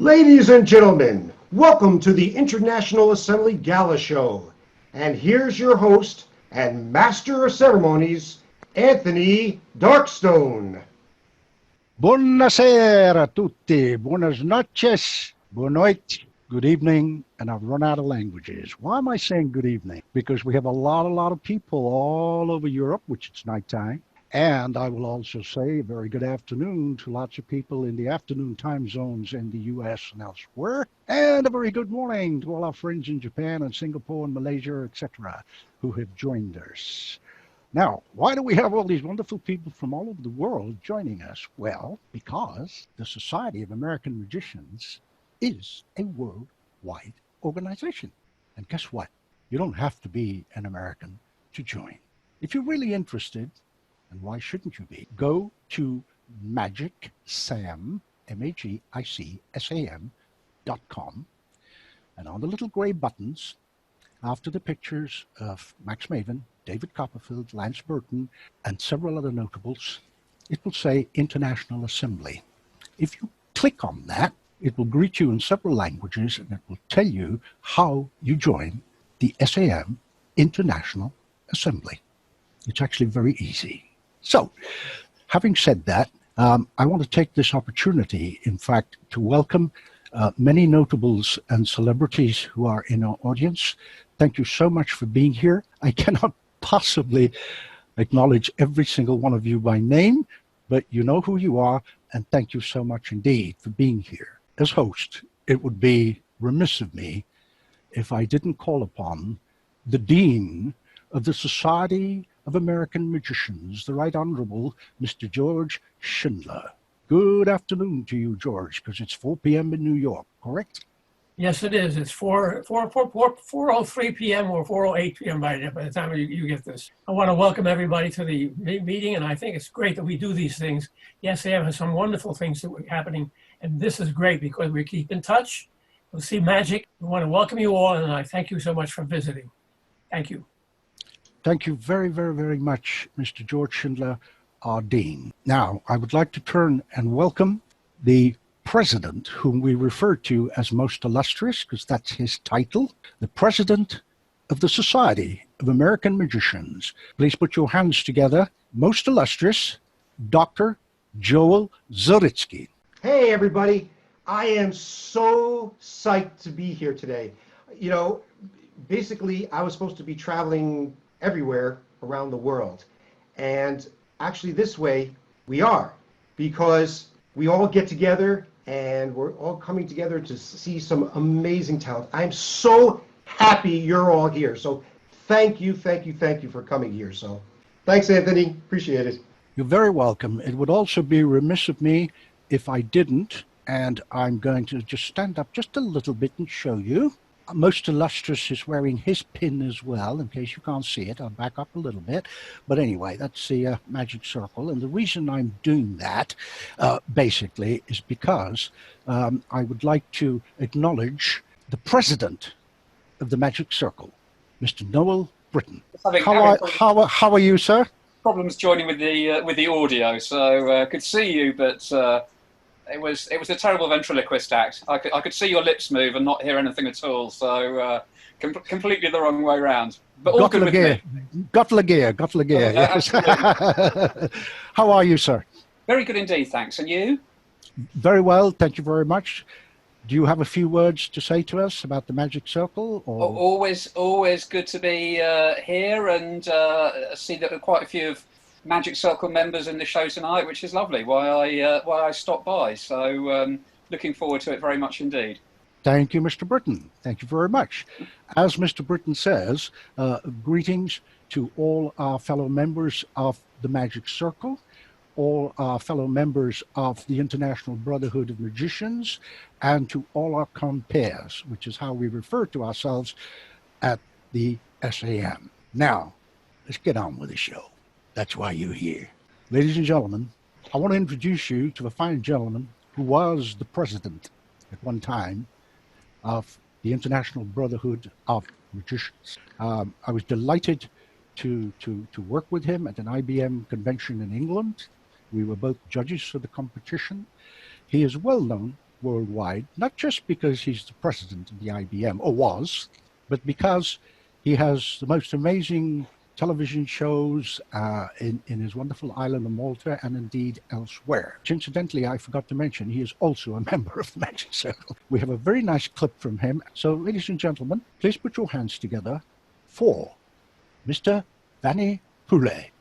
Ladies and gentlemen, welcome to the International Assembly Gala Show. And here's your host and Master of Ceremonies, Anthony Darkstone. Buonasera a tutti, buenas noches, buon noite, good evening, and I've run out of languages. Why am I saying good evening? Because we have a lot of people all over Europe, which it's nighttime. And I will also say a very good afternoon to lots of people in the afternoon time zones in the US and elsewhere. And a very good morning to all our friends in Japan and Singapore and Malaysia, etc., who have joined us. Now, why do we have all these wonderful people from all over the world joining us? Well, because the Society of American Magicians is a worldwide organization. And guess what? You don't have to be an American to join. If you're really interested, and why shouldn't you be? Go to magicsam, MAGICSAM.com, and on the little gray buttons, after the pictures of Max Maven, David Copperfield, Lance Burton, and several other notables, it will say International Assembly. If you click on that, it will greet you in several languages, and it will tell you how you join the SAM International Assembly. It's actually very easy. So, having said that, I want to take this opportunity, in fact, to welcome many notables and celebrities who are in our audience. Thank you so much for being here. I cannot possibly acknowledge every single one of you by name, but you know who you are, and thank you so much indeed for being here. As host, it would be remiss of me if I didn't call upon the Dean of the Society of American Magicians, the Right Honorable Mr. George Schindler. Good afternoon to you, George, because it's 4 p.m. in New York, correct? Yes, it is. It's 4:03 p.m. or 4:08 p.m. by the time you get this. I want to welcome everybody to the meeting, and I think it's great that we do these things. The SAM has some wonderful things that are happening, and this is great because we keep in touch. We'll see magic. We want to welcome you all, and I thank you so much for visiting. Thank you. Thank you very much, Mr. George Schindler, our Dean. Now, I would like to turn and welcome the President, whom we refer to as Most Illustrious, because that's his title, the President of the Society of American Magicians. Please put your hands together. Most Illustrious, Dr. Joel Zaritsky. Hey, everybody. I am so psyched to be here today. You know, basically, I was supposed to be traveling everywhere around the world. And actually this way we are, because we all get together and we're all coming together to see some amazing talent. I'm so happy you're all here. So thank you for coming here. So thanks, Anthony. Appreciate it. You're very welcome. It would also be remiss of me if I didn't, and I'm going to just stand up just a little bit and show you. Most Illustrious is wearing his pin as well, in case you can't see it. I'll back up a little bit. But anyway, that's the magic circle. And the reason I'm doing that, basically, is because I would like to acknowledge the president of the magic circle, Mr. Noel Britton. How are you, sir? Problems joining with the audio, so could see you, but it was a terrible ventriloquist act. I could see your lips move and not hear anything at all. So completely the wrong way around. But all good with me. Gottlegear. Yes. How are you, sir? Very good indeed, thanks. And you? Very well, thank you very much. Do you have a few words to say to us about the Magic Circle? Or? Always good to be here and see that there are quite a few of Magic Circle members in the show tonight, which is lovely. Why I stopped by. So looking forward to it very much indeed. Thank you, Mr. Britton. Thank you very much. As Mr. Britton says, greetings to all our fellow members of the Magic Circle, all our fellow members of the International Brotherhood of Magicians, and to all our compeers, which is how we refer to ourselves at the SAM. Now, let's get on with the show. That's why you're here. Ladies and gentlemen, I want to introduce you to a fine gentleman who was the president at one time of the International Brotherhood of Magicians. I was delighted to work with him at an IBM convention in England. We were both judges for the competition. He is well known worldwide, not just because he's the president of the IBM, or was, but because he has the most amazing television shows in his wonderful island of Malta and indeed elsewhere. Which, incidentally, I forgot to mention, he is also a member of the Magic Circle. We have a very nice clip from him. So, ladies and gentlemen, please put your hands together for Mr. Vanni Poulet.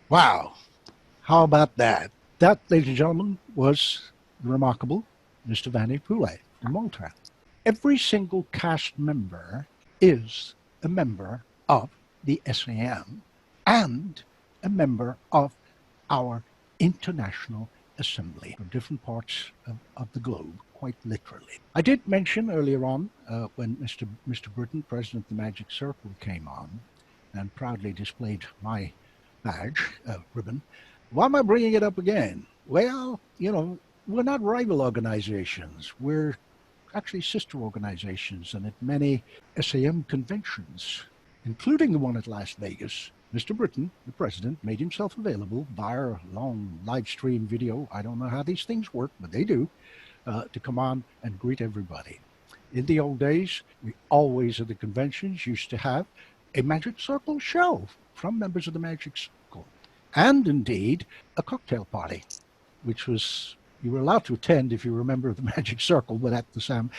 Wow. How about that? That, ladies and gentlemen, was the remarkable Mr. Vanny Poulet from Malta. Every single cast member is a member of the SAM and a member of our International Assembly from different parts of the globe, quite literally. I did mention earlier on when Mr. Britton, President of the Magic Circle, came on and proudly displayed my badge, ribbon. Why am I bringing it up again? Well, you know, we're not rival organizations. We're actually sister organizations, and at many SAM conventions, including the one at Las Vegas, Mr. Britton, the president, made himself available via a long live stream video. I don't know how these things work, but they do, to come on and greet everybody. In the old days, we always at the conventions used to have a Magic Circle show from members of the Magic Circle, and indeed a cocktail party, which was you were allowed to attend if you were a member of the Magic Circle, but at the SAM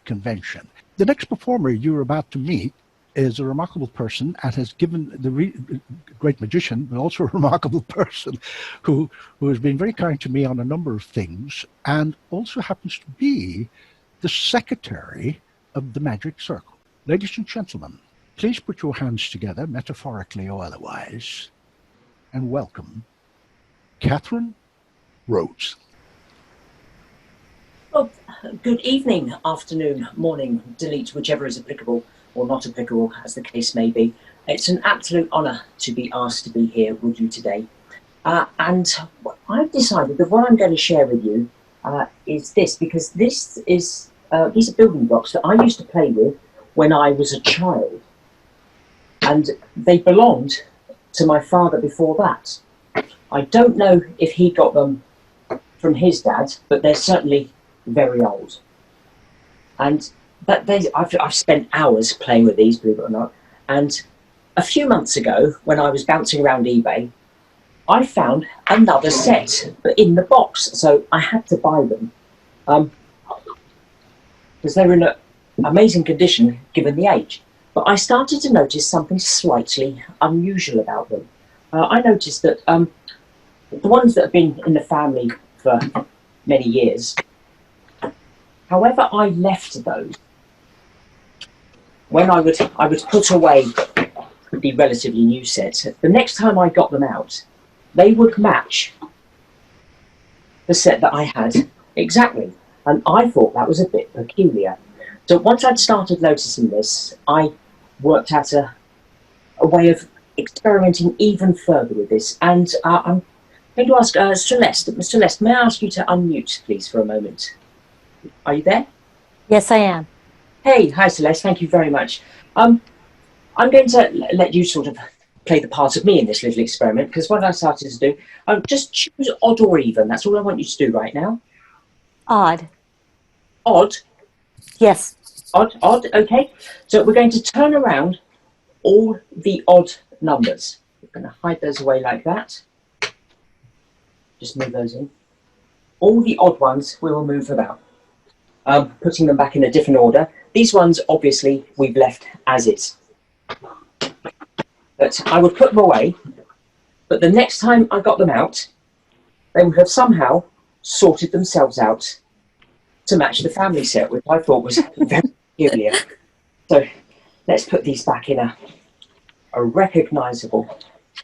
convention. The next performer you're about to meet is a remarkable person and has given the great magician, but also a remarkable person who has been very kind to me on a number of things, and also happens to be the secretary of the Magic Circle. Ladies and gentlemen, please put your hands together, metaphorically or otherwise, and welcome Catherine Rhodes. Well, good evening, afternoon, morning, delete, whichever is applicable or not applicable, as the case may be. It's an absolute honour to be asked to be here with you today. And I've decided that what I'm going to share with you is this, because these are building blocks that I used to play with when I was a child. And they belonged to my father before that. I don't know if he got them from his dad, but they're certainly very old. And I've spent hours playing with these, believe it or not. And a few months ago, when I was bouncing around eBay, I found another set, but in the box. So I had to buy them because they're in an amazing condition given the age. But I started to notice something slightly unusual about them. I noticed that the ones that have been in the family for many years, however I left those, when I would put away the relatively new sets, the next time I got them out, they would match the set that I had exactly. And I thought that was a bit peculiar. So once I'd started noticing this, I worked out a way of experimenting even further with this. And I'm going to ask Celeste. Celeste, may I ask you to unmute, please, for a moment? Are you there? Yes, I am. Hey, hi, Celeste. Thank you very much. I'm going to let you sort of play the part of me in this little experiment, because what I started to do, just choose odd or even. That's all I want you to do right now. Odd. Odd? Yes. Odd, okay. So we're going to turn around all the odd numbers. We're going to hide those away like that. Just move those in. All the odd ones we will move about. Putting them back in a different order. These ones, obviously, we've left as is. But I would put them away, but the next time I got them out, they would have somehow sorted themselves out to match the family set, which I thought was very peculiar. So let's put these back in a recognisable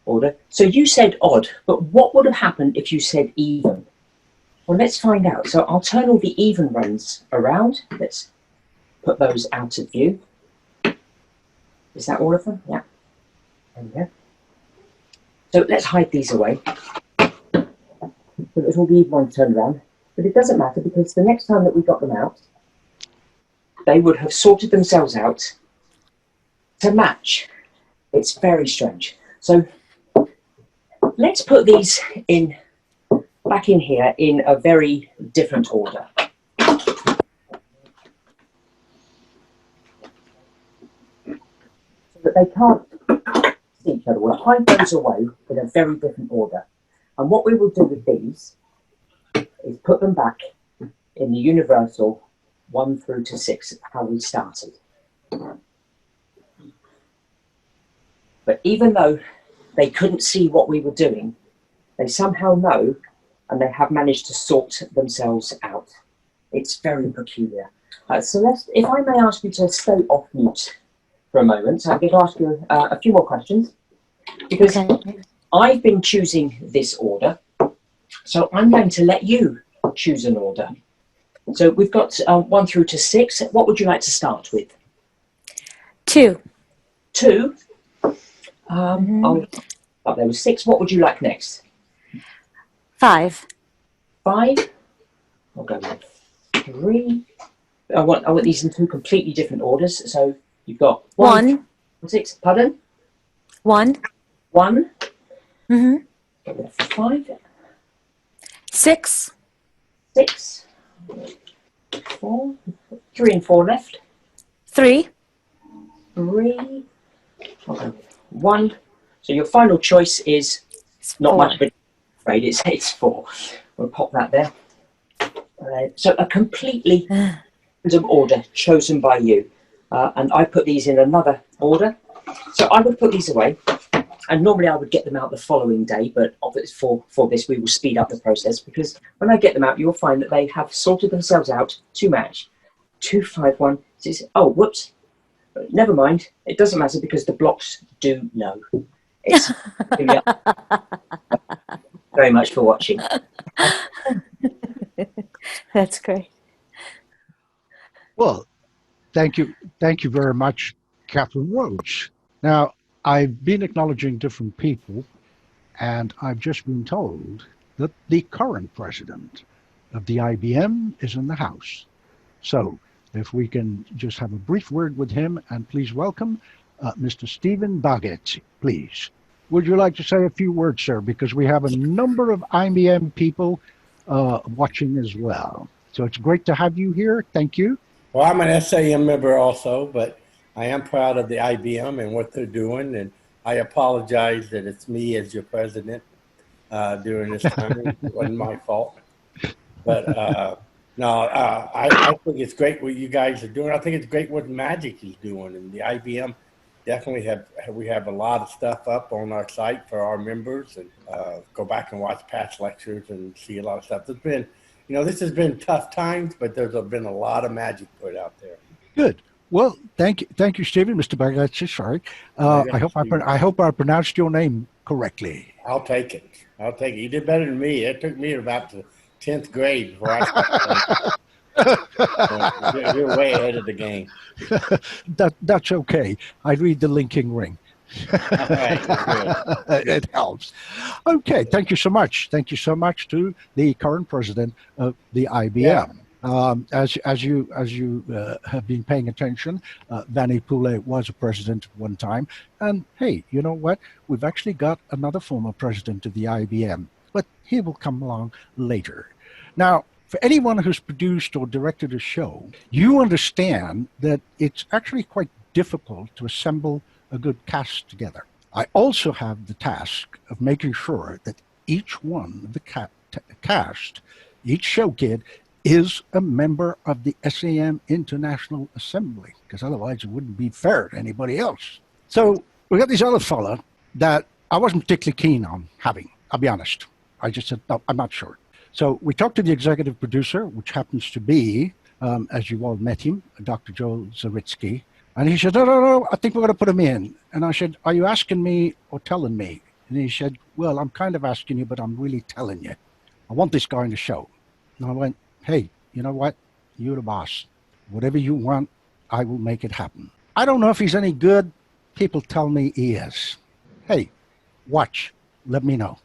order. So you said odd, but what would have happened if you said even? Well, let's find out. So I'll turn all the even ones around. Let's put those out of view. Is that all of them? Yeah. There we go. So let's hide these away. So it's all the even ones turned around. But it doesn't matter, because the next time that we got them out, they would have sorted themselves out to match. It's very strange. So let's put these in back in here in a very different order. So that they can't see each other. We'll hide those away in a very different order. And what we will do with these is put them back in the universal 1 through to 6, how we started. But even though they couldn't see what we were doing, they somehow know, and they have managed to sort themselves out. It's very peculiar. Celeste, if I may ask you to stay off mute for a moment, I'm going to ask you a few more questions, because I've been choosing this order, so I'm going to let you choose an order. So we've got 1 through to 6. What would you like to start with? 2. 2. I'll up there with 6. What would you like next? 5. 5. I'll go with 3. I want these in 2 completely different orders. So you've got 1. 6. Pardon? 1. 1. Mm-hmm. Go with 5. 6. 6. 4. 3 and 4 left. 3. 3. I'll go with 1. So your final choice is not 4. much, but I'm afraid it's 4. We'll pop that there. So a completely random order chosen by you. And I put these in another order. So I would put these away. And normally I would get them out the following day, but obviously for this we will speed up the process, because when I get them out, you'll find that they have sorted themselves out to match. 2, 5, 1, 6. Oh, whoops. Never mind. It doesn't matter because the blocks do know. It's very much for watching. That's great. Well, thank you very much, Catherine Roach. Now, I've been acknowledging different people, and I've just been told that the current president of the IBM is in the house. So, if we can just have a brief word with him, and please welcome Mr. Stephen Baggett, please. Would you like to say a few words, sir? Because we have a number of IBM people watching as well. So it's great to have you here. Thank you. Well, I'm an SAM member also, but I am proud of the IBM and what they're doing. And I apologize that it's me as your president during this time. It wasn't my fault. But no, I think it's great what you guys are doing. I think it's great what Magic is doing. And the IBM definitely we have a lot of stuff up on our site for our members, and go back and watch past lectures and see a lot of stuff. There's been, this has been tough times, but there's been a lot of magic put out there. Good. Well, thank you, Stephen. Mr. Baggett, sorry. I hope I pronounced your name correctly. I'll take it. You did better than me. It took me about the 10th grade before I started. You're way ahead of the game. That's okay. I read the linking ring. All right, good. It helps. Okay, thank you so much. Thank you so much to the current president of the IBM. Yeah. As you have been paying attention, Vanny Poulet was a president at one time, and hey, you know what? We've actually got another former president of the IBM, but he will come along later. Now, for anyone who's produced or directed a show, you understand that it's actually quite difficult to assemble a good cast together. I also have the task of making sure that each one of the cast, each show kid, is a member of the SAM International Assembly, because otherwise it wouldn't be fair to anybody else. So we got this other fella that I wasn't particularly keen on having, I'll be honest. I just said, no, I'm not sure. So we talked to the executive producer, which happens to be, as you all met him, Dr. Joe Zawitsky. And he said, no, I think we're going to put him in. And I said, are you asking me or telling me? And he said, well, I'm kind of asking you, but I'm really telling you. I want this guy in the show. And I went, hey, you know what? You're the boss. Whatever you want, I will make it happen. I don't know if he's any good. People tell me he is. Hey, watch. Let me know.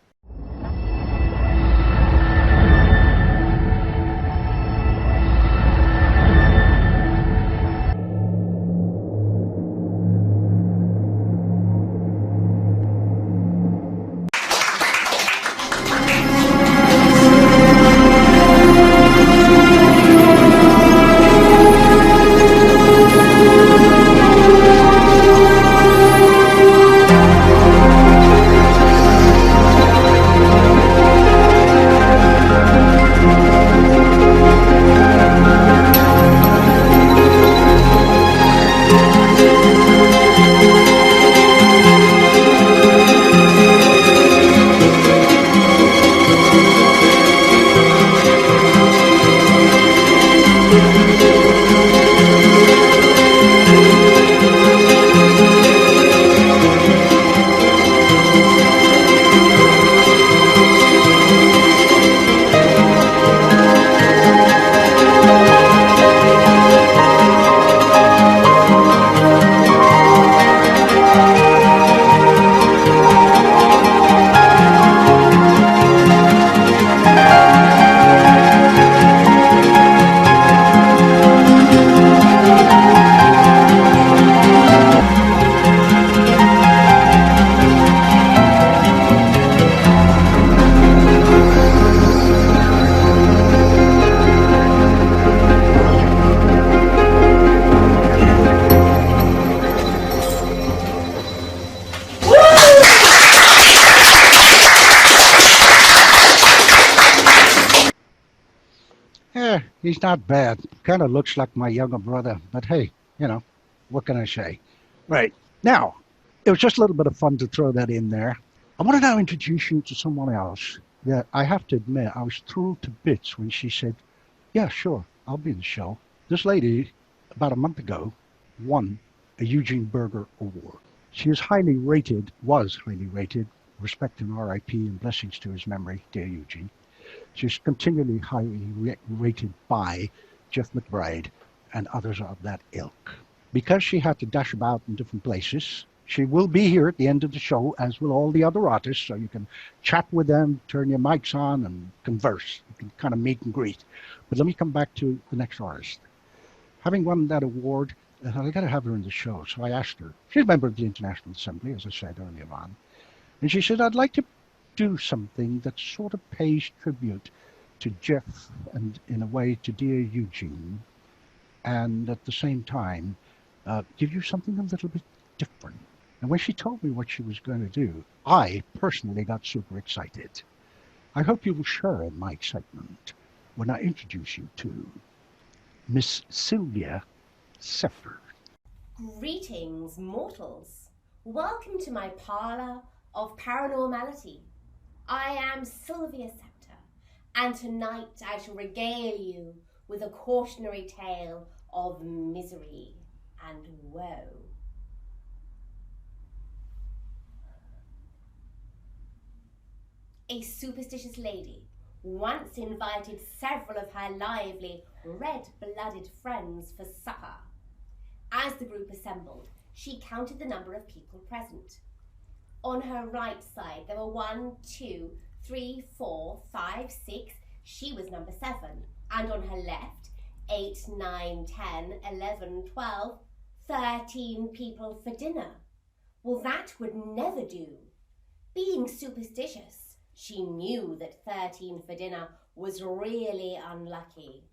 He's not bad. Kind of looks like my younger brother, but hey, you know, what can I say? Right. Now, it was just a little bit of fun to throw that in there. I want to now introduce you to someone else that I have to admit, I was thrilled to bits when she said, yeah, sure, I'll be in the show. This lady, about a month ago, won a Eugene Berger Award. She was highly rated, respect and RIP and blessings to his memory, dear Eugene. She's continually highly rated by Jeff McBride and others of that ilk. Because she had to dash about in different places, she will be here at the end of the show, as will all the other artists, so you can chat with them, turn your mics on, and converse. You can kind of meet and greet. But let me come back to the next artist. Having won that award, I got to have her in the show, so I asked her. She's a member of the International Assembly, as I said earlier on. And she said, I'd like to do something that sort of pays tribute to Jeff and, in a way, to dear Eugene, and at the same time, give you something a little bit different. And when she told me what she was going to do, I personally got super excited. I hope you will share in my excitement when I introduce you to Miss Sylvia Seffer. Greetings, mortals. Welcome to my parlour of paranormality. I am Sylvia Scepter, and tonight I shall regale you with a cautionary tale of misery and woe. A superstitious lady once invited several of her lively, red-blooded friends for supper. As the group assembled, she counted the number of people present. On her right side, there were 1, 2, 3, 4, 5, 6. She was number 7. And on her left, 8, 9, 10, 11, 12, 13 people for dinner. Well, that would never do. Being superstitious, she knew that 13 for dinner was really unlucky.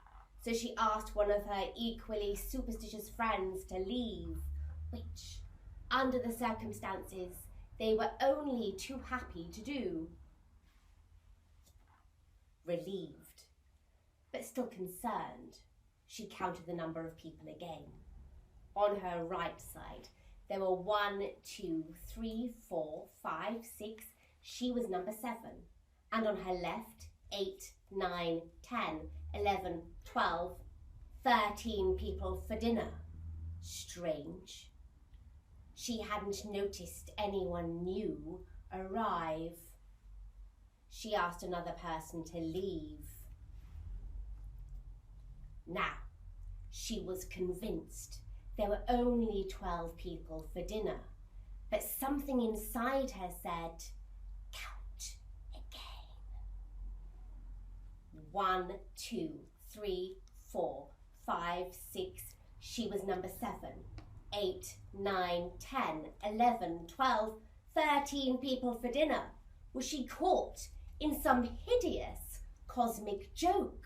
So she asked one of her equally superstitious friends to leave, which, under the circumstances, they were only too happy to do. Relieved, but still concerned, she counted the number of people again. On her right side, there were 1, 2, 3, 4, 5, 6. She was number 7. And on her left, 8, 9, 10, 11, 12, 13 people for dinner. Strange. She hadn't noticed anyone new arrive. She asked another person to leave. Now, she was convinced there were only 12 people for dinner, but something inside her said, count again. 1, 2, 3, 4, 5, 6. She was number 7. 8, 9, 10, 11, 12, 13 people for dinner. Was she caught in some hideous cosmic joke?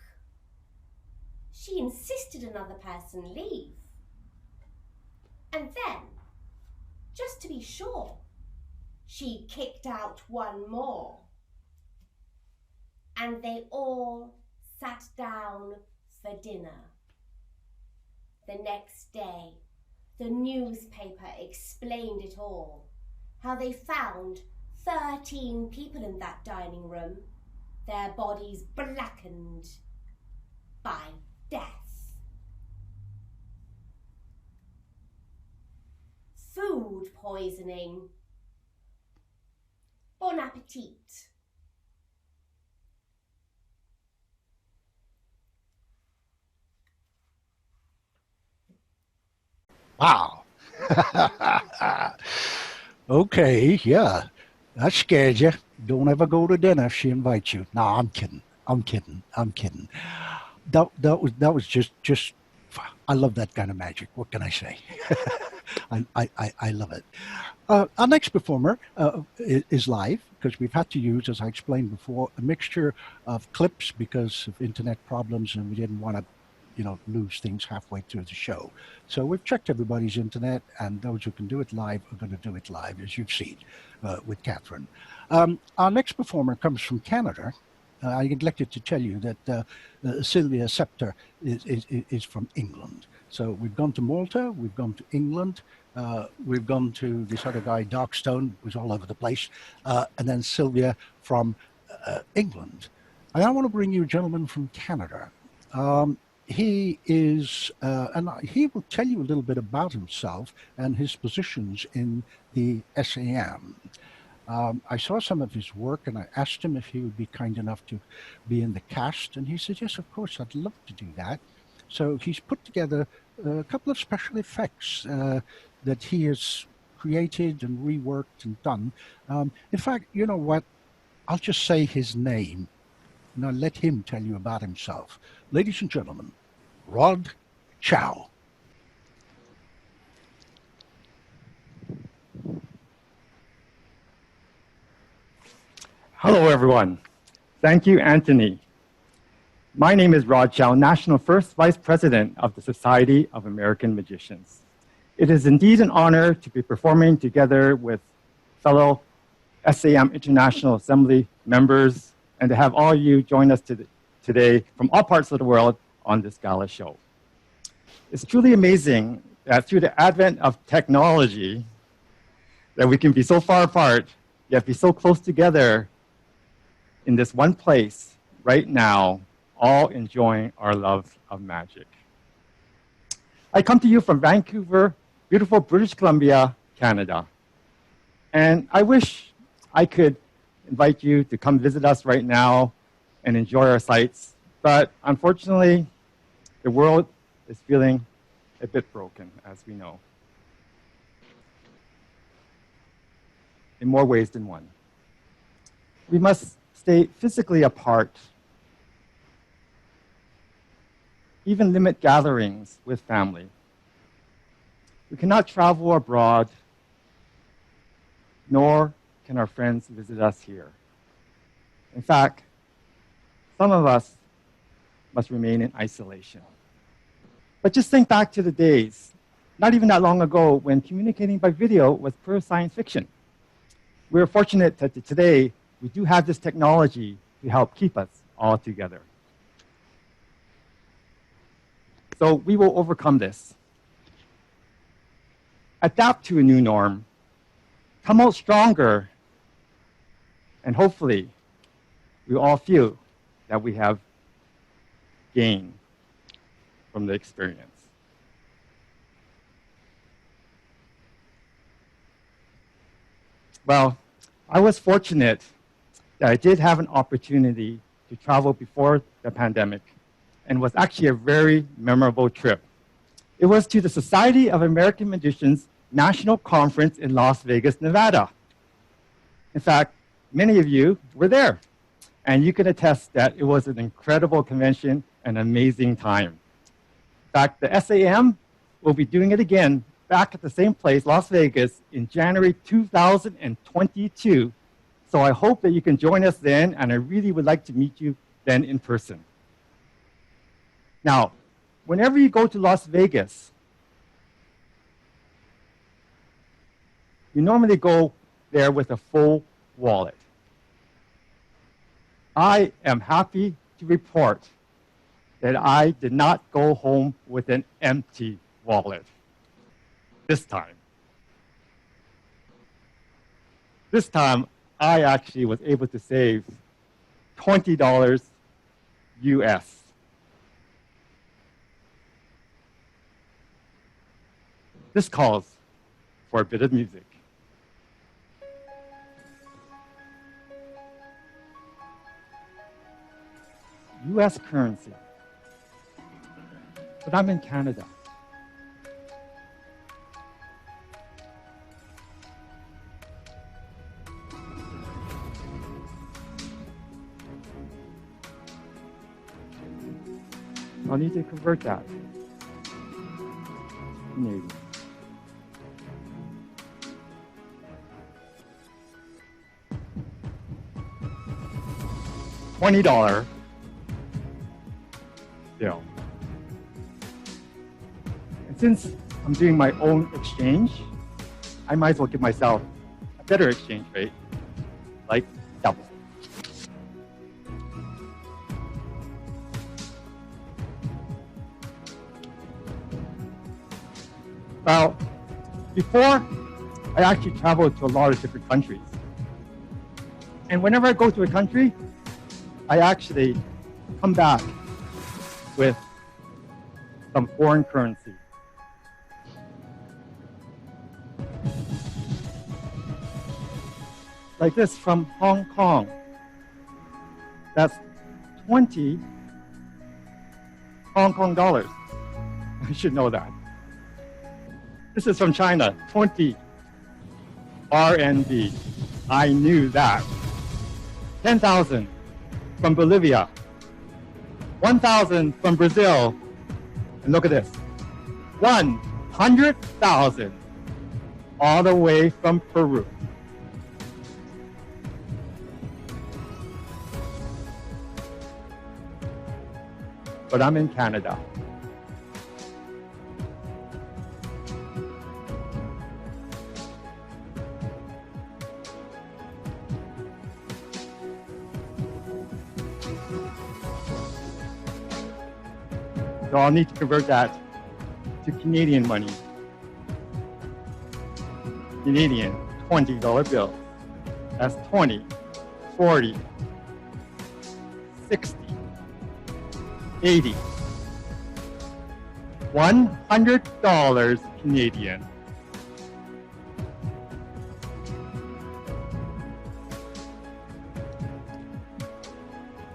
She insisted another person leave. And then, just to be sure, she kicked out one more. And they all sat down for dinner. The next day, the newspaper explained it all, how they found 13 people in that dining room, their bodies blackened by death. Food poisoning. Bon appetit. Wow. Okay, yeah. That scared you. Don't ever go to dinner if she invites you. No, I'm kidding. I'm kidding. That was just I love that kind of magic. What can I say? I love it. Our next performer is live because we've had to use, as I explained before, a mixture of clips because of internet problems, and we didn't want to, lose things halfway through the show. So we've checked everybody's internet, and those who can do it live are going to do it live, as you've seen with Catherine. Our next performer comes from Canada. I neglected to tell you that Sylvia Scepter is from England. So we've gone to Malta, we've gone to England, we've gone to this other guy, Darkstone, who's all over the place, and then Sylvia from England. And I want to bring you a gentleman from Canada. He is, and he will tell you a little bit about himself and his positions in the SAM. I saw some of his work and I asked him if he would be kind enough to be in the cast, and he said, yes, of course, I'd love to do that. So he's put together a couple of special effects that he has created and reworked and done. In fact, you know what? I'll just say his name and I'll let him tell you about himself. Ladies and gentlemen, Rod Chow. Hello, everyone. Thank you, Anthony. My name is Rod Chow, National First Vice President of the Society of American Magicians. It is indeed an honor to be performing together with fellow SAM International Assembly members and to have all of you join us today from all parts of the world on this gala show. It's truly amazing that through the advent of technology that we can be so far apart, yet be so close together in this one place right now, all enjoying our love of magic. I come to you from Vancouver, beautiful British Columbia, Canada. And I wish I could invite you to come visit us right now and enjoy our sights. But unfortunately, the world is feeling a bit broken, as we know, in more ways than one. We must stay physically apart, even limit gatherings with family. We cannot travel abroad, nor can our friends visit us here. In fact, some of us must remain in isolation. But just think back to the days, not even that long ago, when communicating by video was pure science fiction. We're fortunate that today we do have this technology to help keep us all together. So we will overcome this. Adapt to a new norm, come out stronger, and hopefully we all feel that we have gained from the experience. Well, I was fortunate that I did have an opportunity to travel before the pandemic, and was actually a very memorable trip. It was to the Society of American Magicians National Conference in Las Vegas, Nevada. In fact, many of you were there, and you can attest that it was an incredible convention, an amazing time. In fact, the SAM will be doing it again back at the same place, Las Vegas, in January 2022. So I hope that you can join us then, and I really would like to meet you then in person. Now, whenever you go to Las Vegas, you normally go there with a full wallet. I am happy to report that I did not go home with an empty wallet this time. This time, I actually was able to save $20 US. This calls for a bit of music. US currency. But I'm in Canada. I'll need to convert that. Canadian. $20 bill. And since I'm doing my own exchange, I might as well give myself a better exchange rate, like double. Well, before, I actually traveled to a lot of different countries. And whenever I go to a country, I actually come back with some foreign currency. Like this from Hong Kong. That's 20 Hong Kong dollars. I should know that. This is from China, 20 RMB. I knew that. 10,000 from Bolivia. 1,000 from Brazil. And look at this. 100,000 all the way from Peru. But I'm in Canada. So I'll need to convert that to Canadian money. Canadian $20 bills. That's 20, 40, 60, 80, $100 Canadian.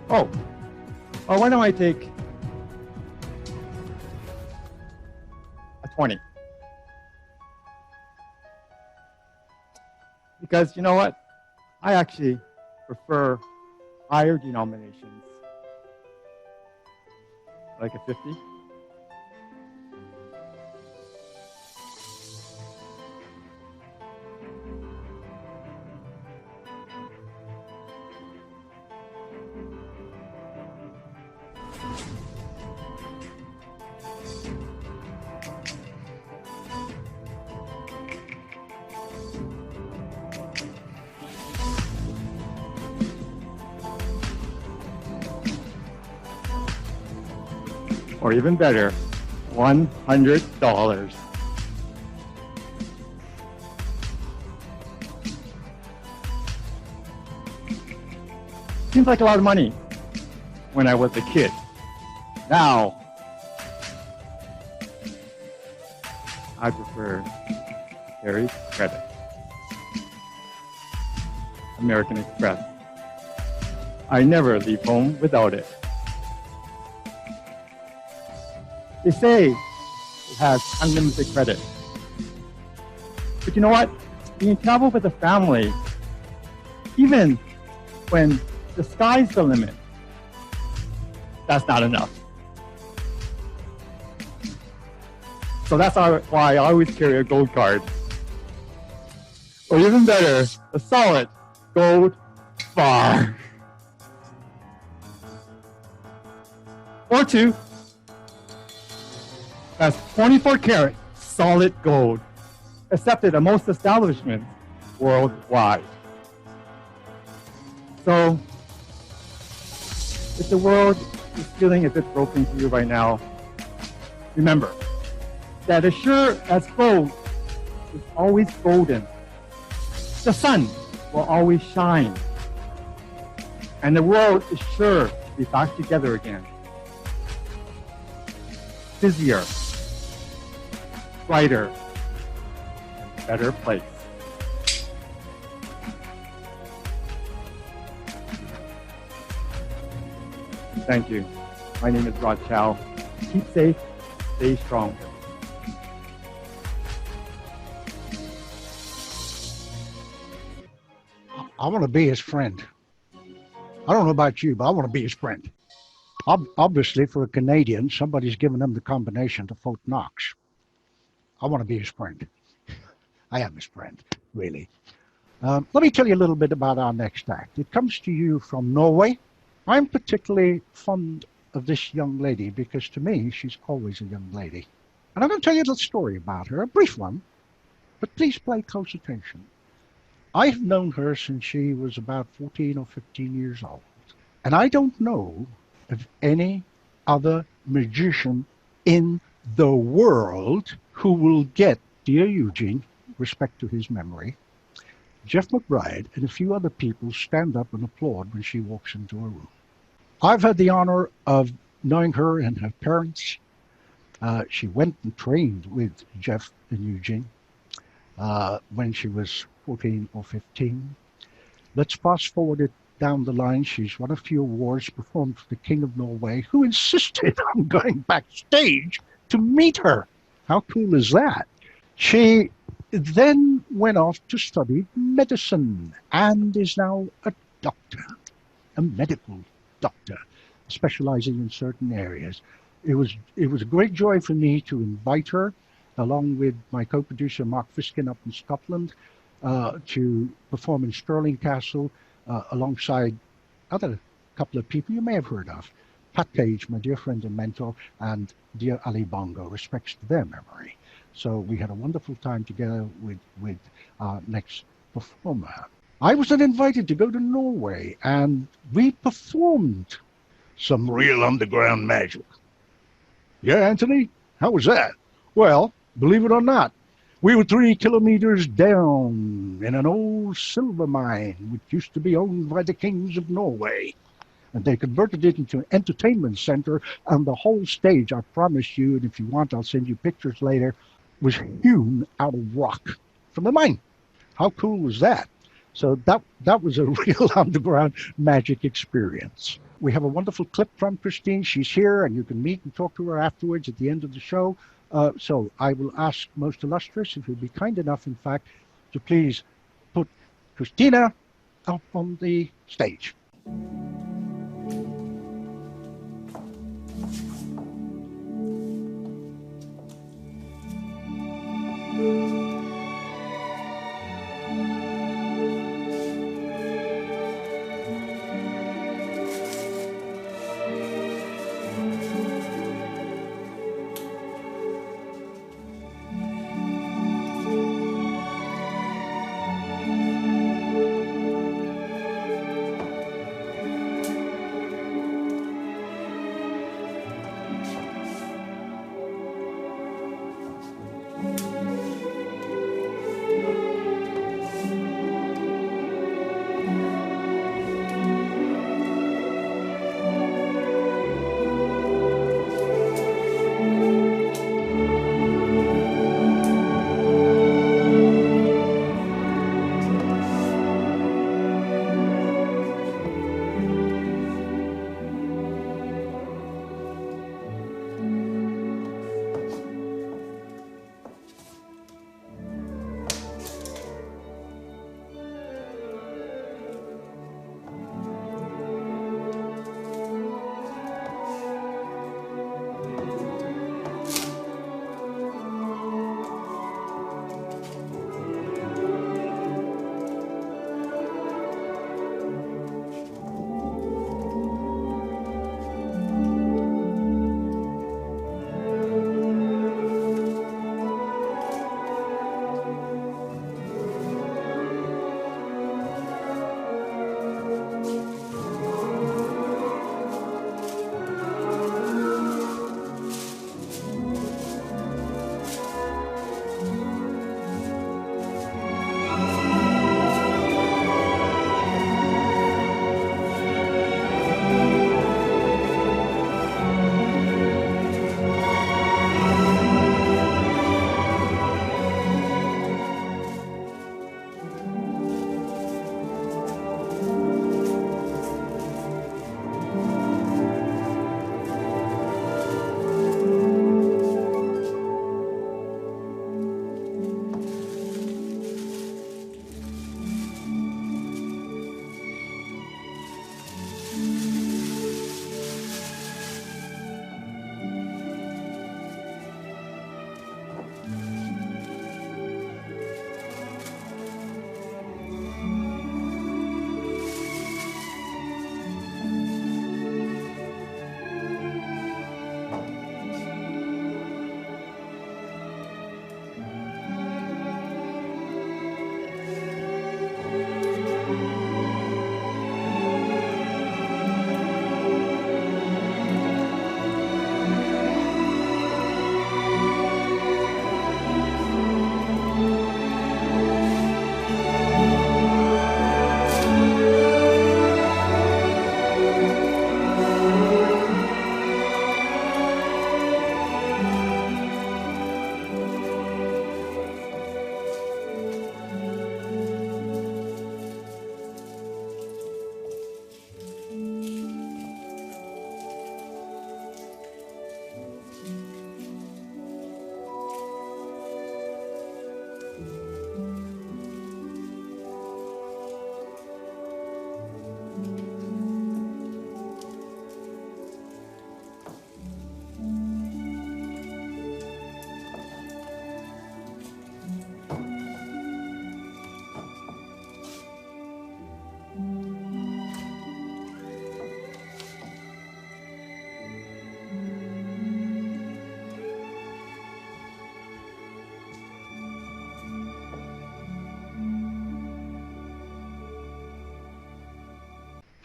Oh, well, why don't I take a 20? Because you know what? I actually prefer higher denominations, like a 50. Or even better, $100. Seems like a lot of money when I was a kid. Now, I prefer Harry's credit. American Express. I never leave home without it. They say it has unlimited credit. But you know what? You can travel with a family, even when the sky's the limit. That's not enough. So that's why I always carry a gold card. Or even better, a solid gold bar. Or two. That's 24 karat solid gold, accepted at most establishments worldwide. So, if the world is feeling a bit broken to you right now, remember that as sure as gold is always golden, the sun will always shine, and the world is sure to be back together again. Busier, brighter, better place. Thank you. My name is Rod Chow. Keep safe, stay strong. I want to be his friend. I don't know about you, but I want to be his friend. Obviously, for a Canadian, somebody's given them the combination to Fort Knox. I want to be his friend. I am his friend, really. Let me tell you a little bit about our next act. It comes to you from Norway. I'm particularly fond of this young lady because to me, she's always a young lady. And I'm going to tell you a little story about her, a brief one, but please pay close attention. I've known her since she was about 14 or 15 years old. And I don't know of any other magician in the world who will get, dear Eugene, respect to his memory, Jeff McBride and a few other people stand up and applaud when she walks into a room. I've had the honor of knowing her and her parents. She went and trained with Jeff and Eugene when she was 14 or 15. Let's fast forward it down the line. She's won a few awards, performed for the King of Norway, who insisted on going backstage to meet her. How cool is that? She then went off to study medicine and is now a doctor, a medical doctor, specializing in certain areas. It was a great joy for me to invite her, along with my co-producer Mark Fiskin up in Scotland, to perform in Stirling Castle alongside other couple of people you may have heard of. Pat Cage, my dear friend and mentor, and dear Ali Bongo, respects to their memory. So we had a wonderful time together with our next performer. I was then invited to go to Norway, and we performed some real underground magic. Yeah, Anthony, how was that? Well, believe it or not, we were 3 kilometers down in an old silver mine, which used to be owned by the kings of Norway. And they converted it into an entertainment center, and the whole stage, I promise you, and if you want, I'll send you pictures later, was hewn out of rock from the mine. How cool was that? So that was a real underground magic experience. We have a wonderful clip from Christine. She's here, and you can meet and talk to her afterwards at the end of the show. So I will ask Most Illustrious, if you'll be kind enough, in fact, to please put Christina up on the stage.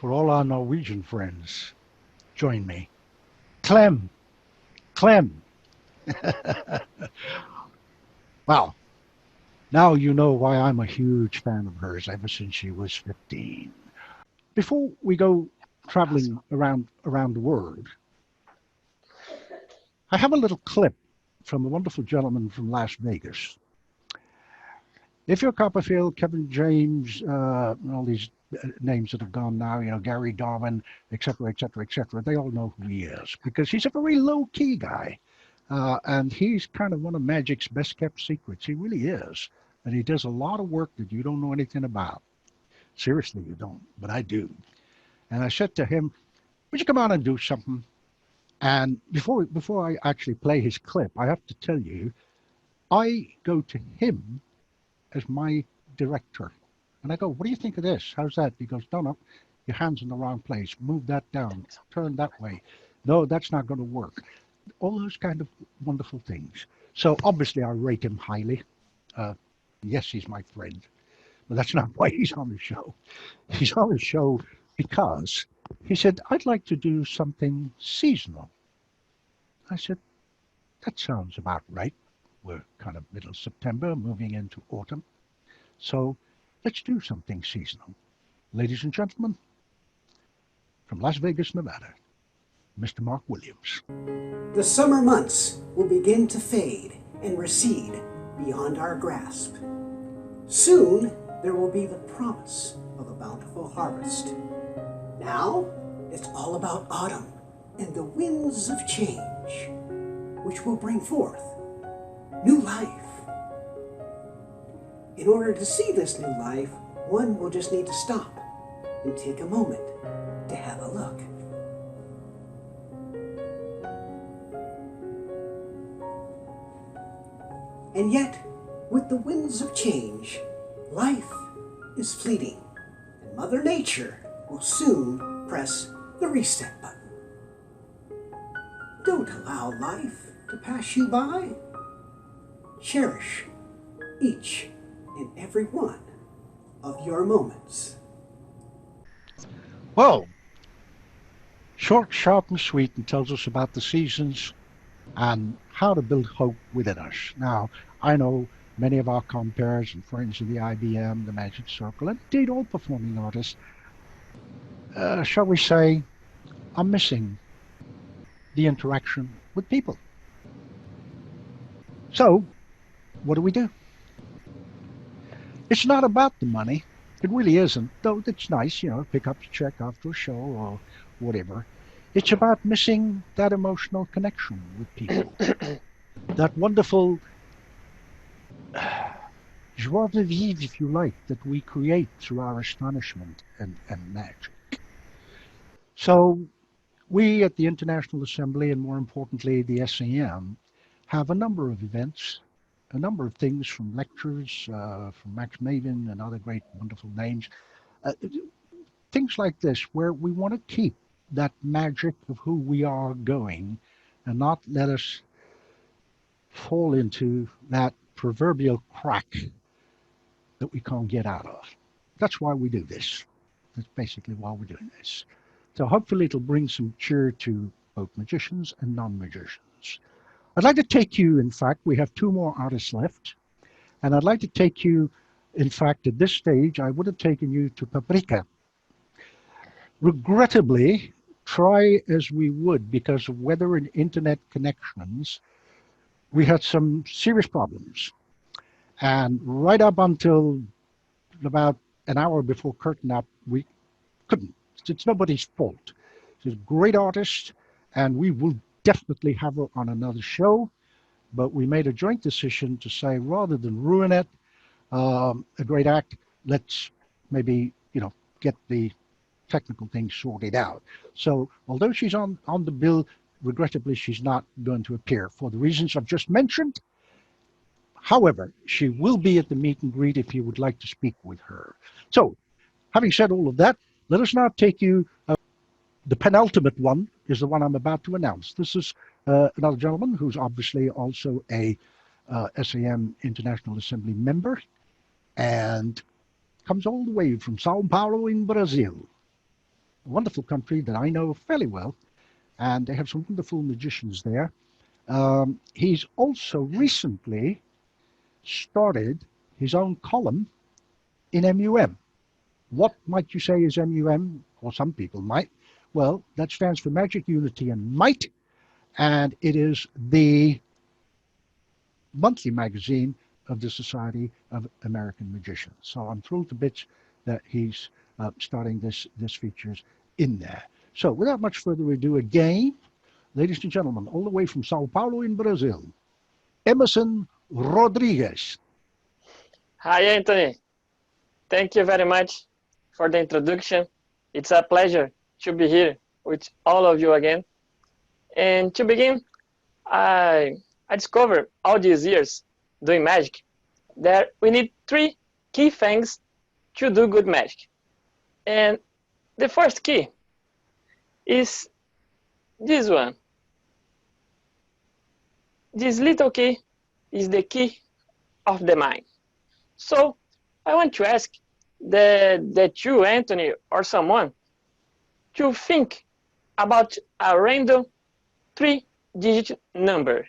for all our Norwegian friends, join me. Clem, Clem. Well, now you know why I'm a huge fan of hers ever since she was 15. Before we go traveling around the world, I have a little clip from a wonderful gentleman from Las Vegas. If you're Copperfield, Kevin James, all these names that have gone now, you know, Gary Darwin, etc., etc., etc., they all know who he is because he's a very low-key guy. And he's kind of one of Magic's best-kept secrets. He really is. And he does a lot of work that you don't know anything about. Seriously, you don't, but I do. And I said to him, would you come on and do something? And before I actually play his clip, I have to tell you, I go to him as my director. And I go, what do you think of this? How's that? He goes, no, your hand's in the wrong place. Move that down. Turn that way. No, that's not going to work. All those kind of wonderful things. So obviously I rate him highly. Yes, he's my friend. But that's not why he's on the show. He's on the show because he said, I'd like to do something seasonal. I said, that sounds about right. We're kind of middle September, moving into autumn. So let's do something seasonal. Ladies and gentlemen, from Las Vegas, Nevada, Mr. Mark Williams. The summer months will begin to fade and recede beyond our grasp. Soon, there will be the promise of a bountiful harvest. Now, it's all about autumn and the winds of change, which will bring forth new life. In order to see this new life, one will just need to stop and take a moment to have a look. And yet, with the winds of change, life is fleeting, and Mother Nature will soon press the reset button. Don't allow life to pass you by. Cherish each and every one of your moments. Well, short, sharp, and sweet, and tells us about the seasons and how to build hope within us. Now, I know many of our compeers and friends of the IBM, the Magic Circle, and indeed all performing artists, shall we say, are missing the interaction with people. So, what do? It's not about the money. It really isn't, though it's nice, you know, pick up a check after a show or whatever. It's about missing that emotional connection with people. That wonderful joie de vivre, if you like, that we create through our astonishment and magic. So we at the International Assembly, and more importantly the SAM, have a number of events, a number of things, from lectures from Max Maven and other great wonderful names, things like this where we want to keep that magic of who we are going and not let us fall into that proverbial crack that we can't get out of. That's why we do this. That's basically why we're doing this. So hopefully it'll bring some cheer to both magicians and non-magicians. I'd like to take you, in fact, we have 2 more artists left, and I'd like to take you, in fact, at this stage, I would have taken you to Paprika. Regrettably, try as we would, because of weather and internet connections, we had some serious problems. And right up until about an hour before curtain up, we couldn't. It's nobody's fault. She's a great artist, and we will definitely have her on another show. But we made a joint decision to say, rather than ruin it, a great act, let's maybe, you know, get the technical things sorted out. So although she's on the bill, regrettably, she's not going to appear for the reasons I've just mentioned. However, she will be at the meet and greet if you would like to speak with her. So, having said all of that, let us now take you, the penultimate one is the one I'm about to announce. This is another gentleman who's obviously also a SAM International Assembly member and comes all the way from Sao Paulo in Brazil. wonderful country that I know fairly well, and they have some wonderful magicians there. He's also recently started his own column in MUM. What might you say is MUM? Or some people might. Well, that stands for Magic, Unity, and Might, and it is the monthly magazine of the Society of American Magicians. So I'm thrilled to bits that he's starting this features in there. So without much further ado, again, ladies and gentlemen, all the way from Sao Paulo in Brazil, Emerson Rodriguez. Hi, Anthony. Thank you very much for the introduction. It's a pleasure to be here with all of you again. And to begin, I discovered all these years doing magic that we need 3 key things to do good magic. And the first key is this one. This little key is the key of the mind. So I want to ask that you, Anthony, or someone, to think about a random 3-digit number.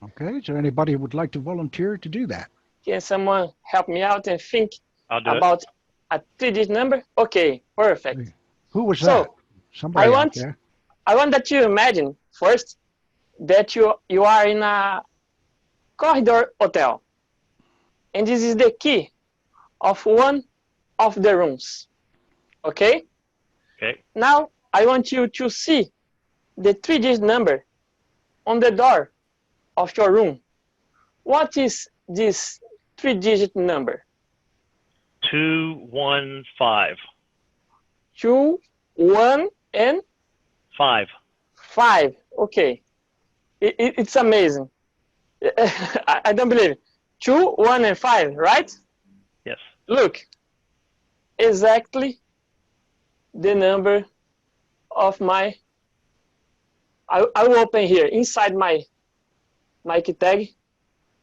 Okay, is there anybody who would like to volunteer to do that? Can someone help me out and think about a 3-digit number? Okay, perfect. Who was So, that? Somebody out there. I want that you imagine first that you are in a corridor hotel, and this is the key of one of the rooms. Okay? Okay. Now I want you to see the 3-digit number on the door of your room. What is this 3-digit number? 215. 2, 1, and 5. 5. Okay. It's amazing. I don't believe it. 2, 1, and 5, right? Yes. Look, exactly the number of my. I will open here inside my key tag.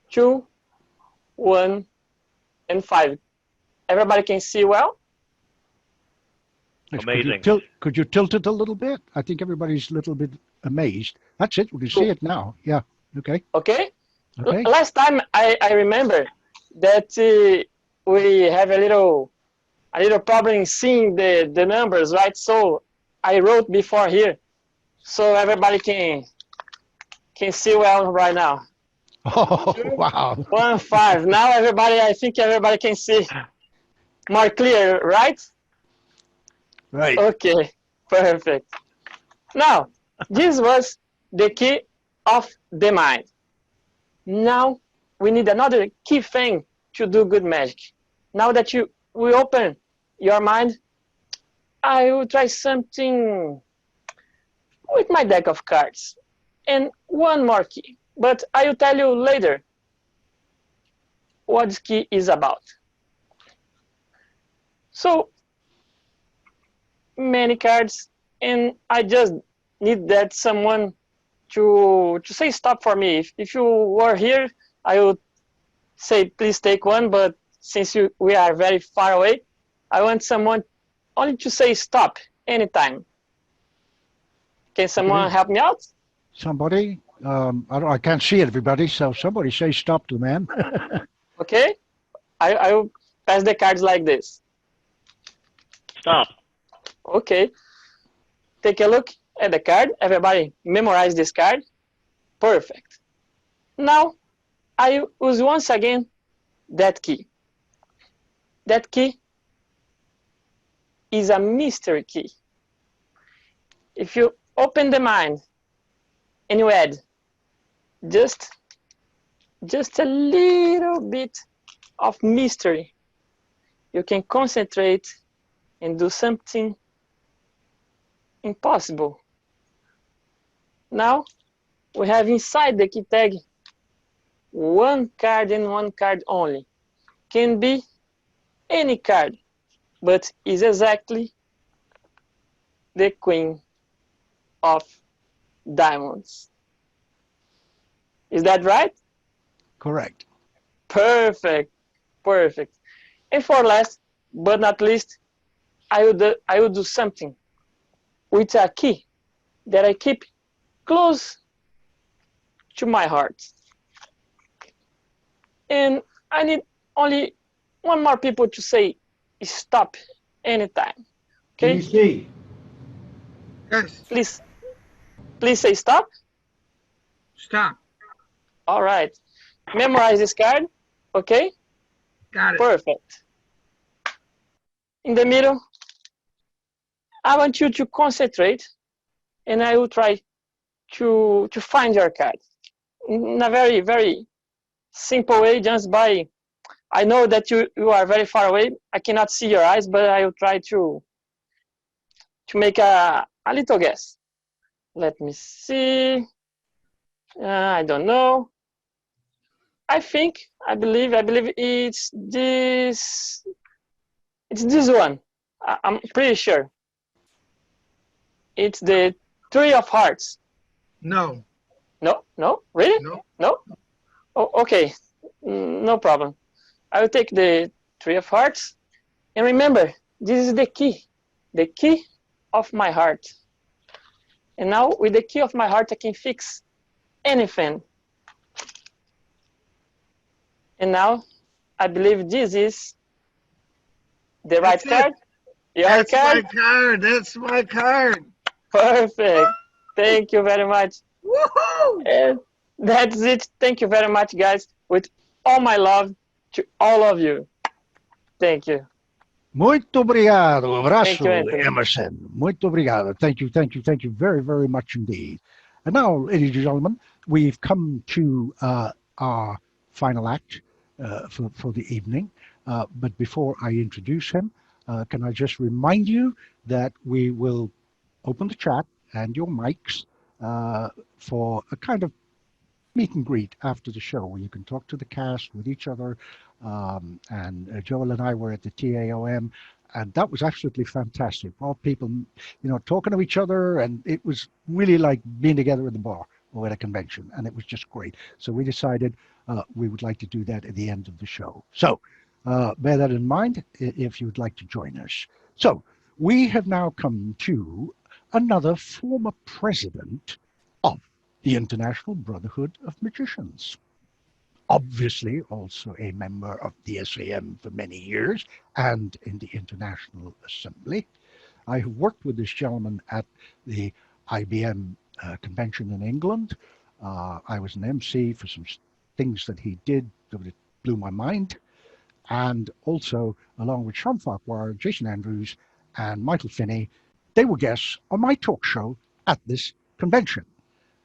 2, 1, and 5. Everybody can see well? Amazing. Could you tilt it a little bit? I think everybody's a little bit amazed. That's it. We can see it now. Yeah. Okay. Okay. Okay. Last time I remember that we have a little problem in seeing the numbers, right? So I wrote before here, so everybody can see well right now. Oh, wow. 1, 5. Now I think everybody can see more clear, right? Right. Okay, perfect. Now, this was the key of the mind. Now, we need another key thing to do good magic. Now that we open your mind, I will try something with my deck of cards. And one more key. But I will tell you later what this key is about. So, many cards, and I just need that someone to say stop for me. If you were here, I would say please take one, but since we are very far away, I want someone only to say stop anytime. Can someone help me out? Somebody? I can't see everybody, so somebody say stop to man. Okay, I will pass the cards like this. Stop. Okay, take a look at the card. Everybody memorize this card. Perfect. Now, I use once again that key. That key is a mystery key. If you open the mind and you add just a little bit of mystery, you can concentrate and do something impossible. Now, we have inside the key tag one card and one card only. Can be any card, but is exactly the Queen of Diamonds. Is that right? Correct. Perfect, perfect. And for last but not least, I would do something with a key that I keep close to my heart. And I need only one more people to say stop anytime. Okay? BBC. Yes. Please say stop. Stop. All right. Memorize this card. Okay? Got it. Perfect. In the middle, I want you to concentrate, and I will try to find your card in a very, very simple way, just by, I know that you are very far away. I cannot see your eyes, but I will try to make a little guess. Let me see. I don't know. I believe it's this. It's this one. I'm pretty sure. It's the Three of Hearts. No. No, really? No. Oh, okay, no problem. I will take the Three of Hearts, and remember, this is the key of my heart. And now, with the key of my heart, I can fix anything. And now, I believe this is the right card. Your That's card? my card. That's my card. Perfect. Thank you very much. Woohoo! And that's it. Thank you very much, guys. With all my love to all of you. Thank you. Muito obrigado. Thank you, Abraço, Anthony. Emerson. Muito obrigado. Thank you very, very much indeed. And now, ladies and gentlemen, we've come to our final act for the evening. But before I introduce him, can I just remind you that we will open the chat and your mics for a kind of meet and greet after the show where you can talk to the cast with each other. And Joel and I were at the TAOM, and that was absolutely fantastic. All people, talking to each other, and it was really like being together at the bar or at a convention, and it was just great. So we decided we would like to do that at the end of the show. So bear that in mind if you would like to join us. So we have now come to another former president of the International Brotherhood of Magicians. Obviously also a member of the SAM for many years and in the International Assembly. I have worked with this gentleman at the IBM convention in England. I was an MC for some things that he did that blew my mind. And also, along with Sean Farquhar, Jason Andrews, and Michael Finney, they were guests on my talk show at this convention.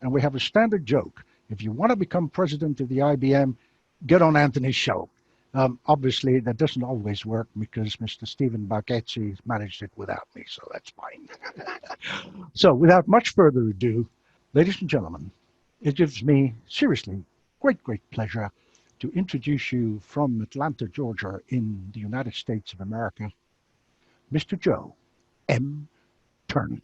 And we have a standard joke. If you want to become president of the IBM, get on Anthony's show. Obviously, that doesn't always work because Mr. Stephen Bargetzi managed it without me, so that's fine. So without much further ado, ladies and gentlemen, it gives me seriously great pleasure to introduce you from Atlanta, Georgia, in the United States of America, Mr. Joe M. Turner.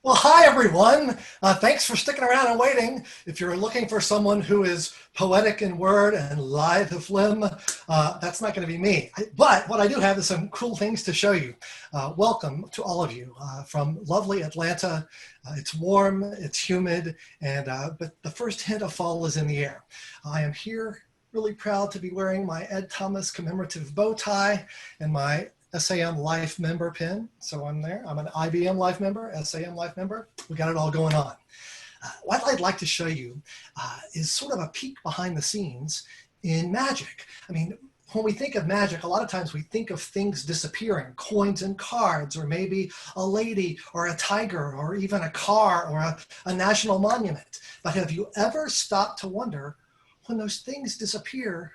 Well, hi, everyone. Thanks for sticking around and waiting. If you're looking for someone who is poetic in word and lithe of limb, that's not going to be me. But what I do have is some cool things to show you. Welcome to all of you from lovely Atlanta. It's warm, it's humid, and but the first hint of fall is in the air. I am here really proud to be wearing my Ed Thomas commemorative bow tie and my SAM Life member pin. So I'm there. I'm an IBM Life member, SAM Life member. We got it all going on. What I'd like to show you is sort of a peek behind the scenes in magic. I mean, when we think of magic, a lot of times we think of things disappearing, coins and cards, or maybe a lady or a tiger, or even a car or a national monument. But have you ever stopped to wonder, when those things disappear,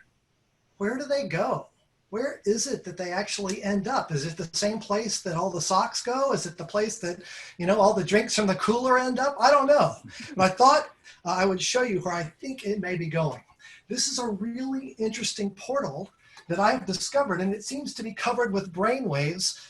where do they go? Where is it that they actually end up? Is it the same place that all the socks go? Is it the place that, all the drinks from the cooler end up? I don't know. But I thought I would show you where I think it may be going. This is a really interesting portal that I've discovered, and it seems to be covered with brainwaves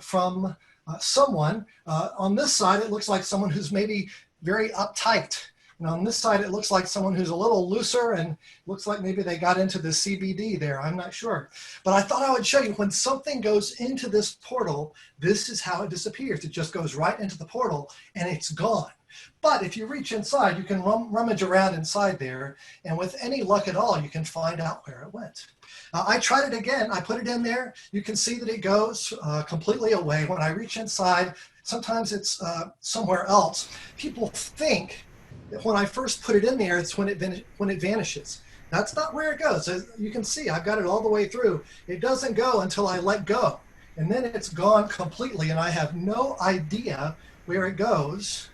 from someone. On this side, it looks like someone who's maybe very uptight. And on this side, it looks like someone who's a little looser and looks like maybe they got into the CBD there. I'm not sure. But I thought I would show you when something goes into this portal, this is how it disappears. It just goes right into the portal and it's gone. But if you reach inside, you can rummage around inside there. And with any luck at all, you can find out where it went. I tried it again. I put it in there. You can see that it goes completely away. When I reach inside, sometimes it's somewhere else. People think that when I first put it in there, it's when it vanishes. That's not where it goes. As you can see, I've got it all the way through. It doesn't go until I let go. And then it's gone completely, and I have no idea where it goes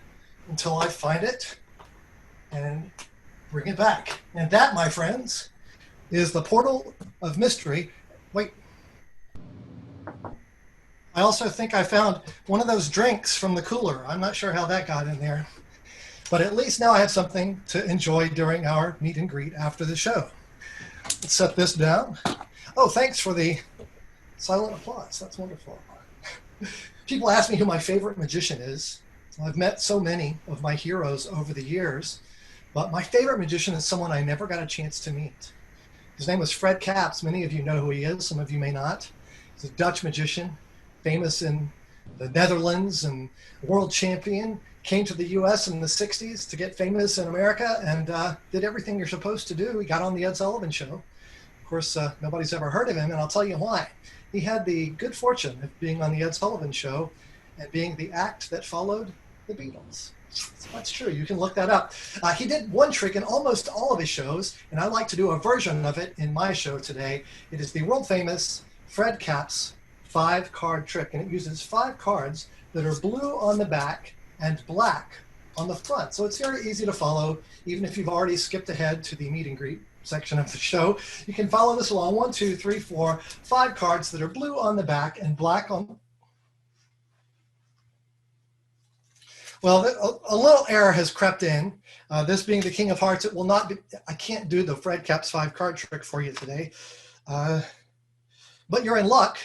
until I find it and bring it back. And that, my friends, is the portal of mystery. Wait. I also think I found one of those drinks from the cooler. I'm not sure how that got in there. But at least now I have something to enjoy during our meet and greet after the show. Let's set this down. Oh, thanks for the silent applause. That's wonderful. People ask me who my favorite magician is. I've met so many of my heroes over the years, but my favorite magician is someone I never got a chance to meet. His name was Fred Kaps. Many of you know who he is. Some of you may not. He's a Dutch magician, famous in the Netherlands and world champion. Came to the U.S. in the 60s to get famous in America and did everything you're supposed to do. He got on the Ed Sullivan Show. Of course, nobody's ever heard of him, and I'll tell you why. He had the good fortune of being on the Ed Sullivan Show and being the act that followed the Beatles. So that's true. You can look that up. He did one trick in almost all of his shows, and I like to do a version of it in my show today. It is the world famous Fred Kaps 5-card trick, and it uses 5 cards that are blue on the back and black on the front. So it's very easy to follow, even if you've already skipped ahead to the meet and greet section of the show. You can follow this along. 1, 2, 3, 4, 5 cards that are blue on the back and black on. Well, a little error has crept in. This being the King of Hearts, it will not be, I can't do the Fred Kaps 5-card trick for you today. But you're in luck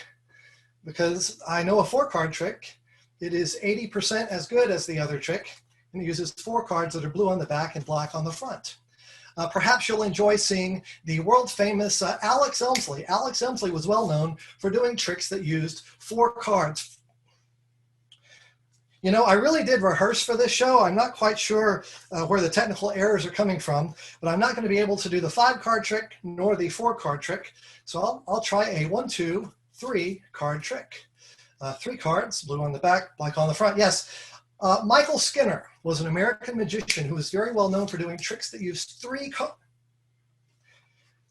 because I know a 4-card trick. It is 80% as good as the other trick, and it uses 4 cards that are blue on the back and black on the front. Perhaps you'll enjoy seeing the world famous Alex Elmsley. Alex Elmsley was well known for doing tricks that used 4 cards. You know, I really did rehearse for this show. I'm not quite sure where the technical errors are coming from, but I'm not going to be able to do the 5-card trick nor the 4-card trick. So I'll try a 1, 2, 3 card trick. 3 cards, blue on the back, black on the front. Yes, Michael Skinner was an American magician who was very well known for doing tricks that used 3 cards.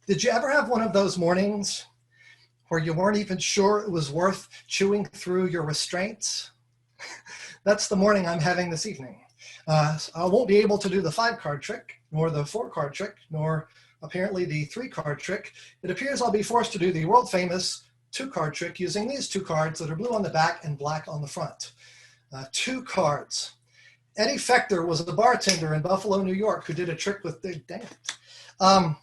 Did you ever have one of those mornings where you weren't even sure it was worth chewing through your restraints? That's the morning I'm having this evening. I won't be able to do the 5-card trick, nor the 4-card trick, nor apparently the 3-card trick. It appears I'll be forced to do the world famous 2-card trick using these 2 cards that are blue on the back and black on the front. 2 cards. Eddie Fechter was a bartender in Buffalo, New York, who did a trick with the, dang it.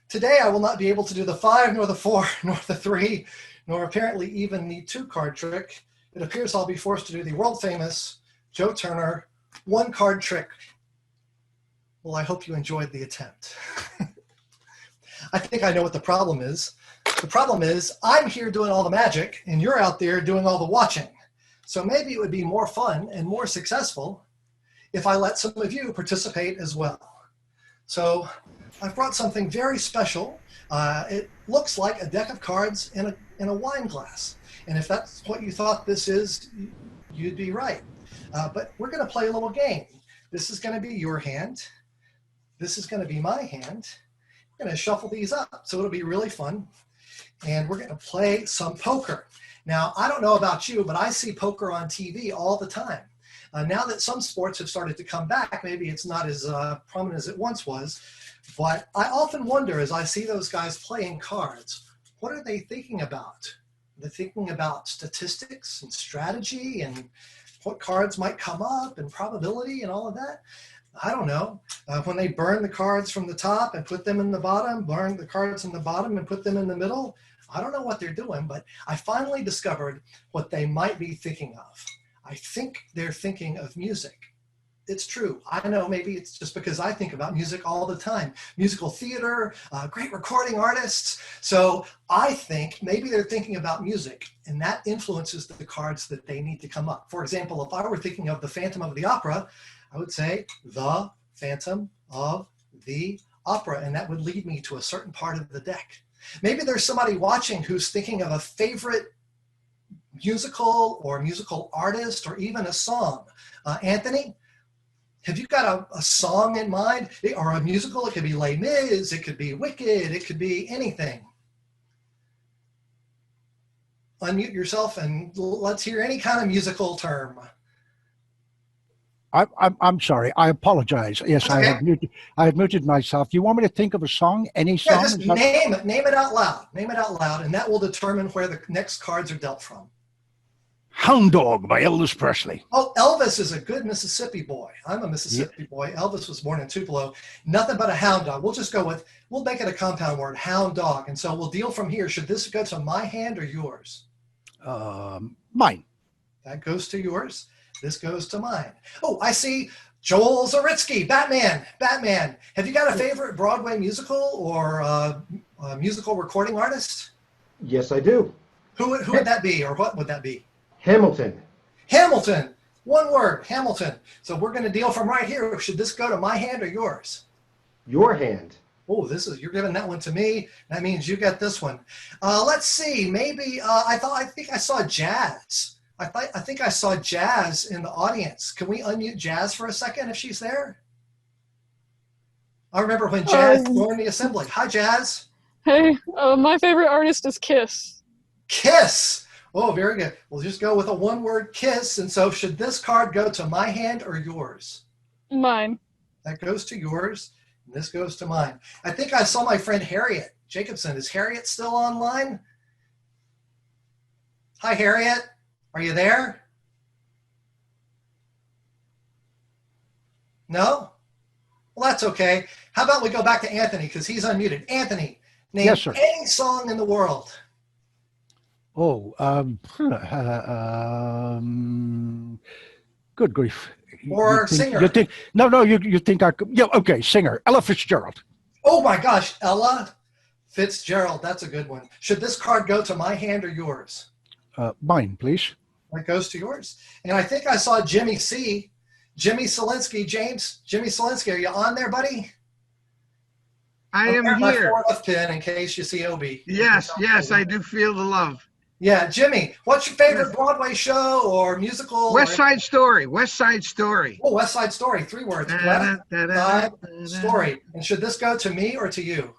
Today I will not be able to do the 5, nor the 4, nor the 3, nor apparently even the 2-card trick. It appears I'll be forced to do the world famous Joe Turner 1-card trick. Well, I hope you enjoyed the attempt. I think I know what the problem is. The problem is I'm here doing all the magic and you're out there doing all the watching. So maybe it would be more fun and more successful if I let some of you participate as well. So I've brought something very special. It looks like a deck of cards in a wine glass. And if that's what you thought this is, you'd be right. But we're going to play a little game. This is going to be your hand. This is going to be my hand. I'm going to shuffle these up, so it'll be really fun. And we're going to play some poker. Now, I don't know about you, but I see poker on TV all the time. Now that some sports have started to come back, maybe it's not as prominent as it once was, but I often wonder as I see those guys playing cards, what are they thinking about? They're thinking about statistics and strategy and what cards might come up and probability and all of that. I don't know. When they burn the cards from the top and put them in the bottom, burn the cards in the bottom and put them in the middle, I don't know what they're doing, but I finally discovered what they might be thinking of. I think they're thinking of music. it's true. I know maybe it's just because I think about music all the time. Musical theater, great recording artists. So I think maybe they're thinking about music, and that influences the cards that they need to come up. For example, if I were thinking of the Phantom of the Opera, I would say the Phantom of the Opera, and that would lead me to a certain part of the deck. Maybe there's somebody watching who's thinking of a favorite musical or musical artist or even a song. Anthony, have you got a song in mind? Or a musical? It could be Les Mis, it could be Wicked, it could be anything. Unmute yourself and let's hear any kind of musical term. I'm sorry. I apologize. Yes, Okay. I had muted myself. You want me to think of a song? Any song? Yeah, just name it. Name it out loud. Name it out loud, and that will determine where the next cards are dealt from. Hound Dog by Elvis Presley. Oh, Elvis is a good Mississippi boy. I'm a Mississippi boy. Elvis was born in Tupelo. Nothing but a hound dog. We'll make it a compound word, hound dog. And so we'll deal from here. Should this go to my hand or yours? Mine. That goes to yours. This goes to mine. Oh, I see Joel Zaritsky, Batman. Have you got a favorite Broadway musical or musical recording artist? Yes, I do. Who would that be, or what would that be? Hamilton. Hamilton. One word, Hamilton. So we're going to deal from right here. Should this go to my hand or yours? Your hand. Oh, you're giving that one to me. That means you got this one. Let's see. Maybe I think I saw Jazz. I think I saw Jazz in the audience. Can we unmute Jazz for a second if she's there? I remember when Jazz joined the assembly. Hi, Jazz. Hey, my favorite artist is Kiss. Kiss. Oh, very good. We'll just go with a one-word Kiss. And so should this card go to my hand or yours? Mine. That goes to yours. And this goes to mine. I think I saw my friend Harriet Jacobson. Is Harriet still online? Hi, Harriet. Are you there? No? Well, that's okay. How about we go back to Anthony because he's unmuted. Anthony, name any song in the world. Oh, good grief. Or singer. You think I could? Yeah, okay, singer. Ella Fitzgerald. Oh my gosh, Ella Fitzgerald. That's a good one. Should this card go to my hand or yours? Mine, please. That goes to yours. And I think I saw Jimmy C. Jimmy Solinsky. Jimmy Solinsky, are you on there, buddy? I am here. My fourth pin in case you see Obi. Yes, I do feel the love. Yeah, Jimmy, what's your favorite Broadway show or musical? West Side Story. West Side Story. Oh, West Side Story. 3 words. West Side Story. And should this go to me or to you?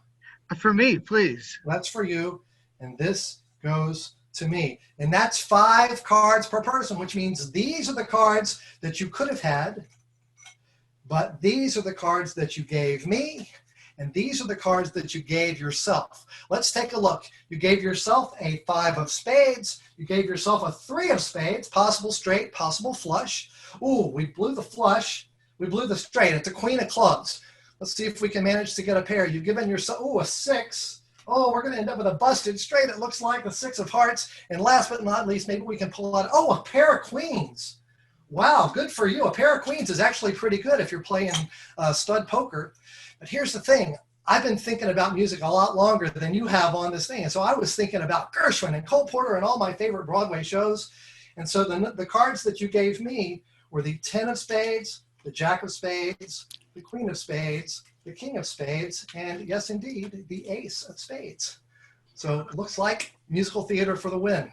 For me, please. That's for you. And this goes to me. And that's 5 cards per person, which means these are the cards that you could have had, but these are the cards that you gave me. And these are the cards that you gave yourself. Let's take a look. You gave yourself a 5 of spades. You gave yourself a 3 of spades, possible straight, possible flush. Ooh, we blew the flush. We blew the straight. It's a queen of clubs. Let's see if we can manage to get a pair. You've given yourself, a 6. Oh, we're going to end up with a busted straight. It looks like the 6 of hearts. And last but not least, maybe we can pull out, a pair of queens. Wow, good for you. A pair of queens is actually pretty good if you're playing stud poker. But here's the thing. I've been thinking about music a lot longer than you have on this thing. And so I was thinking about Gershwin and Cole Porter and all my favorite Broadway shows. And so the cards that you gave me were the 10 of spades, the jack of spades, the queen of spades, the king of spades, and yes, indeed, the ace of spades. So it looks like musical theater for the win.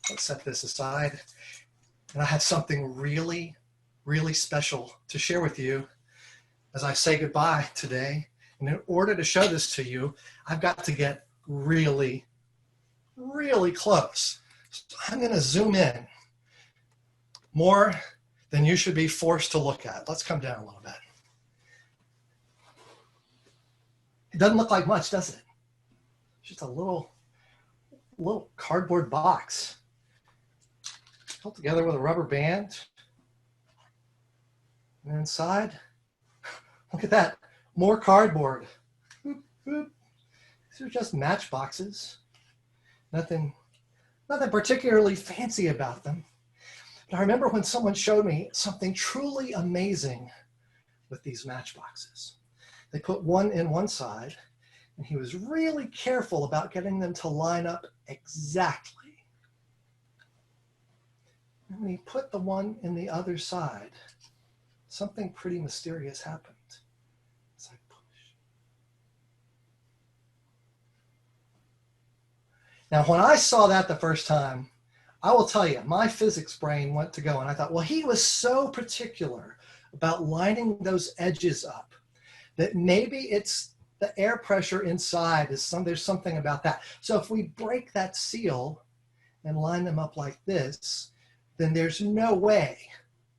Let's set this aside. And I have something really, really special to share with you as I say goodbye today. And in order to show this to you, I've got to get really, really close. So I'm going to zoom in more than you should be forced to look at. Let's come down a little bit. It doesn't look like much, does it? It's just a little cardboard box held together with a rubber band. And inside, look at that, more cardboard. Boop, boop. These are just matchboxes. Nothing particularly fancy about them. But I remember when someone showed me something truly amazing with these matchboxes. They put one in one side, and he was really careful about getting them to line up exactly. And when he put the one in the other side, something pretty mysterious happened. It's like push. Now, when I saw that the first time, I will tell you, my physics brain went to go, and I thought, well, he was so particular about lining those edges up that maybe it's the air pressure inside there's something about that. So if we break that seal and line them up like this, then there's no way.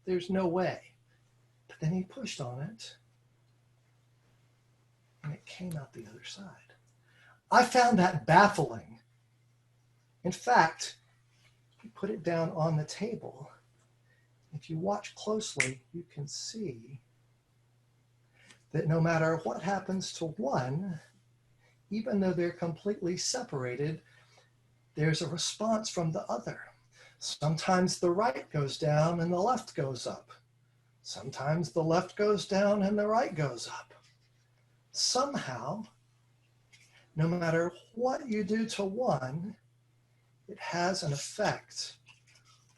But then he pushed on it, and it came out the other side. I found that baffling. In fact, he put it down on the table. If you watch closely, you can see that no matter what happens to one, even though they're completely separated, there's a response from the other. Sometimes the right goes down and the left goes up. Sometimes the left goes down and the right goes up. Somehow, no matter what you do to one, it has an effect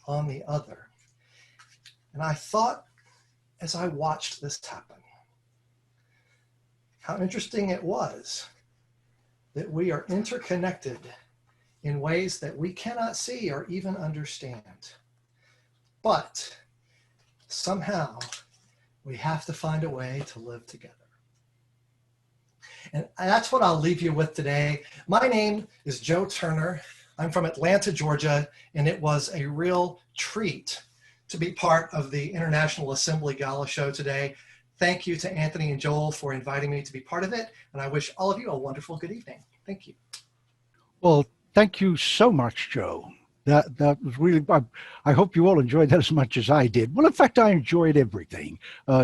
on the other. And I thought, as I watched this happen, how interesting it was that we are interconnected in ways that we cannot see or even understand. But somehow we have to find a way to live together. And that's what I'll leave you with today. My name is Joe Turner. I'm from Atlanta, Georgia, and it was a real treat to be part of the International Assembly Gala show today. Thank you to Anthony and Joel for inviting me to be part of it, and I wish all of you a wonderful good evening. Thank you. Well, thank you so much, Joe. That was really, I hope you all enjoyed that as much as I did. Well, in fact, I enjoyed everything.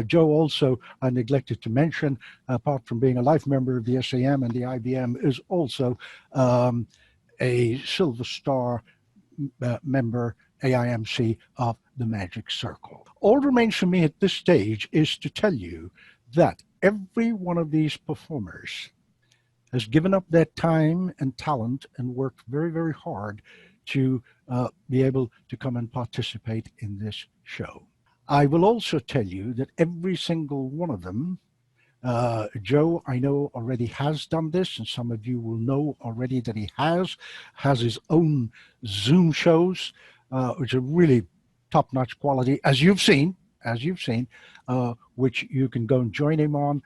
Joe also, I neglected to mention, apart from being a life member of the SAM and the IBM, is also a Silver Star member, AIMC, of the Magic Circle. All remains for me at this stage is to tell you that every one of these performers has given up their time and talent and worked very, very hard to be able to come and participate in this show. I will also tell you that every single one of them, Joe, I know already has done this, and some of you will know already that he has his own Zoom shows, which are really top-notch quality, as you've seen, which you can go and join him on,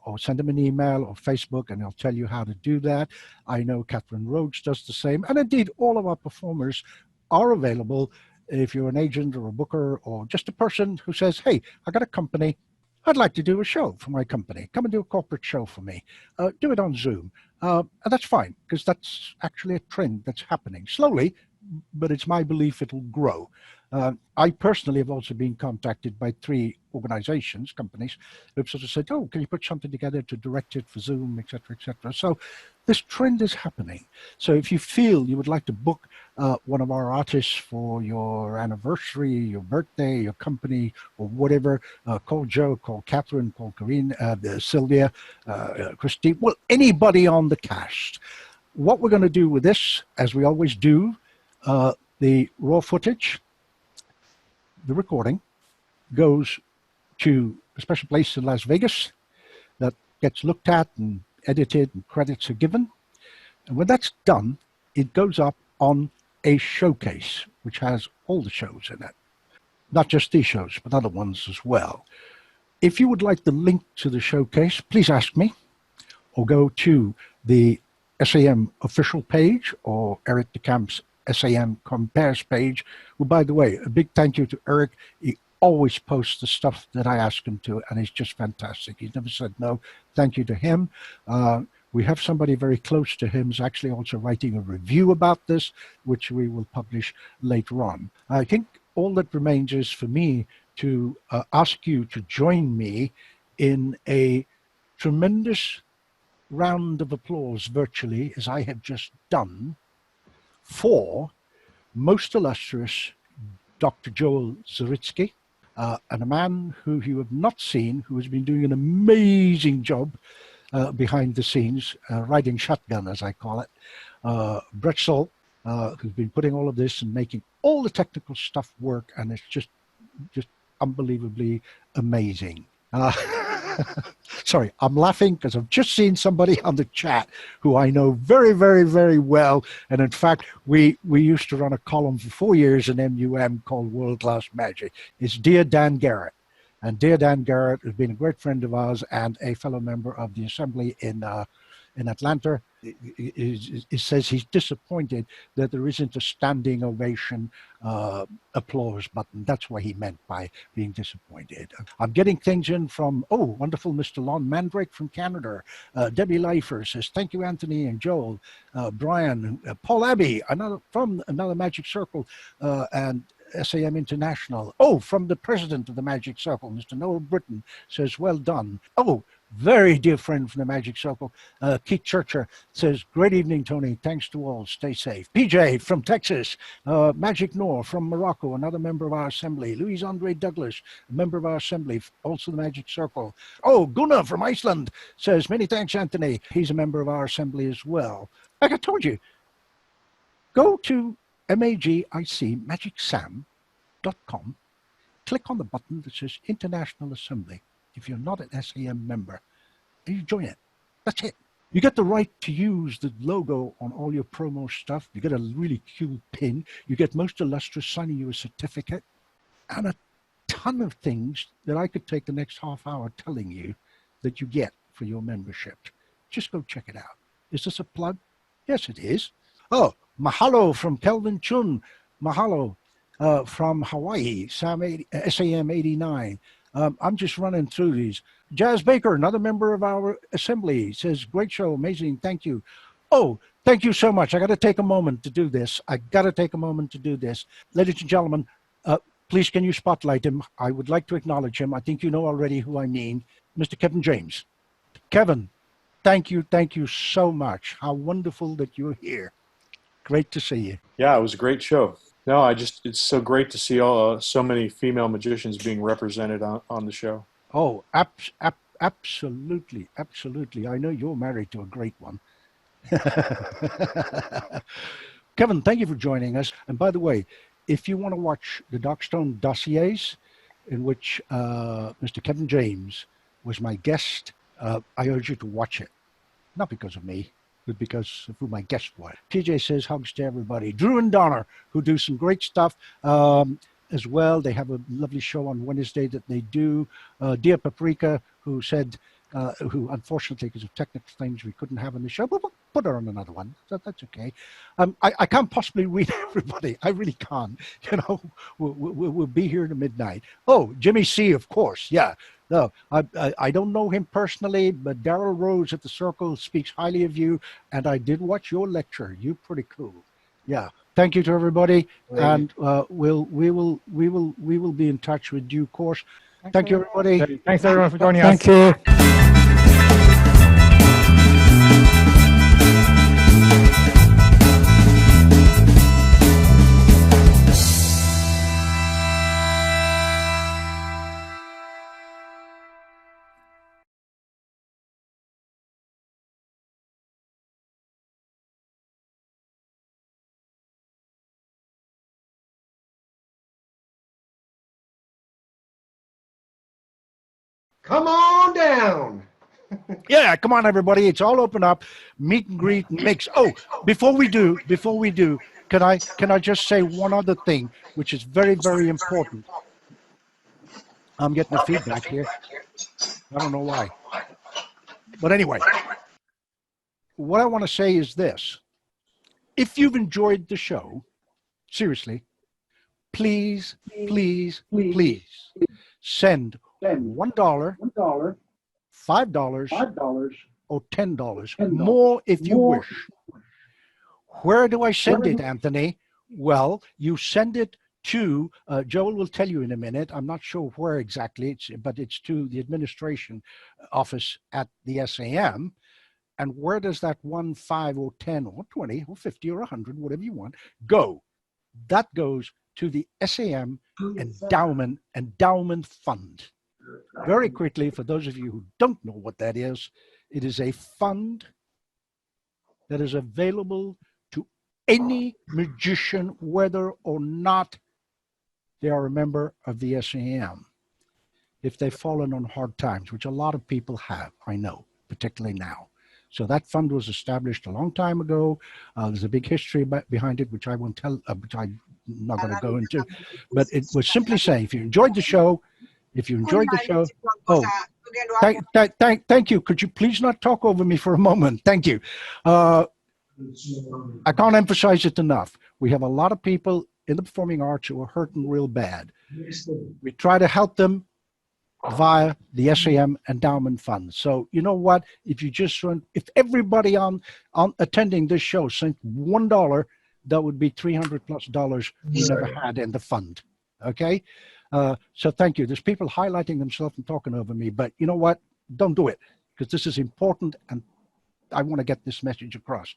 or send him an email or Facebook, and he'll tell you how to do that. I know Catherine Rhodes does the same, and indeed all of our performers are available if you're an agent or a booker or just a person who says, hey, I got a company, I'd like to do a show for my company. Come and do a corporate show for me. Do it on Zoom. And that's fine, because that's actually a trend that's happening slowly, but it's my belief it'll grow. I personally have also been contacted by 3 organizations, companies, who've sort of said, oh, can you put something together to direct it for Zoom, et cetera, et cetera. So this trend is happening. So if you feel you would like to book one of our artists for your anniversary, your birthday, your company, or whatever, call Joe, call Catherine, call Corinne, Sylvia, Christine, well, anybody on the cast. What we're going to do with this, as we always do, the raw footage, the recording, goes to a special place in Las Vegas that gets looked at and edited and credits are given. And when that's done, it goes up on a showcase, which has all the shows in it. Not just these shows, but other ones as well. If you would like the link to the showcase, please ask me, or go to the SAM official page or Eric DeCamp's SAM Compares page. Well, by the way, a big thank you to Eric. He always posts the stuff that I ask him to, and he's just fantastic. He's never said no. Thank you to him. We have somebody very close to him who's actually also writing a review about this, which we will publish later on. I think all that remains is for me to ask you to join me in a tremendous round of applause virtually, as I have just done, for most illustrious Dr. Joel Zaritsky, and a man who you have not seen, who has been doing an amazing job behind the scenes, riding shotgun, as I call it. Brett Soll, who's been putting all of this and making all the technical stuff work, and it's just unbelievably amazing. Sorry, I'm laughing because I've just seen somebody on the chat who I know very, very, very well. And in fact, we used to run a column for 4 years in MUM called World Class Magic. It's Dear Dan Garrett. And Dear Dan Garrett has been a great friend of ours and a fellow member of the Assembly in Atlanta. He says he's disappointed that there isn't a standing ovation applause button. That's what he meant by being disappointed. I'm getting things in from, wonderful Mr. Lon Mandrake from Canada. Debbie Leifer says, thank you, Anthony and Joel. Brian, Paul Abbey, from another Magic Circle, and SAM International. From the president of the Magic Circle, Mr. Noel Britton, says, well done. Very dear friend from the Magic Circle, Keith Churcher, says, great evening, Tony. Thanks to all. Stay safe. PJ from Texas, Magic Noor from Morocco, another member of our assembly. Louise Andre Douglas, a member of our assembly, also the Magic Circle. Gunnar from Iceland says, many thanks, Anthony. He's a member of our assembly as well. Like I told you, go to MAGIC, click on the button that says International Assembly. If you're not an SAM member, you join it. That's it. You get the right to use the logo on all your promo stuff. You get a really cool pin. You get Most Illustrious signing you a certificate and a ton of things that I could take the next half hour telling you that you get for your membership. Just go check it out. Is this a plug? Yes, it is. Mahalo from Kelvin Chun. Mahalo from Hawaii, SAM 89. I'm just running through these. Jazz Baker, another member of our assembly, says, great show, amazing, thank you. Thank you so much. I got to take a moment to do this. Ladies and gentlemen, please can you spotlight him? I would like to acknowledge him. I think you know already who I mean. Mr. Kevin James. Kevin, thank you so much. How wonderful that you're here. Great to see you. Yeah, it was a great show. No, it's so great to see so many female magicians being represented on the show. Absolutely. I know you're married to a great one. Kevin, thank you for joining us. And by the way, if you want to watch the Darkstone dossiers, in which Mr. Kevin James was my guest, I urge you to watch it. Not because of me, but because of who my guest was. TJ says hugs to everybody. Drew and Donner, who do some great stuff as well. They have a lovely show on Wednesday that they do. Dear Paprika, who said, who unfortunately, because of technical things, we couldn't have on the show, but we'll put her on another one. So that's okay. I can't possibly read everybody. I really can't. You know, we'll be here to midnight. Jimmy C, of course. Yeah. No, I don't know him personally, but Daryl Rose at the Circle speaks highly of you, and I did watch your lecture. You're pretty cool. Yeah. Thank you to everybody, and we will be in touch with due course. Thank you, everybody. Thanks everyone for joining us. Thank you. Come on down. Yeah, come on, everybody. It's all open up. Meet and greet and mix. Before we do, can I just say one other thing, which is very, very important. I'm getting the feedback here. I don't know why. But anyway, what I want to say is this. If you've enjoyed the show, seriously, please send $1, $5, or $10, more if you wish. Where do I send it, Anthony? Well, you send it to, Joel will tell you in a minute, I'm not sure where exactly, but it's to the administration office at the SAM. And where does that 1, 5, or 10, or 20, or 50, or 100, whatever you want, go? That goes to the SAM Endowment Fund. Very quickly, for those of you who don't know what that is, it is a fund that is available to any magician, whether or not they are a member of the SAM. If they've fallen on hard times, which a lot of people have, I know, particularly now. So that fund was established a long time ago. There's a big history behind it, which I won't tell, which I'm not going to go into. But it was simply saying, if you enjoyed the show, thank you. Could you please not talk over me for a moment? Thank you. I can't emphasize it enough. We have a lot of people in the performing arts who are hurting real bad. We try to help them via the SAM Endowment Fund. So you know what? If you just if everybody on attending this show sent $1, that would be $300+ we never had in the fund. Okay, so thank you. There's people highlighting themselves and talking over me, but you know what? Don't do it, because this is important, and I want to get this message across.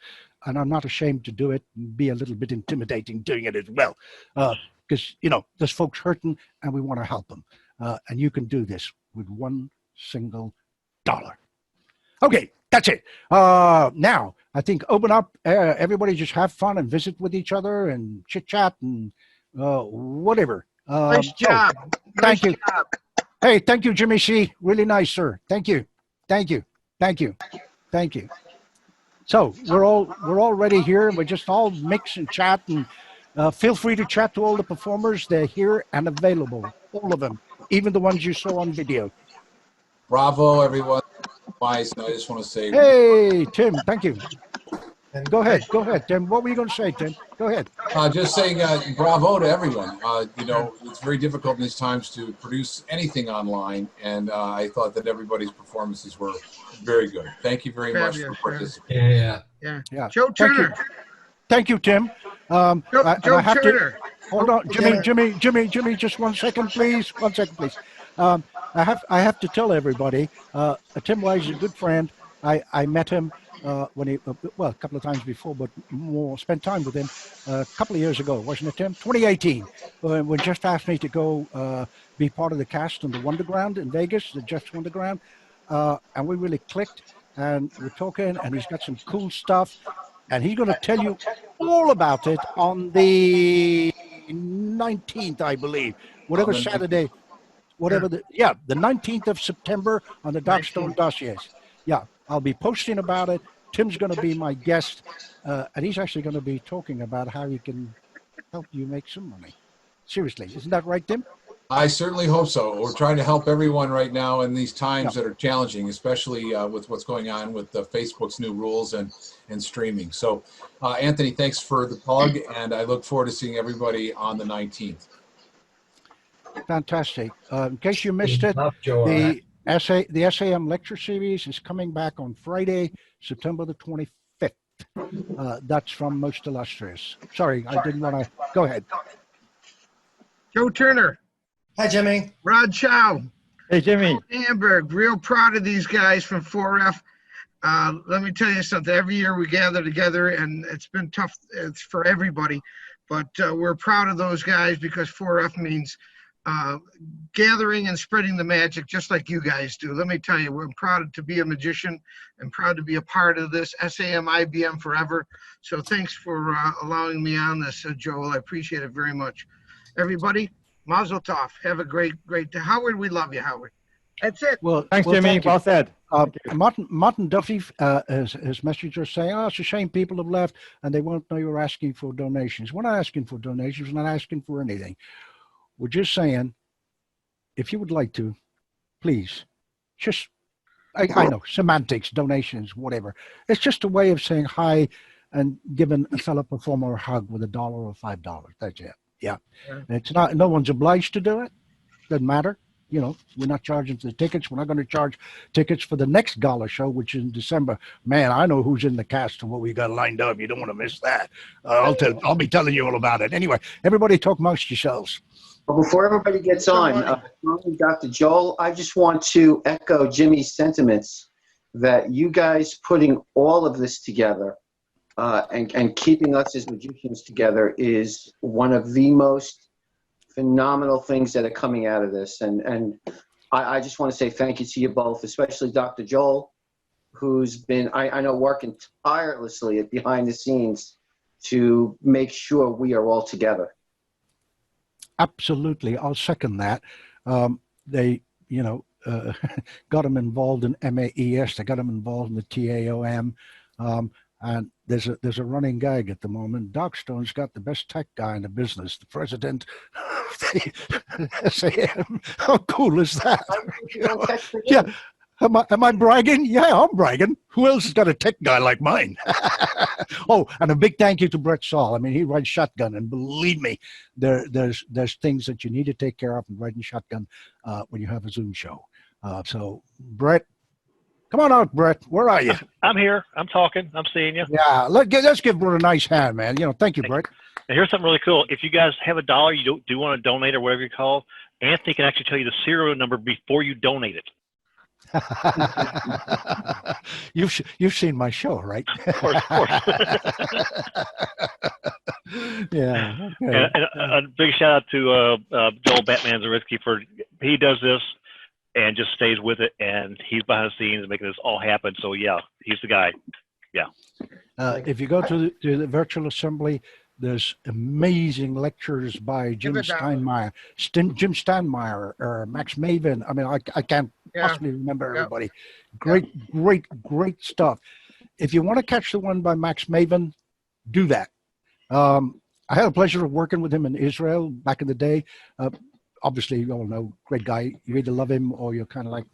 And I'm not ashamed to do it and be a little bit intimidating doing it as well, because you know there's folks hurting, and we want to help them. And you can do this with $1 single. Okay, that's it. Now, I think open up, everybody just have fun and visit with each other and chit-chat and whatever. Nice job. Thank Nice you. job. Hey, thank you, Jimmy C. Really nice, sir. Thank you. Thank you. Thank you. Thank you. So we're all ready here. We just all mix and chat, and feel free to chat to all the performers. They're here and available, all of them, even the ones you saw on video. Bravo, everyone. Wise, I just want to say. Hey, Tim, thank you. Go ahead, Tim. What were you going to say, Tim? Go ahead. Just saying bravo to everyone. You know, it's very difficult in these times to produce anything online, and I thought that everybody's performances were very good. Thank you very much for participating. Yeah. Joe Turner. Thank you, Tim. Joe Turner. Hold on, Jimmy, just 1 second, please. 1 second, please. I have to tell everybody, Tim Wise is a good friend. I met him when he, well, a couple of times before, but more spent time with him a couple of years ago, wasn't it, Tim? 2018, when Jeff asked me to go be part of the cast on the Wonderground in Vegas, the Jeff's Wonderground, and we really clicked, and we're talking, and he's got some cool stuff, and he's going to tell you all about it on the 19th, I believe, whatever Saturday, whatever the 19th of September on the Darkstone Dossiers. Yeah, I'll be posting about it. Tim's going to be my guest, and he's actually going to be talking about how he can help you make some money. Seriously, isn't that right, Tim? I certainly hope so. We're trying to help everyone right now in these times that are challenging, especially with what's going on with Facebook's new rules and streaming. So, Anthony, thanks for the plug, and I look forward to seeing everybody on the 19th. Fantastic. In case you missed it, the SAM lecture series is coming back on Friday, September the 25th. That's from Most Illustrious. Sorry, I didn't want to. Go ahead. Joe Turner. Hi, Jimmy. Rod Chow. Hey, Jimmy. Hamburg. Real proud of these guys from 4F. Let me tell you something. Every year we gather together, and it's been tough. It's for everybody, but we're proud of those guys because 4F means gathering and spreading the magic, just like you guys do. Let me tell you, we're proud to be a magician and proud to be a part of this SAM IBM forever. So thanks for allowing me on this, Joel. I appreciate it very much. Everybody, Mazel Tov. Have a great day. Howard, we love you, Howard. That's it. Well, thanks, Jimmy. Thank you. Well said. Martin Duffy, his messenger saying, it's a shame people have left and they won't know you're asking for donations. We're not asking for donations. We're not asking for anything. We're just saying, if you would like to, please, just, I know, semantics, donations, whatever. It's just a way of saying hi and giving a fellow performer a hug with $1 or $5. That's it. Yeah. It's not, no one's obliged to do it. Doesn't matter. You know, we're not charging for the tickets. We're not going to charge tickets for the next Gala show, which is in December. Man, I know who's in the cast and what we got lined up. You don't want to miss that. I'll be telling you all about it. Anyway, everybody talk amongst yourselves. Well, before everybody gets on, Dr. Joel, I just want to echo Jimmy's sentiments that you guys putting all of this together and keeping us as magicians together is one of the most phenomenal things that are coming out of this. And I just want to say thank you to you both, especially Dr. Joel, who's been, I know, working tirelessly behind the scenes to make sure we are all together. Absolutely. I'll second that. They, got them involved in MAES. They got them involved in the TAOM. And there's a running gag at the moment. Doc Stone's got the best tech guy in the business, the president of the SAM. How cool is that? Yeah. Am I bragging? Yeah, I'm bragging. Who else has got a tech guy like mine? Oh, and a big thank you to Brett Saul. I mean, he rides shotgun, and believe me, there's things that you need to take care of in riding shotgun when you have a Zoom show. So, Brett, come on out, Brett. Where are you? I'm here. I'm talking. I'm seeing you. Yeah, let's give Brett a nice hand, man. Thank you, Brett. And here's something really cool. If you guys have a dollar, you do want to donate or whatever you call, Anthony can actually tell you the serial number before you donate it. You've seen my show, right? Of course. Yeah. Okay. And a big shout out to Joel Batman Zaritsky for he does this and just stays with it, and he's behind the scenes making this all happen. So yeah, he's the guy. Yeah. If you go to the virtual assembly, there's amazing lectures by Jim Steinmeier, or Max Maven. I mean, I can't possibly remember everybody. Great stuff. If you want to catch the one by Max Maven, do that. I had the pleasure of working with him in Israel back in the day. Obviously, you all know, great guy. You either love him or you're kind of like,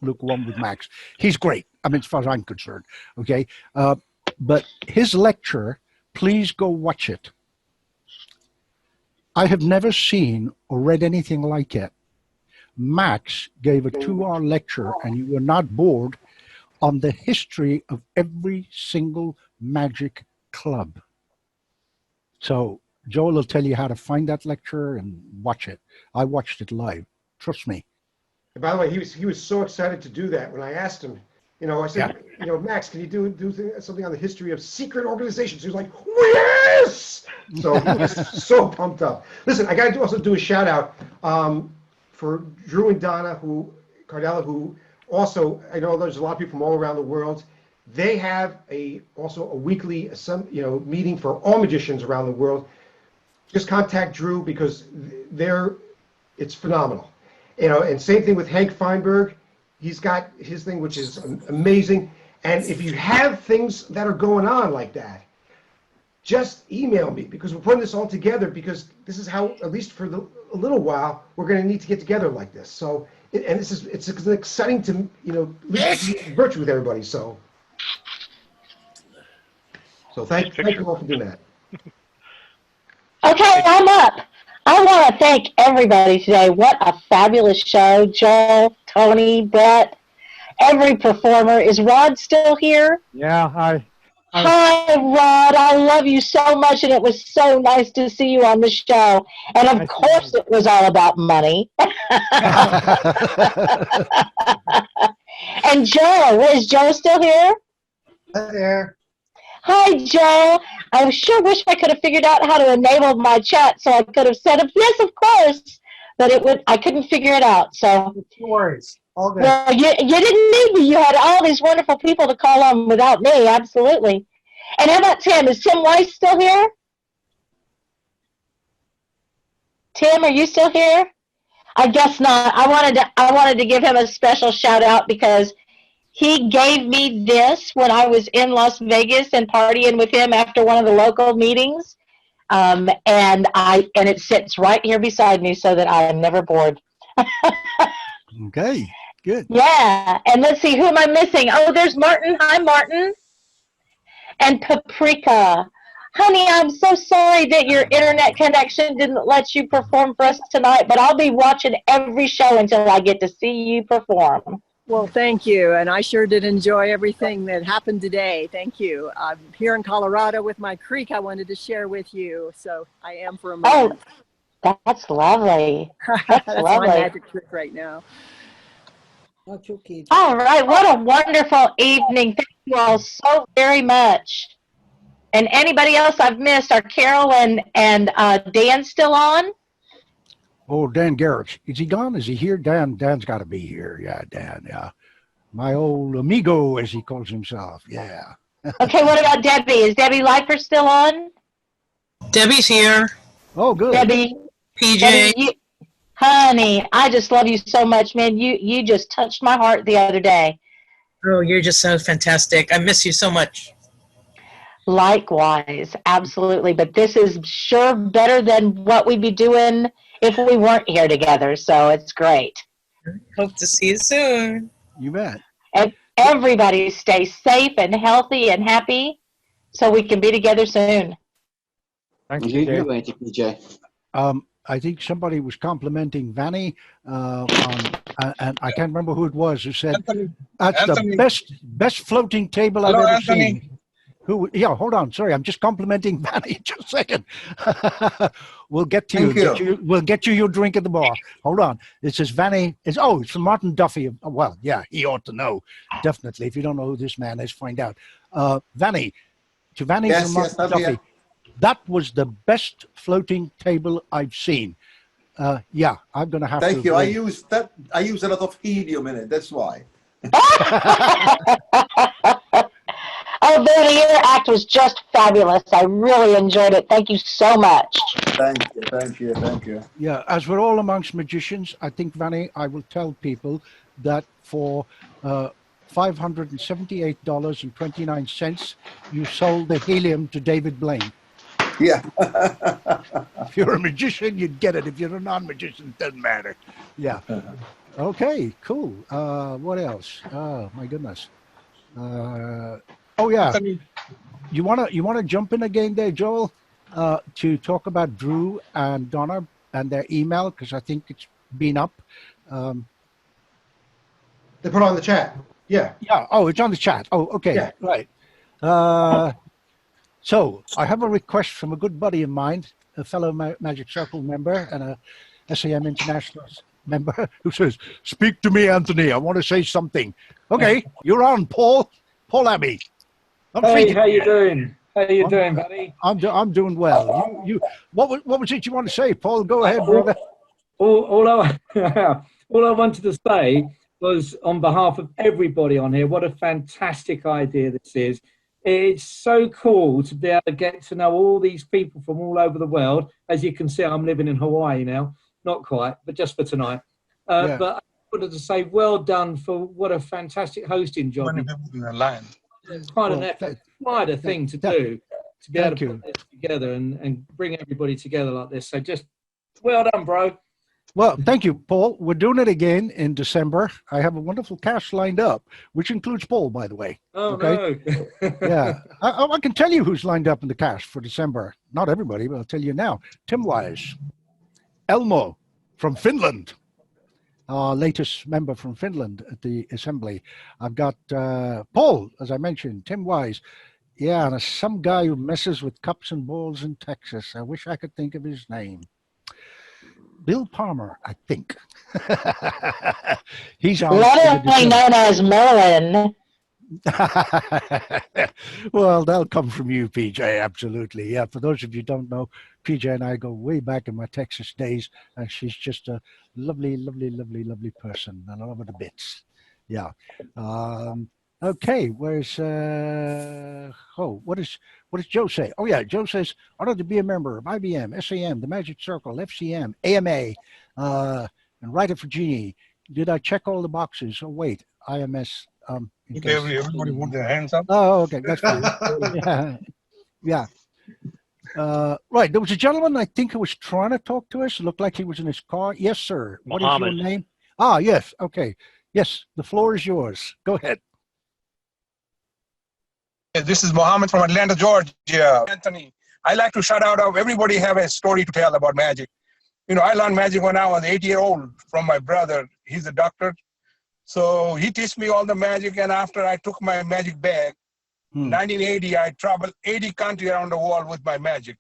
lukewarm with Max. He's great. I mean, as far as I'm concerned. Okay. But his lecture, please go watch it. I have never seen or read anything like it. Max gave a 2-hour lecture, and you were not bored, on the history of every single magic club. So Joel will tell you how to find that lecture and watch it. I watched it live. Trust me. And by the way, he was so excited to do that when I asked him. I said, Max, can you do something on the history of secret organizations? He was like, yes! So he was so pumped up. Listen, I got to also do a shout out for Drew and Donna Cardella, who also, I know there's a lot of people from all around the world. They have also a weekly meeting for all magicians around the world. Just contact Drew because it's phenomenal. And same thing with Hank Feinberg. He's got his thing, which is amazing. And if you have things that are going on like that, just email me, because we're putting this all together, because this is how, at least for a little while, we're going to need to get together like this. So, it's exciting to, virtual with everybody. So thank you all for doing that. Okay, I'm up. I want to thank everybody today. What a fabulous show. Joel, Tony, Brett, every performer. Is Rod still here? Yeah, hi. Hi, Rod. I love you so much, and it was so nice to see you on the show. And of course, it was all about money. And Joe, is Joe still here? Hi there. Hi, Joe. I sure wish I could have figured out how to enable my chat so I could have said, yes, of course, but I couldn't figure it out. So No worries. All good. Well, you didn't need me. You had all these wonderful people to call on without me. Absolutely. And how about Tim? Is Tim Weiss still here? Tim, are you still here? I guess not. I wanted to give him a special shout out because he gave me this when I was in Las Vegas and partying with him after one of the local meetings. And it sits right here beside me so that I am never bored. Okay, good. Yeah, and let's see, who am I missing? Oh, there's Martin. Hi, Martin. And Paprika. Honey, I'm so sorry that your internet connection didn't let you perform for us tonight, but I'll be watching every show until I get to see you perform. Well, thank you, and I sure did enjoy everything that happened today. Thank you. I'm here in Colorado with my creek I wanted to share with you, so I am for a moment. Oh, that's lovely. That's lovely. my magic trick right now. All right, what a wonderful evening. Thank you all so very much. And anybody else I've missed? Are Carol and Dan still on? Oh, Dan Garrett. Is he gone? Is he here? Dan's got to be here. Yeah, Dan. Yeah. My old amigo, as he calls himself. Yeah. Okay, what about Debbie? Is Debbie Lifer still on? Debbie's here. Oh, good. Debbie. PJ. Debbie, honey, I just love you so much, man. You just touched my heart the other day. Oh, you're just so fantastic. I miss you so much. Likewise, absolutely. But this is sure better than what we'd be doing if we weren't here together. So it's great. Hope to see you soon. You bet. And everybody stay safe and healthy and happy so we can be together soon. Thank you, PJ. I think somebody was complimenting Vanny and I can't remember who it was who said, that's Anthony. the best floating table Hello, I've ever Anthony. seen. Yeah, hold on. Sorry, I'm just complimenting Vanny. Just a second. We'll get to you. We'll get you your drink at the bar. Hold on. It says Vanny. It's from Martin Duffy. Well, yeah, he ought to know. Definitely. If you don't know who this man is, find out. Vanny. To Vanny from Martin Duffy. Here. That was the best floating table I've seen. Yeah, I'm going to have to. Thank you. I use a lot of helium in it. That's why. Oh, Bernie, your act was just fabulous. I really enjoyed it. Thank you so much. Thank you. Yeah, as we're all amongst magicians, I think, Vanny, I will tell people that for $578.29, you sold the helium to David Blaine. Yeah. If you're a magician, you'd get it. If you're a non-magician, it doesn't matter. Yeah. Okay, cool. What else? Oh, my goodness. Oh yeah, you wanna jump in again there, Joel, to talk about Drew and Donna and their email, because I think it's been up. They put it on the chat. Yeah. Yeah. Oh, it's on the chat. Oh, okay. Yeah. Right. So I have a request from a good buddy of mine, a fellow Magic Circle member and a SAM International member, who says, "Speak to me, Anthony. I want to say something." Okay, you're on, Paul. Paul Abbey. Hey, how you doing? How you doing, buddy? I'm doing well. You what was it you want to say, Paul? Go ahead, brother. All I wanted to say was, on behalf of everybody on here, what a fantastic idea this is. It's so cool to be able to get to know all these people from all over the world. As you can see, I'm living in Hawaii now. Not quite, but just for tonight. Yeah. But I wanted to say, well done for what a fantastic hosting job. It's quite an effort, quite a thing to do, to be able to put this together and bring everybody together like this. So just well done, bro. Well, thank you, Paul. We're doing it again in December. I have a wonderful cast lined up, which includes Paul, by the way. Oh, okay? no. Yeah. I can tell you who's lined up in the cast for December. Not everybody, but I'll tell you now. Tim Wise, Elmo from Finland, our latest member from Finland at the Assembly. I've got Paul, as I mentioned, Tim Wise. Yeah, and some guy who messes with cups and balls in Texas. I wish I could think of his name. Bill Palmer, I think. He's on. Lovely known as Merlin. Well, that'll come from you, PJ. Absolutely. Yeah. For those of you who don't know, PJ and I go way back in my Texas days, and she's just a lovely, lovely, lovely, lovely person, and I love her to bits. Yeah. Okay. Where's what does Joe say? Oh yeah, Joe says, honored to be a member of IBM, SAM, the Magic Circle, FCM, AMA, and Writer for Genie. Did I check all the boxes? Oh wait, IMS. Everybody want their hands up. Oh, okay, that's fine. Yeah. Right, there was a gentleman, I think, who was trying to talk to us. It looked like he was in his car. Yes, sir. What is Mohammed. your name? Ah, yes. Okay. Yes, the floor is yours. Go ahead. This is Mohammed from Atlanta, Georgia. Anthony, I like to shout out everybody have a story to tell about magic. You know, I learned magic when I was 8-year-old from my brother. He's a doctor. So he taught me all the magic, and after I took my magic bag, 1980, I traveled 80 countries around the world with my magic.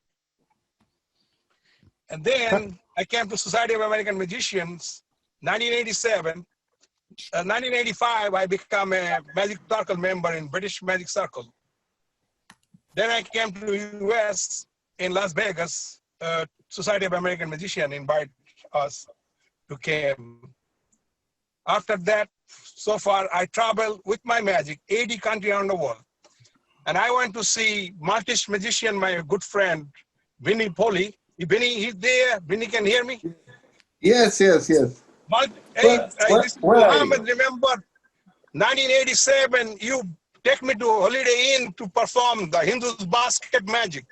And then I came to Society of American Magicians, 1987. 1985, I became a Magic Circle member in British Magic Circle. Then I came to the US in Las Vegas, Society of American Magicians invite us to came. After that, so far, I travel with my magic 80 countries around the world. And I went to see multi-magician, my good friend, Vinny Poli. Vinny, he's there. Vinny can hear me? Yes, yes, yes. This is Where are you? Muhammad, remember, 1987, you take me to Holiday Inn to perform the Hindu's basket magic.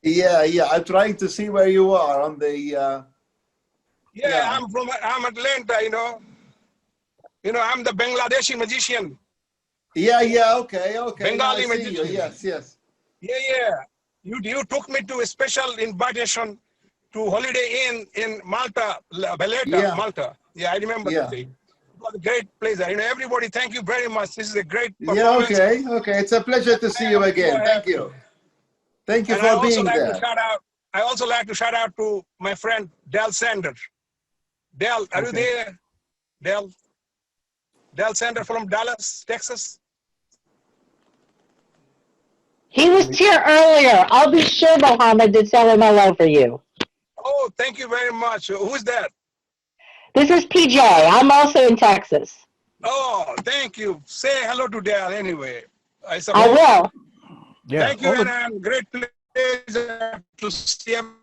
Yeah, yeah. I'm trying to see where you are on the. Yeah, I'm Atlanta, you know. You know, I'm the Bangladeshi magician. Yeah, yeah. Okay, okay. Bengali now I see magician. you. Yes, yes. Yeah, yeah. You took me to a special invitation to Holiday Inn in Malta, Valletta, Yeah. Malta. Yeah, I remember Yeah. the day. It was a great place. You know, everybody, thank you very much. This is a great Yeah. performance. Okay. Okay. It's a pleasure to see you again. Thank you. Thank you And I for also being like there. to shout out. I also like to shout out to my friend Del Sanders. Del, are you there? Del Sanders from Dallas, Texas. He was here earlier. I'll be sure, Mohammed, to tell him hello for you. Oh, thank you very much. Who's that? This is PJ. I'm also in Texas. Oh, thank you. Say hello to Dale anyway. I I will. Yeah. Thank you, and great pleasure to see him.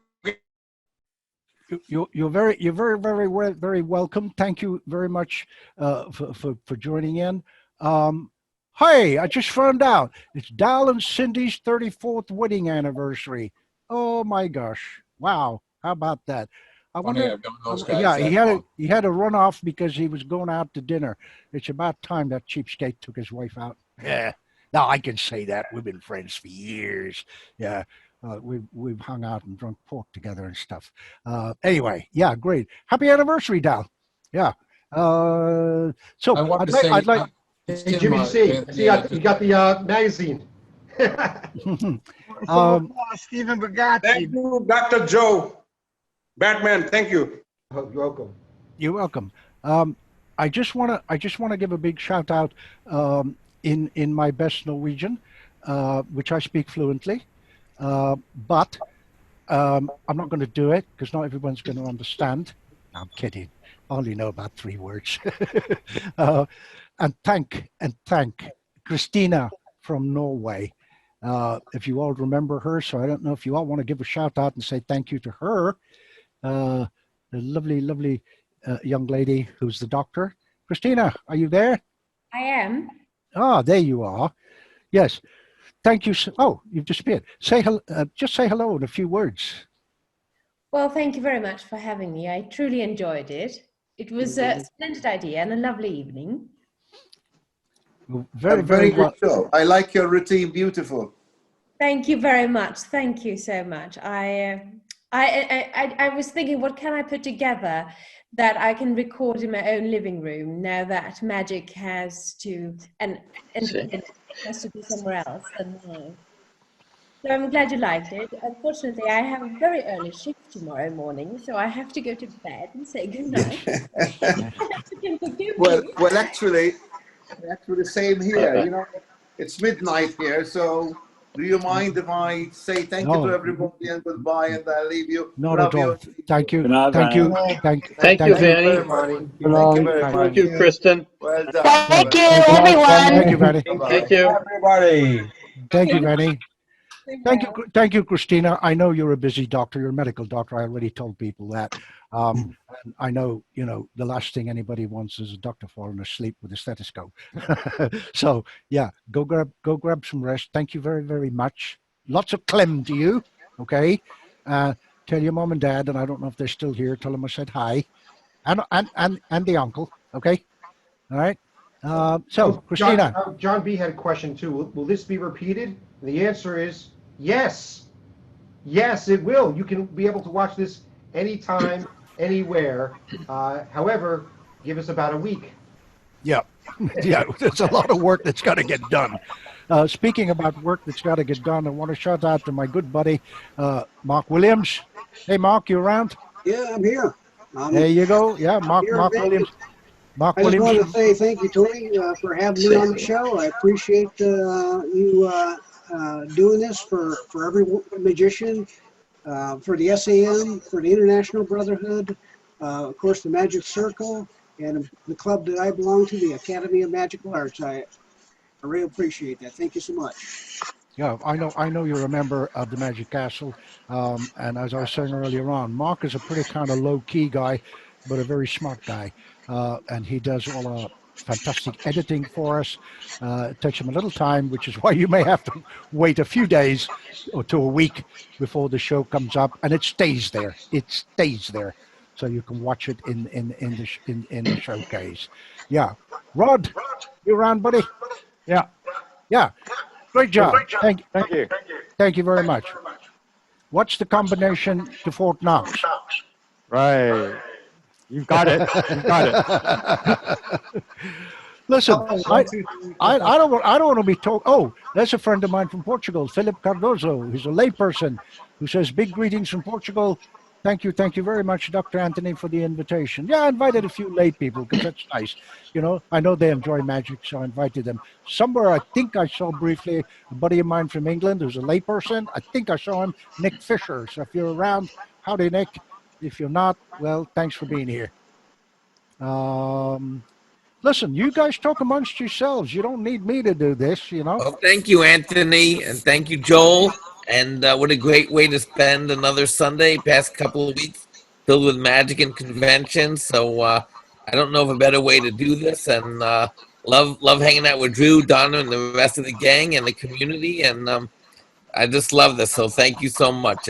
You're very welcome. Thank you very much for joining in. Hey, I just found out it's Dal and Cindy's 34th wedding anniversary. Oh my gosh! Wow, how about that? I Funny, wonder. I've known those guys Yeah, that he had to run off because he was going out to dinner. It's about time that cheapskate took his wife out. Yeah. Now I can say that we've been friends for years. Yeah. We've hung out and drunk pork together and stuff. Anyway, yeah, great. Happy anniversary, Dal. Yeah. So I want I'd to like, say, I'd like. Hey, Jimmy C. See, you got the magazine. Stephen Bugatti. Thank you, Dr. Joe. Batman, thank you. You're welcome. You're welcome. I just want to give a big shout out in my best Norwegian, which I speak fluently, but I'm not going to do it because not everyone's going to understand. I'm kidding. I only know about 3 words. And thank Christina from Norway. If you all remember her, so I don't know if you all want to give a shout out and say thank you to her. The lovely young lady who's the doctor. Christina, are you there? I am. Ah, there you are. Yes. Thank you. Oh, you've disappeared. Say hello. Just say hello in a few words. Well, thank you very much for having me. I truly enjoyed it. It was a splendid idea and a lovely evening. Very good well. show. I like your routine. Beautiful. Thank you very much. Thank you so much. I was thinking, what can I put together that I can record in my own living room now that magic has to and it has to be somewhere else than mine. So I'm glad you liked it. Unfortunately, I have a very early shift tomorrow morning, so I have to go to bed and say goodnight. You can forgive me. Well, actually, same here. You know, it's midnight here, so do you mind if I say thank you No. to everybody and goodbye and I leave you? Not Love at all. you. Thank you. Good night, Thank you. Vanny. Thank you, you. very much. Thank you very much. Thank you, Kristen. Well done. Thank you, Well done. everyone. Thank you, Vanny. Thank you, everybody. Thank you, Vanny. Thank you, Christina. I know you're a busy doctor. You're a medical doctor. I already told people that. And I know, the last thing anybody wants is a doctor falling asleep with a stethoscope. So yeah, go grab some rest. Thank you very, very much. Lots of clem to you. Okay. Tell your mom and dad, and I don't know if they're still here. Tell them I said hi, and the uncle. Okay. All right. So Christina. John B had a question too. Will this be repeated? And the answer is yes. Yes, it will. You can be able to watch this anytime, anywhere. However, give us about a week. Yeah, yeah. There's a lot of work that's got to get done. Speaking about work that's got to get done, I want to shout out to my good buddy, Mark Williams. Hey, Mark, you around? Yeah, I'm here. There you go. Yeah, Mark Williams. Mark I just Williams. wanted to say thank you, Tony, for having me on the show. I appreciate you doing this for every magician, for the SAM, for the International Brotherhood, of course, the Magic Circle, and the club that I belong to, the Academy of Magical Arts. I really appreciate that. Thank you so much. Yeah, I know you're a member of the Magic Castle, and as I was saying earlier on, Mark is a pretty kind of low-key guy, but a very smart guy, and he does all our fantastic editing for us. It takes him a little time, which is why you may have to wait a few days or to a week before the show comes up, and it stays there. It stays there, so you can watch it in the showcase. Yeah, Rod, you around, buddy? Yeah. Yeah. Great job. Thank you. Thank you very much. What's the combination to Fort Knox? Right. You've got it. You've got it. Listen, Oh, I 1, 2, 3, I don't want to be told. Oh, that's a friend of mine from Portugal, Philip Cardozo. He's a layperson who says, "Big greetings from Portugal. Thank you very much, Dr. Anthony, for the invitation." Yeah, I invited a few lay people because that's nice. You know, I know they enjoy magic, so I invited them. Somewhere, I think I saw briefly a buddy of mine from England who's a layperson. I think I saw him, Nick Fisher. So if you're around, howdy, Nick. If you're not, well, thanks for being here. Listen, you guys talk amongst yourselves. You don't need me to do this, you know. Well, thank you, Anthony, and thank you, Joel. And what a great way to spend another Sunday, past couple of weeks filled with magic and conventions. So I don't know of a better way to do this. And love hanging out with Drew, Donna, and the rest of the gang and the community. And I just love this. So thank you so much.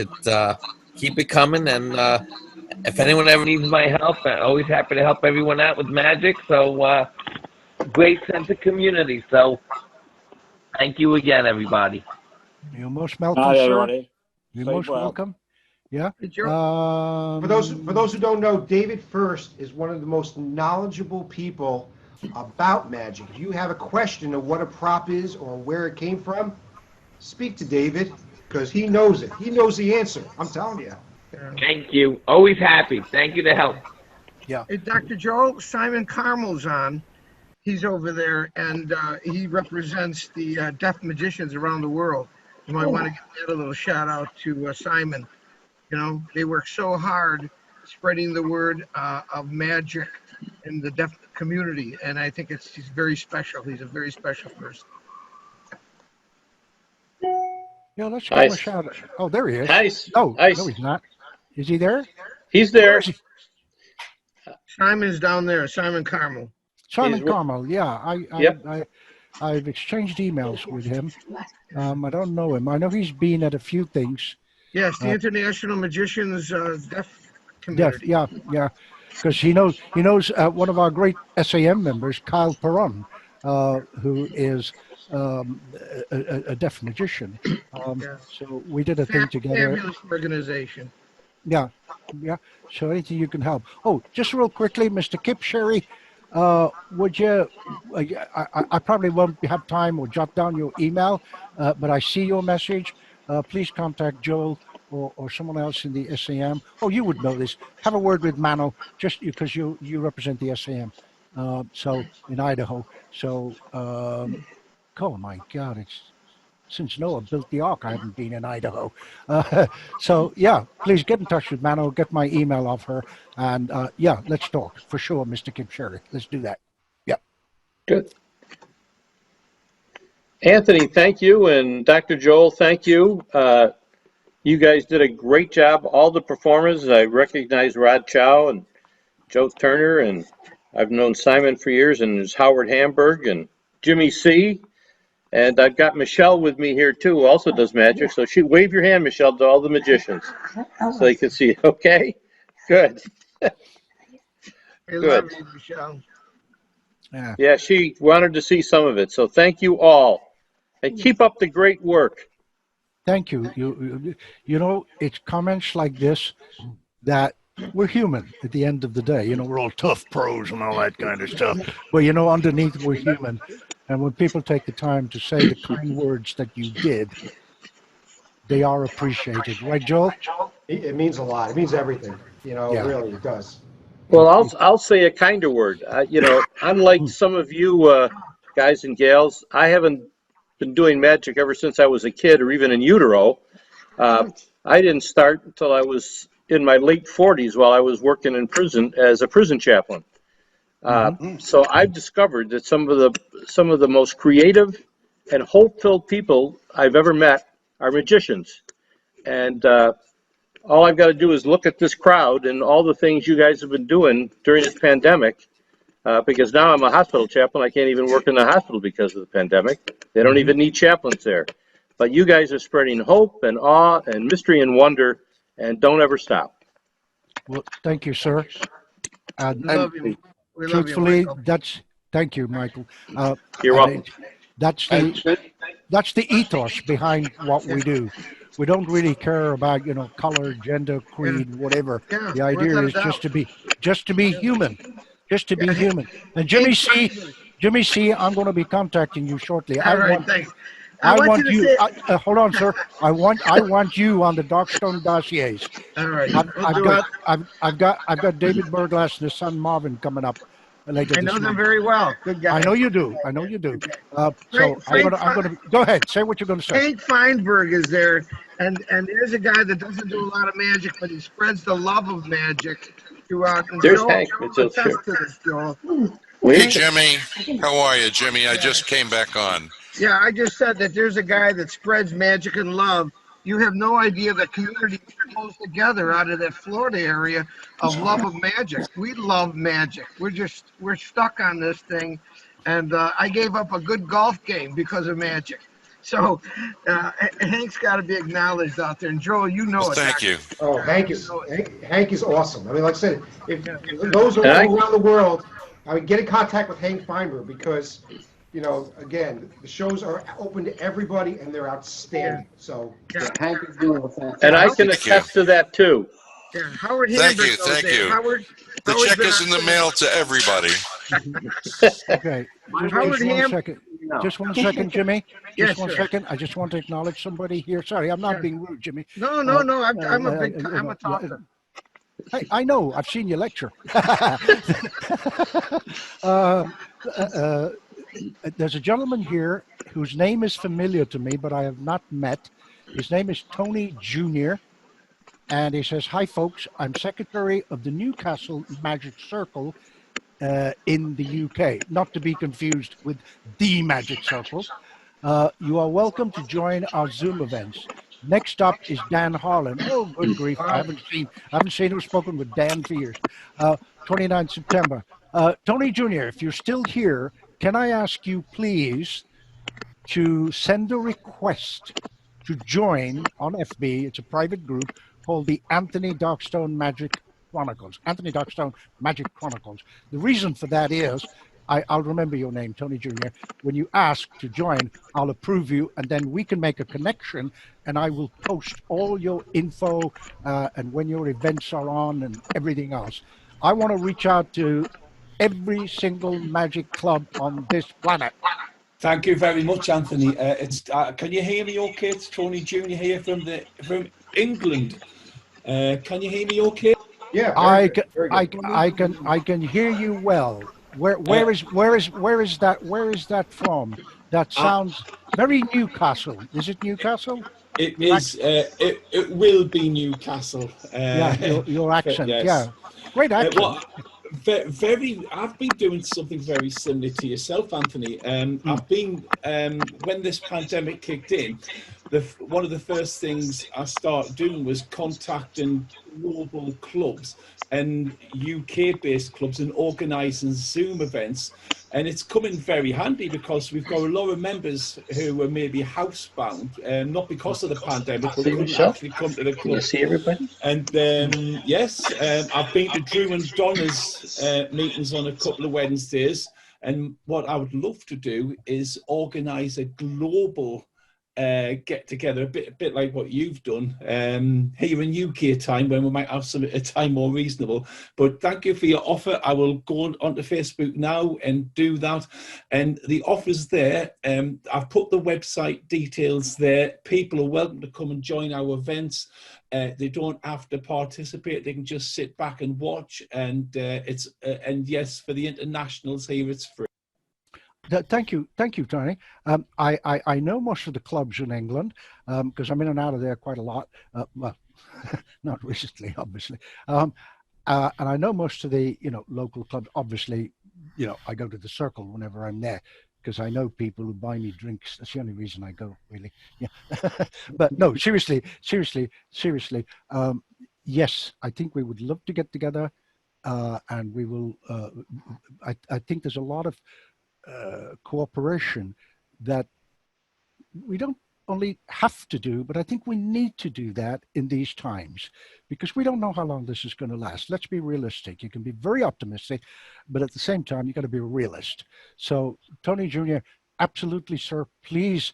Keep it coming. And if anyone ever needs my help, I'm always happy to help everyone out with magic. So great sense of community. So thank you again, everybody. You're most welcome, Hi, sir. everybody. You're Stay most well. welcome. Yeah. For those who don't know, David First is one of the most knowledgeable people about magic. If you have a question of what a prop is or where it came from, speak to David because he knows it. He knows the answer. I'm telling you. Thank you. Always happy. Thank you to help. Yeah. Hey, Dr. Joe, Simon Carmel's on. He's over there, and he represents the deaf magicians around the world. You might want to give a little shout out to Simon. You know, they work so hard spreading the word of magic in the deaf community, and I think he's very special. He's a very special person. Yeah, let's give him a shout out. Oh, there he is. Nice. No, Nice. no, he's not. Is he there? He's Where there. is he? Simon's down there, Simon Carmel. Simon Carmel. Yeah, Yep. I've exchanged emails with him. I don't know him. I know he's been at a few things. Yes, the International Magicians Deaf Deaf, Community. yeah, because he knows one of our great SAM members, Kyle Perron, who is a deaf magician. Yeah. So we did a thing together. Fabulous organization. Yeah, yeah. So anything you can help. Oh, just real quickly, Mr. Kip Sherry, would you? I probably won't have time or jot down your email, but I see your message. Please contact Joel or someone else in the SAM. Oh, you would know this. Have a word with Mano, just because you represent the SAM. So in Idaho. So, oh my God, it's. Since Noah built the ark, I haven't been in Idaho. So, yeah, please get in touch with Mano, get my email off her, and yeah, let's talk for sure, Mr. Kip Sherry. Let's do that. Yeah. Good. Anthony, thank you, and Dr. Joel, thank you. You guys did a great job. All the performers, I recognize Rod Chow and Joe Turner, and I've known Simon for years, and there's Howard Hamburg and Jimmy C. And I've got Michelle with me here too, who also does magic. So wave your hand, Michelle, to all the magicians so they can see. Okay? Good. We love you, Michelle. Yeah, she wanted to see some of it. So thank you all. And keep up the great work. Thank you. You know, it's comments like this that we're human at the end of the day. You know, we're all tough pros and all that kind of stuff. But, you know, underneath, we're human. And when people take the time to say the kind words that you did, they are appreciated. Right, Joel? It means a lot. It means everything. You know, really, it does. Well, I'll say a kinder word. You know, unlike some of you guys and gals, I haven't been doing magic ever since I was a kid or even in utero. I didn't start until I was in my late 40s while I was working in prison as a prison chaplain. So I've discovered that some of the most creative and hope-filled people I've ever met are magicians. And all I've got to do is look at this crowd and all the things you guys have been doing during this pandemic. Because now I'm a hospital chaplain, I can't even work in the hospital because of the pandemic. They don't even need chaplains there. But you guys are spreading hope and awe and mystery and wonder, and don't ever stop. Well, thank you, sir. We love you. We love you, Truthfully, Michael. thank you, Michael. You're welcome. That's the ethos behind what we do. We don't really care about, color, gender, creed, whatever. Yeah, The idea without a is just to doubt. be human, just to be human. And Hank Jimmy C, I'm going to be contacting you shortly. All right, thanks. I want you to you. say. Hold on, sir. I want you on the Darkstone dossiers. All right, I've got David Berglass and his son Marvin coming up later I this know them month. very well. Good guy. I know you do. I know you do. So Frank, I'm gonna go ahead. Say what you're gonna say. Hank Feinberg is there, and there's a guy that doesn't do a lot of magic, but he spreads the love of magic throughout. And There's Joel, Hank. Joel attests to this, Joel. Hey, Jimmy. How are you, Jimmy? I just came back on. Yeah, I just said that there's a guy that spreads magic and love. You have no idea the community pulls together out of that Florida area of love of magic. We love magic. We're stuck on this thing, and I gave up a good golf game because of magic. So Hank's got to be acknowledged out there. And Joel, you know it. Thank you. Oh, Hank is awesome. I mean, like I said, if those are all around the world, I would get in contact with Hank Feinberg because, again, the shows are open to everybody and they're outstanding. So Hank is doing a fantastic. And I can attest to that too. Yeah, Howard Thank Hamburg you. goes Thank there. you. Howard The Howard's check been is on in the mail to everybody. Okay. Just one second, Jimmy. Yeah, Just one sure. second. I just want to acknowledge somebody here. Sorry, I'm not being rude, Jimmy. No. I'm a talker. I know. I've seen you lecture. There's a gentleman here whose name is familiar to me, but I have not met. His name is Tony Jr. And he says, "Hi, folks. I'm secretary of the Newcastle Magic Circle in the UK, not to be confused with the Magic Circle. You are welcome to join our Zoom events. Next up is Dan Harlan. Oh, good grief! I haven't seen or spoken with Dan for years. 29 September. Tony Jr., if you're still here, can I ask you please to send a request to join on FB? It's a private group called the Anthony Darkstone Magic Chronicles. Anthony Darkstone Magic Chronicles. The reason for that is, I'll remember your name, Tony Jr. When you ask to join, I'll approve you, and then we can make a connection, and I will post all your info and when your events are on and everything else. I want to reach out to every single magic club on this planet. Thank you very much, Anthony. Can you hear me okay? It's Tony Jr. here from England. Can you hear me okay? Yeah, I can hear you well. Where is that from? That sounds very Newcastle. Is it Newcastle? It is. It will be Newcastle. Yeah, your accent. Yes. Yeah, great accent. I've been doing something very similar to yourself, Anthony. I've been when this pandemic kicked in, one of the first things I started doing was contacting global clubs and UK-based clubs and organising Zoom events. And it's come in very handy because we've got a lot of members who are maybe housebound, not because of the pandemic, but couldn't actually come to the club. Can you see everybody? And yes, I've been to Drew and Donna's meetings on a couple of Wednesdays. And what I would love to do is organise a global get together, a bit like what you've done here in UK time, when we might have a time more reasonable. But thank you for your offer. I will go onto Facebook now and do that. And the offer's there. I've put the website details there. People are welcome to come and join our events. They don't have to participate. They can just sit back and watch. And and yes, for the internationals here, it's free. Thank you, Tony. I know most of the clubs in England because I'm in and out of there quite a lot. Well, not recently, obviously. And I know most of the, local clubs, obviously, I go to the Circle whenever I'm there because I know people who buy me drinks. That's the only reason I go, really. Yeah. But no, seriously. Yes, I think we would love to get together, and we will. I think there's a lot of cooperation that we don't only have to do, but I think we need to do that in these times because we don't know how long this is going to last. Let's be realistic. You can be very optimistic, but at the same time, you got to be a realist. So, Tony Jr., absolutely, sir. Please,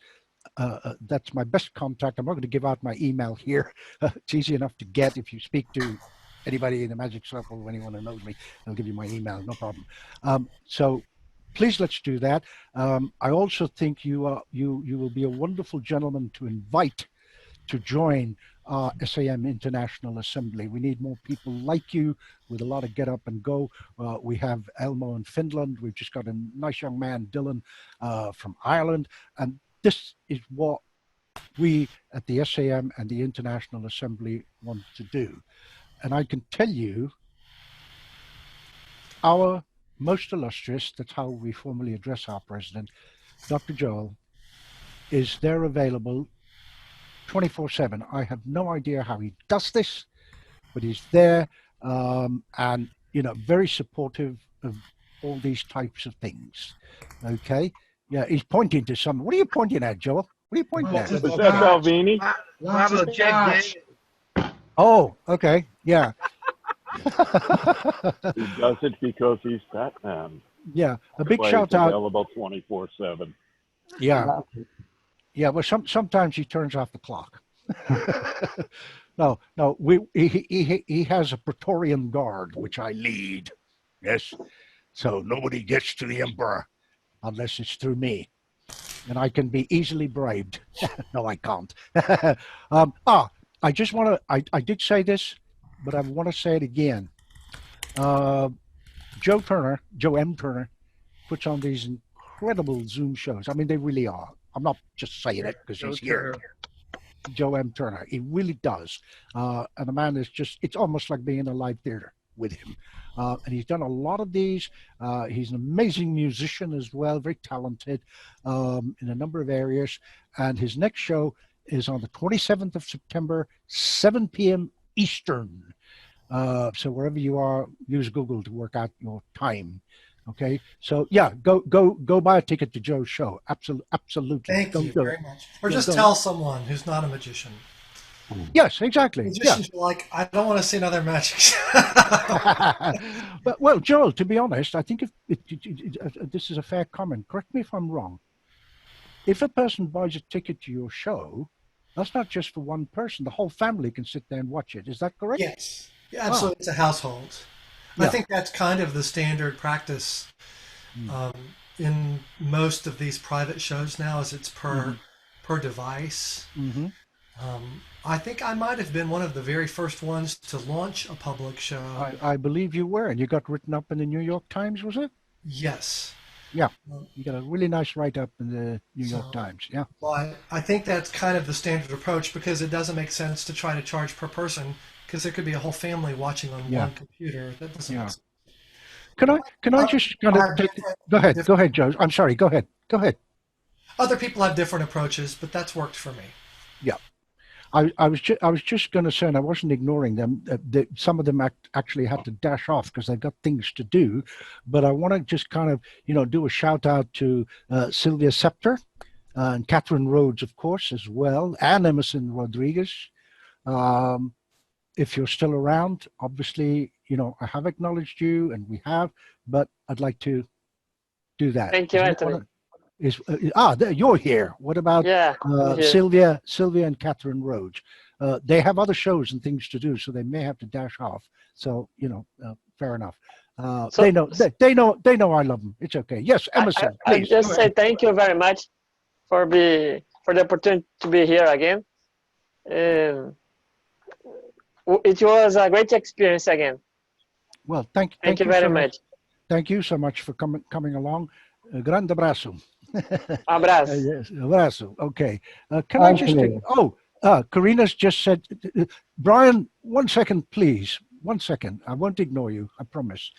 that's my best contact. I'm not going to give out my email here. It's easy enough to get if you speak to anybody in the Magic Circle or anyone who knows me. I'll give you my email, no problem. So please, let's do that. I also think you will be a wonderful gentleman to invite to join SAM International Assembly. We need more people like you with a lot of get up and go. We have Elmo in Finland. We've just got a nice young man, Dylan, from Ireland. And this is what we at the SAM and the International Assembly want to do. And I can tell you, our most illustrious, that's how we formally address our president, Dr. Joel, is there available 24/7. I have no idea how he does this, but he's there, and very supportive of all these types of things. Okay, yeah, he's pointing to some. What are you pointing at, Joel? What are you pointing at? Was that Salvini? Bravo, Jake. Oh, okay, yeah. He does it because he's Batman. Yeah, a big Why shout he's out. available 24/7. Yeah, yeah. Well, sometimes he turns off the clock. No, he has a Praetorian Guard, which I lead. Yes, so nobody gets to the Emperor unless it's through me, and I can be easily bribed. No, I can't. I just want to. I did say this, but I want to say it again. Joe M. Turner, puts on these incredible Zoom shows. I mean, they really are. I'm not just saying it because he's here. Joe M. Turner, he really does. And the man is just, it's almost like being in a live theater with him. And he's done a lot of these. He's an amazing musician as well, very talented in a number of areas. And his next show is on the 27th of September, 7 p.m. Eastern. So wherever you are, use Google to work out your time. Okay, so yeah, go buy a ticket to Joe's show. Absolutely. Thank you very much. Or just tell someone who's not a magician. Yes, exactly. Magicians are like, I don't want to see another magic show. But well, Joel, to be honest, I think if this is a fair comment. Correct me if I'm wrong. If a person buys a ticket to your show, that's not just for one person. The whole family can sit there and watch it. Is that correct? Yes. Yeah, absolutely. It's a household. Yeah. I think that's kind of the standard practice in most of these private shows now, is it's per device. Mm-hmm. I think I might have been one of the very first ones to launch a public show. I believe you were, and you got written up in the New York Times, was it? Yes. Yeah, you got a really nice write-up in the New York Times. Yeah. Well, I think that's kind of the standard approach because it doesn't make sense to try to charge per person because there could be a whole family watching on one computer. That doesn't make sense. Can I just kind of take, go ahead, Joe. I'm sorry. Go ahead. Other people have different approaches, but that's worked for me. Yeah. I was just going to say, and I wasn't ignoring them, that some of them actually had to dash off because they've got things to do. But I want to just kind of, do a shout out to Sylvia Scepter and Catherine Rhodes, of course, as well, and Emerson Rodriguez. If you're still around, obviously, I have acknowledged you, and we have, but I'd like to do that. Thank you, Anthony. You're here. What about Sylvia and Catherine Rhodes? They have other shows and things to do, so they may have to dash off. So fair enough. They know I love them. It's okay. Yes, Emerson. I just say thank you very much for the opportunity to be here again. It was a great experience again. Well, thank you very much. Thank you so much for coming along. Grande abraço. Abraço. Yes, abraço. Okay. Can I just take, Karina's just said, Brian, 1 second, please. 1 second. I won't ignore you. I promise.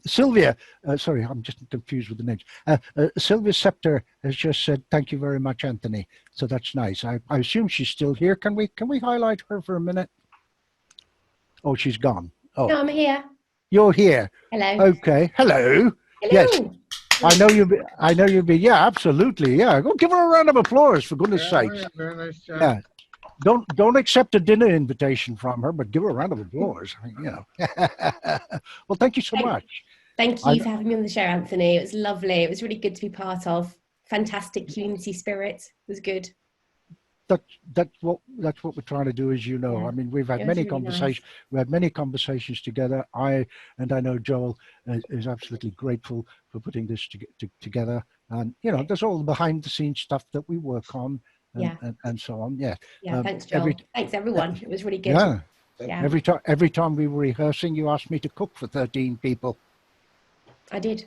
Sylvia, sorry, I'm just confused with the names. Sylvia Scepter has just said, thank you very much, Anthony. So that's nice. I assume she's still here. Can we highlight her for a minute? Oh, she's gone. Oh, No, I'm here. you're here. Hello. Okay. Hello. Hello. Yes. I know you'll be. Yeah, absolutely. Yeah. Go give her a round of applause, for goodness sakes. Very nice job. Yeah. Don't accept a dinner invitation from her, but give her a round of applause. Well, thank you so much. Thank you for having me on the show, Anthony. It was lovely. It was really good to be part of. Fantastic community spirit. It was good. That's what we're trying to do, as you know. Yeah. I mean, we've had It was many really conversations. nice. We had many conversations together. I know Joel is absolutely grateful for putting this together. And there's all the behind the scenes stuff that we work on, and so on. Yeah. Yeah. Thanks, Joel. Thanks, everyone. It was really good. Yeah. Yeah. Every time we were rehearsing, you asked me to cook for 13 people. I did.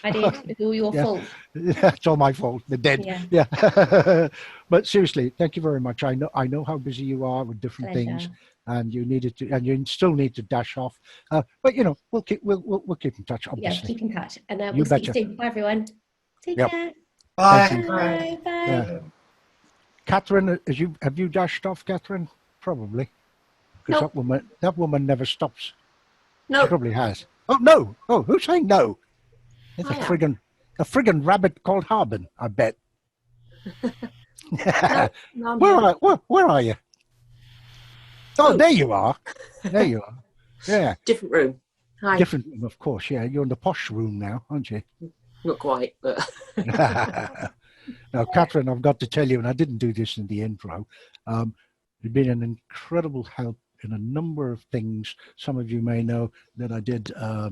I did. It's all your fault. It's all my fault. They're dead. Yeah. But seriously, thank you very much. I know how busy you are with different things, and you still need to dash off. But we'll keep in touch. Obviously. Yeah, keep in touch, and we'll see you soon. Bye, everyone. Take care. Bye. Bye. Bye. Yeah. Catherine, have you dashed off, Catherine? Probably, because that woman never stops. No. She probably has. Oh no! Oh, who's saying no? It's a friggin' rabbit called Harbin, I bet. No, where are you? Oh, there you are. There you are. Yeah. Different room. Hi. Different room, of course. Yeah, you're in the posh room now, aren't you? Not quite, but. Now, Catherine, I've got to tell you, and I didn't do this in the intro, you've been an incredible help in a number of things. Some of you may know that I did a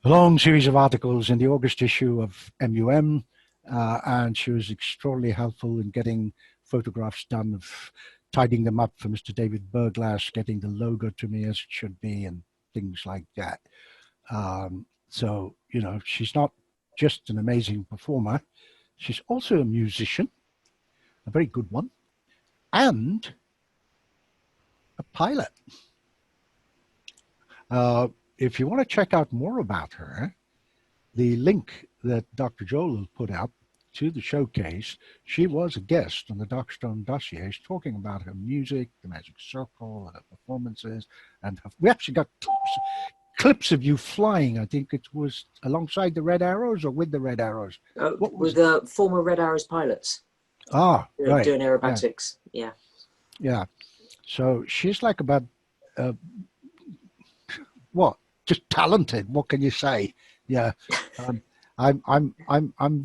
long series of articles in the August issue of MUM, and she was extraordinarily helpful in getting photographs done, of tidying them up for Mr. David Berglass, getting the logo to me as it should be, and things like that. So, she's not just an amazing performer, she's also a musician, a very good one, and a pilot. If you want to check out more about her, the link that Dr. Joel will put out to the showcase, she was a guest on the Darkstone Dossiers talking about her music, the Magic Circle, her performances, and we actually got clips of you flying. I think it was alongside the Red Arrows or with the Red Arrows. With former Red Arrows pilots. Ah, right. Doing aerobatics. Yeah. Yeah. So she's like about just talented. What can you say? Yeah. I'm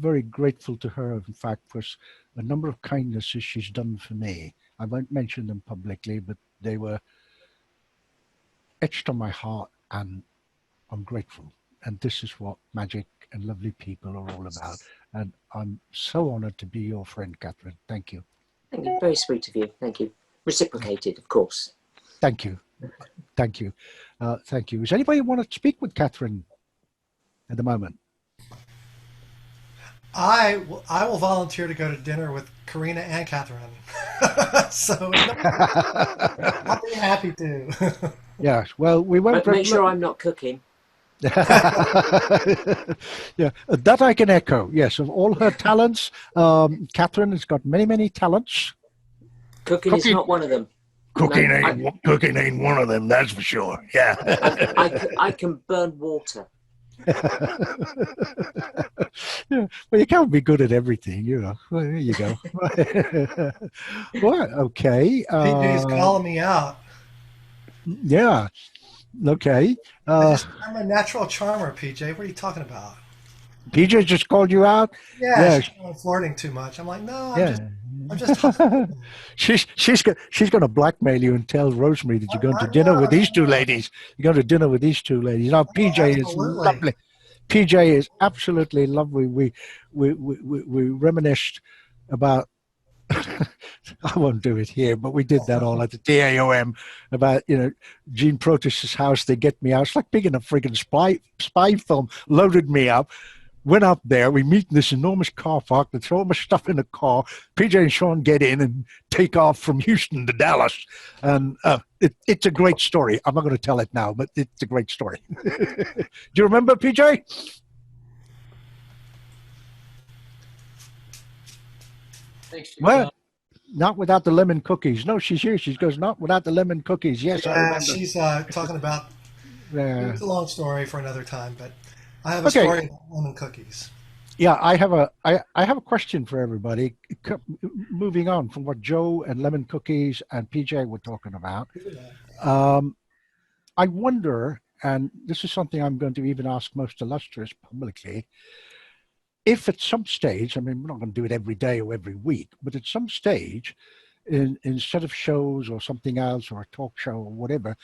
very grateful to her, in fact, for a number of kindnesses she's done for me. I won't mention them publicly, but they were etched on my heart, and I'm grateful. And this is what magic and lovely people are all about. And I'm so honored to be your friend, Catherine. Thank you. Thank you. Very sweet of you. Thank you. Reciprocated, of course. Thank you. Thank you. Thank you. Does anybody want to speak with Catherine at the moment? I will volunteer to go to dinner with Karina and Catherine. So I'll be happy to. Yes. Well, we won't. Make sure I'm not cooking. Yeah, that I can echo. Yes, of all her talents, Catherine has got many talents. Cooking is not one of them. Cooking ain't one of them. That's for sure. Yeah. I can burn water. Yeah, well, you can't be good at everything, Well, there you go. Well, okay. PJ's calling me out. Yeah. Okay. I'm a natural charmer, PJ. What are you talking about? PJ just called you out? Yeah. I'm flirting too much. I'm like, no, I'm just she's going to blackmail you and tell Rosemary that you're going to dinner with these two ladies. You're going to dinner with these two ladies. Now, PJ is lovely. PJ is absolutely lovely. We reminisced about. I won't do it here, but we did that all at the DAOM about, Gene Protest's house. They get me out. It's like being in a friggin' spy film, loaded me up, went out there. We meet in this enormous car park. They throw my stuff in the car. PJ and Sean get in and take off from Houston to Dallas. And it's a great story. I'm not going to tell it now, but it's a great story. Do you remember, PJ? Thanks, What? Not without the lemon cookies. No, she's here. She goes, not without the lemon cookies. Yes, I remember. She's talking about. Yeah. It's a long story for another time, but I have a story about lemon cookies. Yeah, I have a question for everybody. Moving on from what Joe and lemon cookies and PJ were talking about, I wonder, and this is something I'm going to even ask most illustrious publicly, if at some stage, I mean, we're not going to do it every day or every week, but at some stage, instead of shows or something else or a talk show or whatever,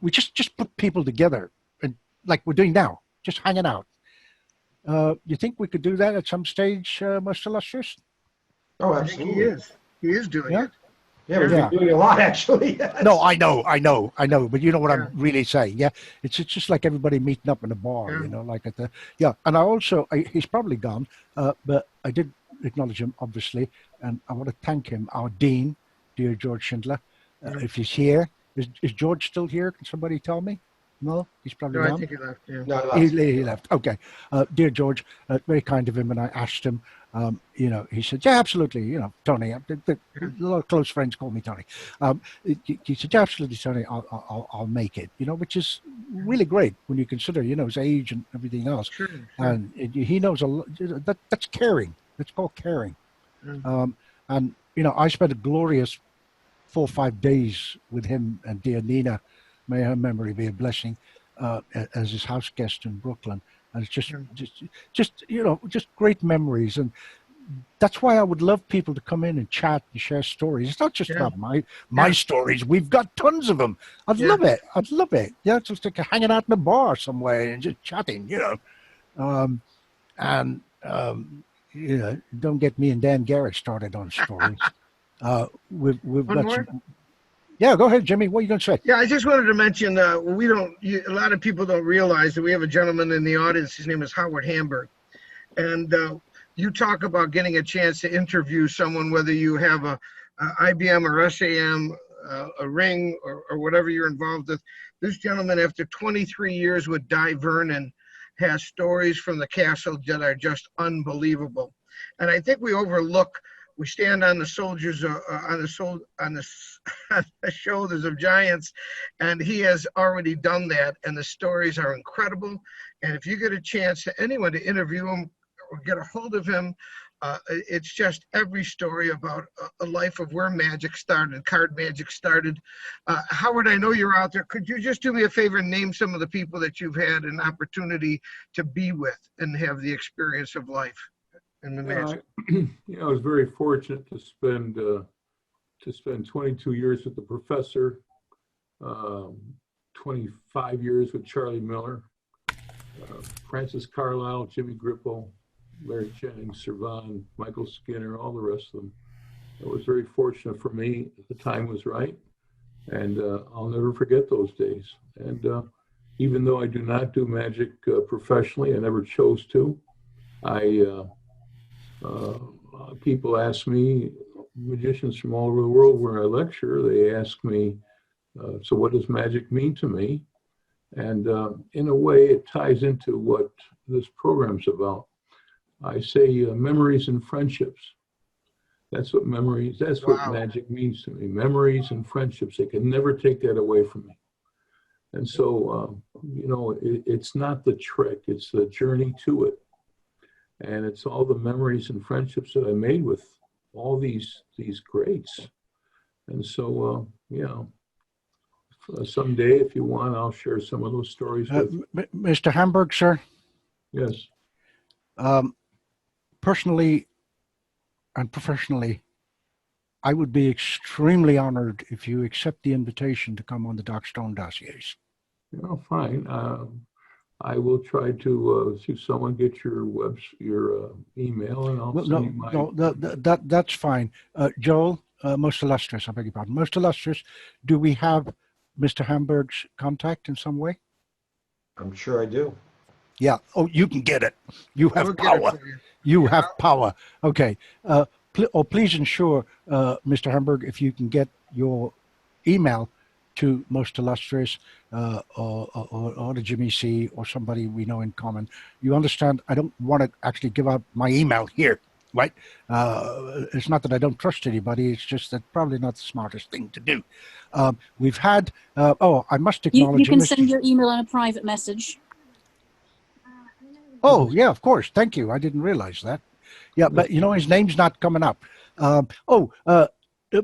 we just put people together, and like we're doing now, just hanging out. You think we could do that at some stage, most illustrious? Oh, I think absolutely. he is doing it. Yeah, we've been doing a lot, actually. No, I know, but you know what I'm really saying. Yeah, it's just like everybody meeting up in a bar, you know, like at the, and I also, he's probably gone, but I did acknowledge him, obviously, and I want to thank him, our dean, dear George Schindler, if he's here. Is George still here? Can somebody tell me? No, he's probably No, gone. I think he left. Yeah. No, He left. Okay. Dear George, very kind of him. And I asked him, you know, he said, yeah, absolutely. You know, Tony, a lot of close friends call me Tony. He said, yeah, absolutely, Tony, I'll make it, you know, which is really great when you consider, you know, his age and everything else. Sure. And he knows a lot. That's caring. That's called caring. And, you know, I spent a glorious 4 or 5 days with him and dear Nina. May her memory be a blessing, as his house guest in Brooklyn. And it's just you know, just great memories. And that's why I would love people to come in and chat and share stories. It's not just about my stories. We've got tons of them. I'd love it. I'd love it. Yeah, just like hanging out in a bar somewhere and just chatting, you know. You know, don't get me and Dan Garrett started on stories. We've got some. Yeah, go ahead, Jimmy. What are you going to say? Yeah, I just wanted to mention a lot of people don't realize that we have a gentleman in the audience. His name is Howard Hamburg. And you talk about getting a chance to interview someone, whether you have a IBM or SAM, a ring or whatever you're involved with. This gentleman, after 23 years with Di Vernon, has stories from the castle that are just unbelievable. And I think we overlook. We stand on the soldiers on the shoulders of giants, and he has already done that. And the stories are incredible. And if you get a chance to anyone to interview him or get a hold of him, it's just every story about a life of where magic started, card magic started. Howard, I know you're out there. Could you just do me a favor and name some of the people that you've had an opportunity to be with and have the experience of life? And the magic. I was very fortunate to spend 22 years with the professor, 25 years with Charlie Miller, Francis Carlisle, Jimmy Grippo, Larry Jennings, Servan, Michael Skinner, all the rest of them. It was very fortunate for me. The time was right, and I'll never forget those days. And even though I do not do magic professionally, I never chose to. People ask me, magicians from all over the world where I lecture, they ask me, so what does magic mean to me? And in a way, it ties into what this program's about. I say memories and friendships. That's what what magic means to me. Memories and friendships. They can never take that away from me. And so, you know, it's not the trick, it's the journey to it. And it's all the memories and friendships that I made with all these greats. And so, you know, someday, if you want, I'll share some of those stories with you. Mr. Hamburg, sir? Yes. Personally and professionally, I would be extremely honored if you accept the invitation to come on the Doc Stone dossiers. Oh, fine. I will try to see someone get your email, and I'll send you my. No, that's fine. Joel, most illustrious, I beg your pardon. Most illustrious, do we have Mr. Hamburg's contact in some way? I'm sure I do. Yeah. Oh, you can get it. You have We'll get it power. for you. You have power. Okay. Please ensure, Mr. Hamburg, if you can get your email to Most Illustrious or to Jimmy C or somebody we know in common. You understand? I don't want to actually give out my email here, right? It's not that I don't trust anybody. It's just that probably not the smartest thing to do. We've had, I must You acknowledge can Mr. send your email in a private message. Oh, yeah, of course. Thank you. I didn't realize that. Yeah, but you know, his name's not coming up.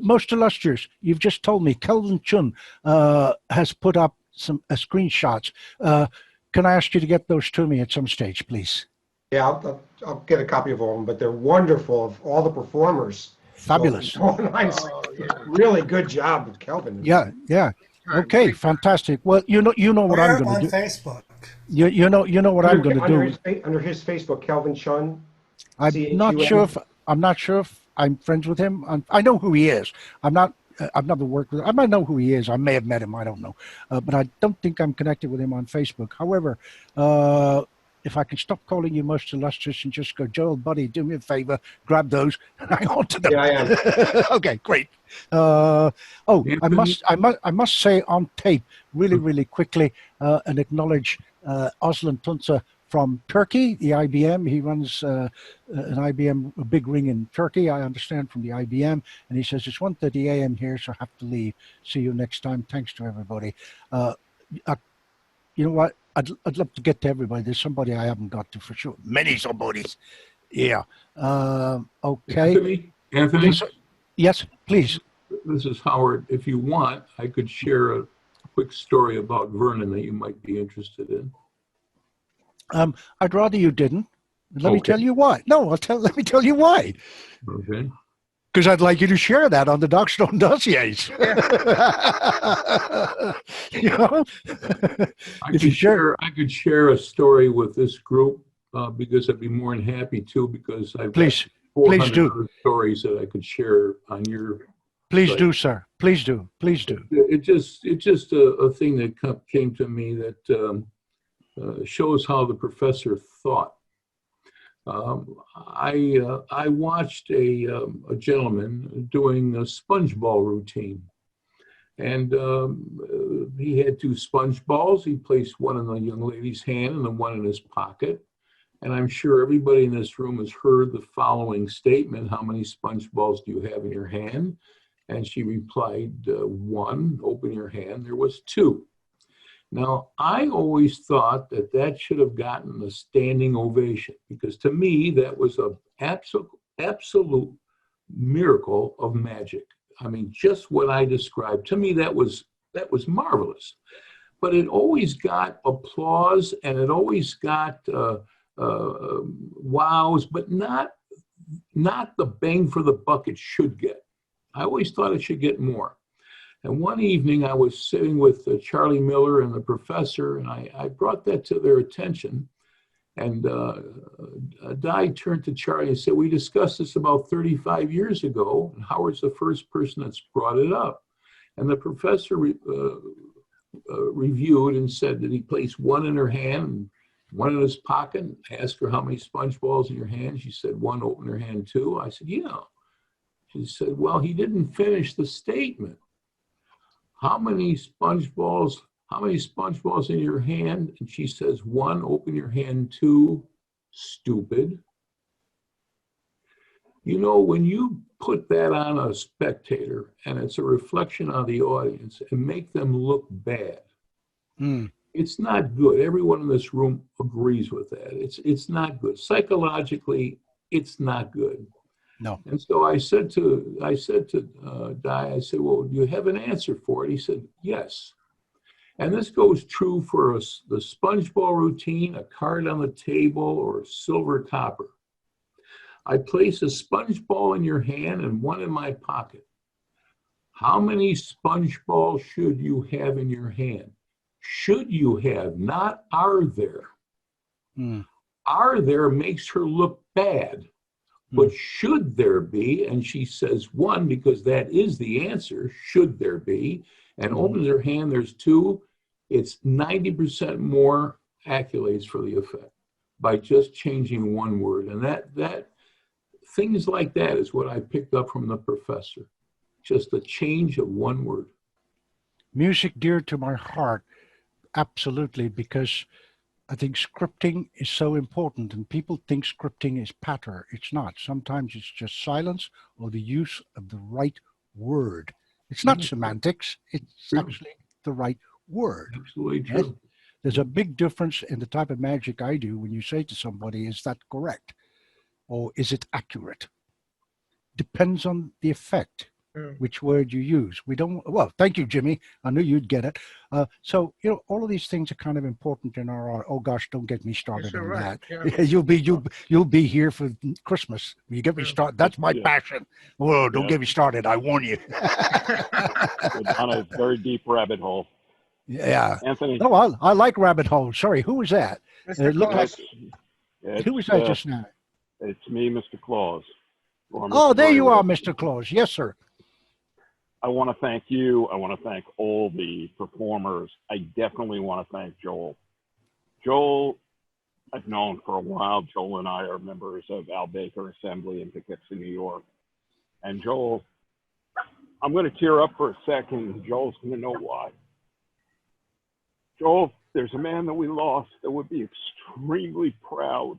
Most Illustrious, you've just told me Kelvin Chun has put up some screenshots. Can I ask you to get those to me at some stage, please? Yeah, I'll get a copy of all of them, but they're wonderful of all the performers. Fabulous. Really good job with Kelvin. Yeah, yeah. Okay, fantastic. Well, you know what I'm going to do. On Facebook. You know what I'm going to do. Under his Facebook, Kelvin Chun. I'm not sure if I'm friends with him. I know who he is. I've never worked with him. I might know who he is. I may have met him. I don't know. But I don't think I'm connected with him on Facebook. However, if I can stop calling you Most Illustrious and just go, Joel, buddy, do me a favor, grab those and hang on to them. Yeah, I am. Okay, great. I must say on tape, really quickly, and acknowledge Aslan Tunca from Turkey, the IBM. He runs an IBM, a big ring in Turkey, I understand, from the IBM. And he says, it's 1:30 a.m. here, so I have to leave. See you next time. Thanks to everybody. You know what? I'd love to get to everybody. There's somebody I haven't got to for sure. Many somebodies. Yeah. Okay. Anthony? Yes, please. This is Howard. If you want, I could share a quick story about Vernon that you might be interested in. I'd rather you didn't. Let me tell you why. No, let me tell you why. Okay. Because I'd like you to share that on the Doc Stone dossiers. You know? I could share a story with this group because I'd be more than happy to, because I've got 400 other stories that I could share on your Please site. do, sir. Please do. Please do. It's just a thing that came to me that shows how the professor thought. I watched a gentleman doing a sponge ball routine, and he had 2 sponge balls. He placed one in the young lady's hand and then one in his pocket. And I'm sure everybody in this room has heard the following statement: how many sponge balls do you have in your hand? And she replied, 1. Open your hand. There was 2. Now, I always thought that should have gotten a standing ovation, because to me, that was an absolute miracle of magic. I mean, just what I described, to me, that was marvelous. But it always got applause, and it always got wows, but not the bang for the buck it should get. I always thought it should get more. And one evening I was sitting with Charlie Miller and the professor, and I brought that to their attention. And Di turned to Charlie and said, we discussed this about 35 years ago, and Howard's the first person that's brought it up. And the professor reviewed and said that he placed 1 in her hand and 1 in his pocket. I asked her, how many sponge balls in your hand? She said, 1. Open her hand, 2. I said, yeah. She said, well, he didn't finish the statement. How many sponge balls in your hand? And she says, 1. Open your hand, 2. Stupid. You know, when you put that on a spectator and it's a reflection on the audience and make them look bad, it's not good. Everyone in this room agrees with that. It's not good. Psychologically, it's not good. No. And so I said to Di, I said, well, do you have an answer for it? He said, yes. And this goes true for the sponge ball routine, a card on the table, or a silver copper. I place a sponge ball in your hand and 1 in my pocket. How many sponge balls should you have in your hand? Should you have, not are there. Are there makes her look bad. But should there be? And she says 1, because that is the answer. Should there be? And opens her hand, there's 2. It's 90% more accolades for the effect by just changing one word. And that things like that is what I picked up from the professor. Just a change of one word. Music dear to my heart, absolutely, because I think scripting is so important, and people think scripting is patter. It's not. Sometimes it's just silence or the use of the right word. It's not semantics. It's actually the right word. Absolutely Yes? true. There's a big difference in the type of magic I do when you say to somebody, is that correct? Or is it accurate? Depends on the effect, which word you use. We don't, well, thank you, Jimmy. I knew you'd get it. So, you know, all of these things are kind of important in our art. Oh gosh, don't get me started Yes, on right. that. Yeah. You'll be here for Christmas. You get me started. That's my passion. Whoa, don't get me started. I warn you. We're down a very deep rabbit hole. Yeah. Anthony. No, I like rabbit holes. Sorry, who was that? Mr. It looked like, It's, who was that just now? It's me, Mr. Claus. Or Oh, Mr. there you are, Brayley. Mr. Claus. Yes, sir. I want to thank you. I want to thank all the performers. I definitely want to thank Joel. Joel, I've known for a while. Joel and I are members of Al Baker Assembly in Poughkeepsie, New York. And Joel, I'm going to tear up for a second, and Joel's going to know why. Joel, there's a man that we lost that would be extremely proud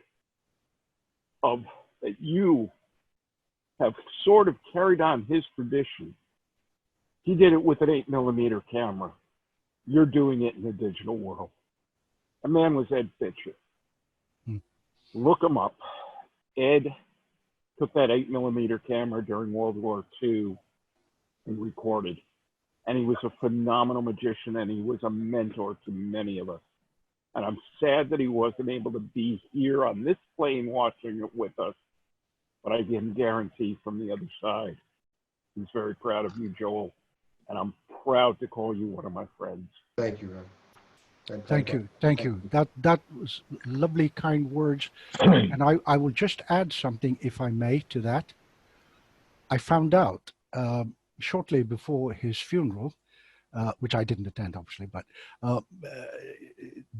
of that you have sort of carried on his tradition. He did it with an 8mm camera. You're doing it in the digital world. The man was Ed Fitcher. Look him up. Ed took that 8mm camera during World War II and recorded. And he was a phenomenal magician, and he was a mentor to many of us. And I'm sad that he wasn't able to be here on this plane watching it with us. But I can guarantee from the other side, he's very proud of you, Joel. And I'm proud to call you one of my friends. Thank you, Ron. Thank you. Thank you. That was lovely, kind words. And I will just add something, if I may, to that. I found out shortly before his funeral, which I didn't attend, obviously, but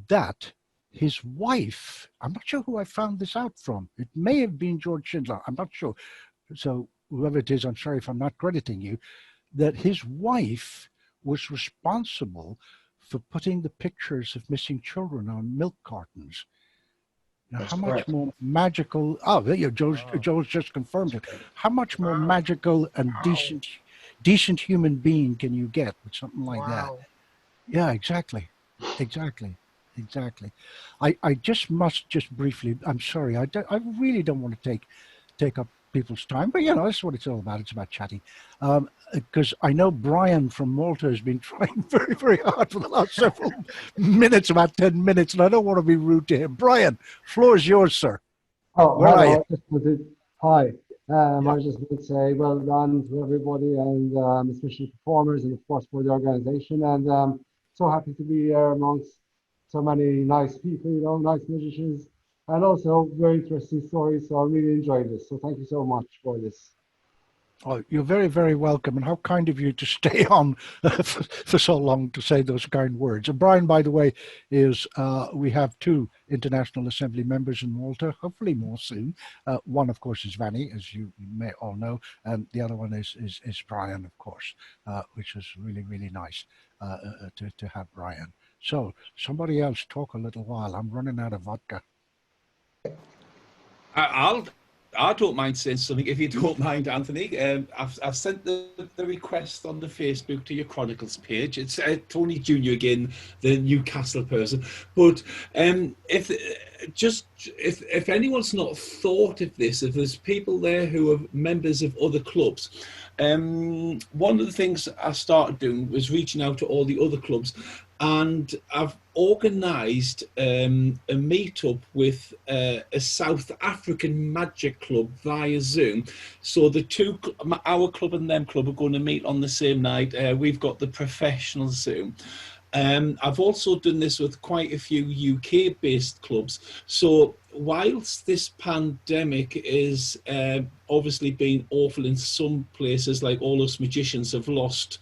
that his wife, I'm not sure who I found this out from. It may have been George Schindler. I'm not sure. So whoever it is, I'm sorry if I'm not crediting you, that his wife was responsible for putting the pictures of missing children on milk cartons. Now, That's how much correct. more magical, oh, there you go, Joe's just confirmed it. How much more magical and decent human being can you get with something like that? Yeah, exactly. I just must just briefly, I'm sorry, I really don't want to take up people's time, but you know, that's what it's all about. It's about chatting. Because I know Brian from Malta has been trying very, very hard for the last several minutes, about 10 minutes, and I don't want to be rude to him. Brian, floor is yours, sir. Oh, Where are you? Hi. I was just going to say well done to everybody, and especially performers, and of course for the organization. And so happy to be here amongst so many nice people, you know, nice musicians, and also very interesting stories. So I really enjoyed this. So thank you so much for this. Oh, you're very, very welcome, and how kind of you to stay on for so long to say those kind words. And Brian, by the way, is we have 2 International Assembly members in Malta, hopefully more soon. One, of course, is Vanny, as you may all know, and the other one is Brian, of course, which is really, really nice to have Brian. So somebody else talk a little while. I'm running out of vodka. I don't mind saying something if you don't mind, Anthony. I've sent the request on the Facebook to your Chronicles page. It's Tony Jr. again, the Newcastle person. But if anyone's not thought of this, if there's people there who are members of other clubs, one of the things I started doing was reaching out to all the other clubs, and I've organised a meetup with a South African magic club via Zoom. So the two, our club and them club, are going to meet on the same night. We've got the professional Zoom. I've also done this with quite a few UK-based clubs. So whilst this pandemic is obviously been awful in some places, like all us magicians have lost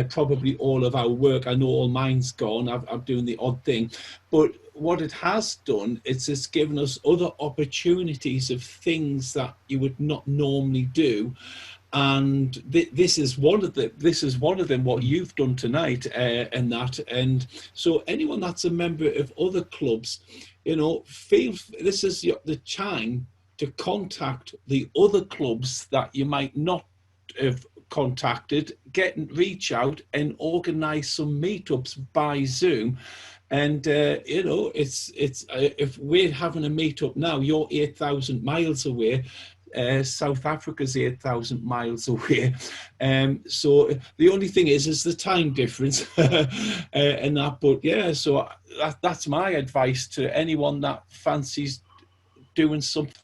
probably all of our work. I know all mine's gone. I'm doing the odd thing. But what it has done, it's just given us other opportunities of things that you would not normally do. And this is one of them. What you've done tonight, and that, and so anyone that's a member of other clubs, feel this is the time to contact the other clubs that you might not have contacted, reach out and organise some meetups by Zoom. And it's if we're having a meetup now, you're 8,000 miles away. South Africa's 8,000 miles away. So the only thing is the time difference and that. But yeah, so that's my advice to anyone that fancies doing something.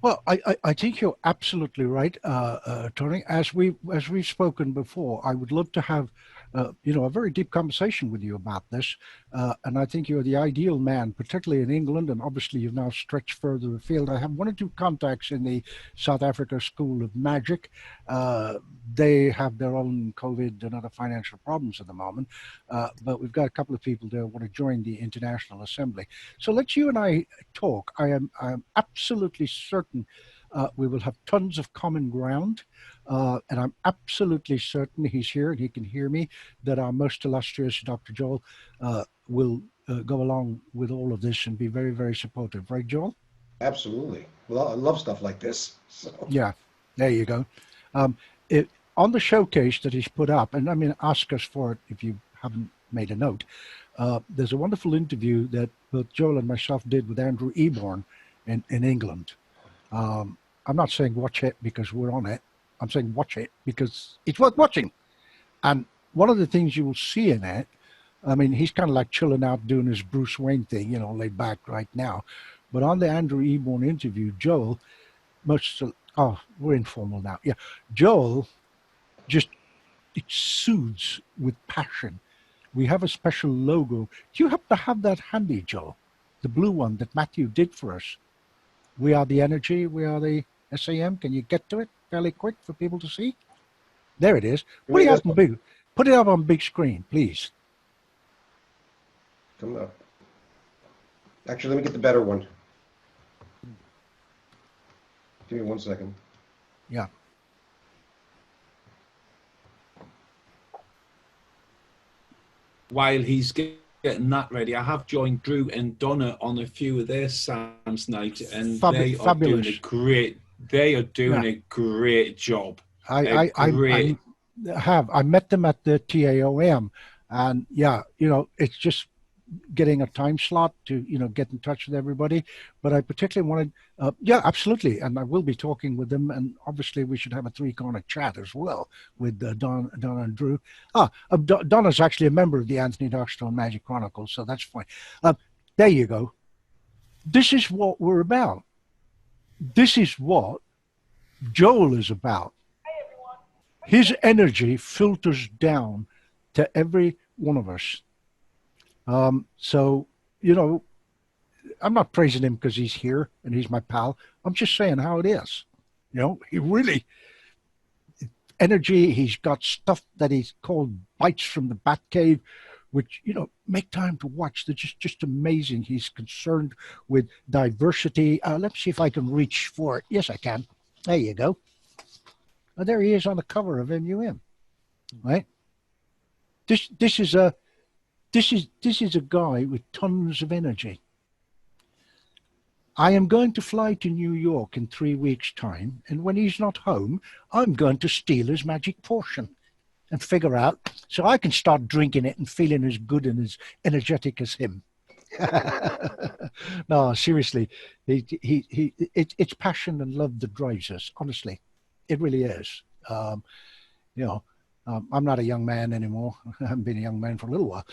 Well, I think you're absolutely right, Tony. As we've spoken before, I would love to have a very deep conversation with you about this. And I think you're the ideal man, particularly in England, and obviously you've now stretched further afield. I have one or two contacts in the South Africa School of Magic. They have their own COVID and other financial problems at the moment, but we've got a couple of people there who want to join the International Assembly. So let's you and I talk. I am absolutely certain we will have tons of common ground. And I'm absolutely certain he's here and he can hear me, that our most illustrious Dr. Joel will go along with all of this and be very, very supportive. Right, Joel? Absolutely. Well, I love stuff like this. So. Yeah, there you go. On the showcase that he's put up, and I mean, ask us for it if you haven't made a note, there's a wonderful interview that both Joel and myself did with Andrew Eborn in England. I'm not saying watch it because we're on it. I'm saying watch it because it's worth watching. And one of the things you will see in it, I mean, he's kind of like chilling out doing his Bruce Wayne thing, laid back right now. But on the Andrew Eborn interview, Joel, we're informal now. Yeah, Joel just exudes with passion. We have a special logo. Do you happen to have that handy, Joel? The blue one that Matthew did for us. We are the energy. We are the SAM. Can you get to it fairly quick for people to see? There it is. Put it up on big screen, please. Come up. Actually, let me get the better one. Give me 1 second. Yeah. While he's getting that ready, I have joined Drew and Donna on a few of their Sam's night, and they are doing a great. They are doing a great job. I met them at the TAOM, and it's just getting a time slot to get in touch with everybody. But I particularly wanted, absolutely, and I will be talking with them, and obviously we should have a three-corner chat as well with Donna and Drew. Donna's actually a member of the Anthony Darkstone Magic Chronicles, so that's fine. There you go. This is what we're about. This is what Joel is about. His energy filters down to every one of us. So, I'm not praising him because he's here and he's my pal. I'm just saying how it is. He really, energy, he's got stuff that he's called bites from the Batcave, which, make time to watch. They're just amazing. He's concerned with diversity. Let's see if I can reach for it. Yes, I can. There you go. Oh, there he is on the cover of MUM, right? This is a guy with tons of energy. I am going to fly to New York in 3 weeks' time, and when he's not home, I'm going to steal his magic potion and figure out so I can start drinking it and feeling as good and as energetic as him. No, seriously, it's passion and love that drives us. Honestly, it really is. I'm not a young man anymore. I haven't been a young man for a little while.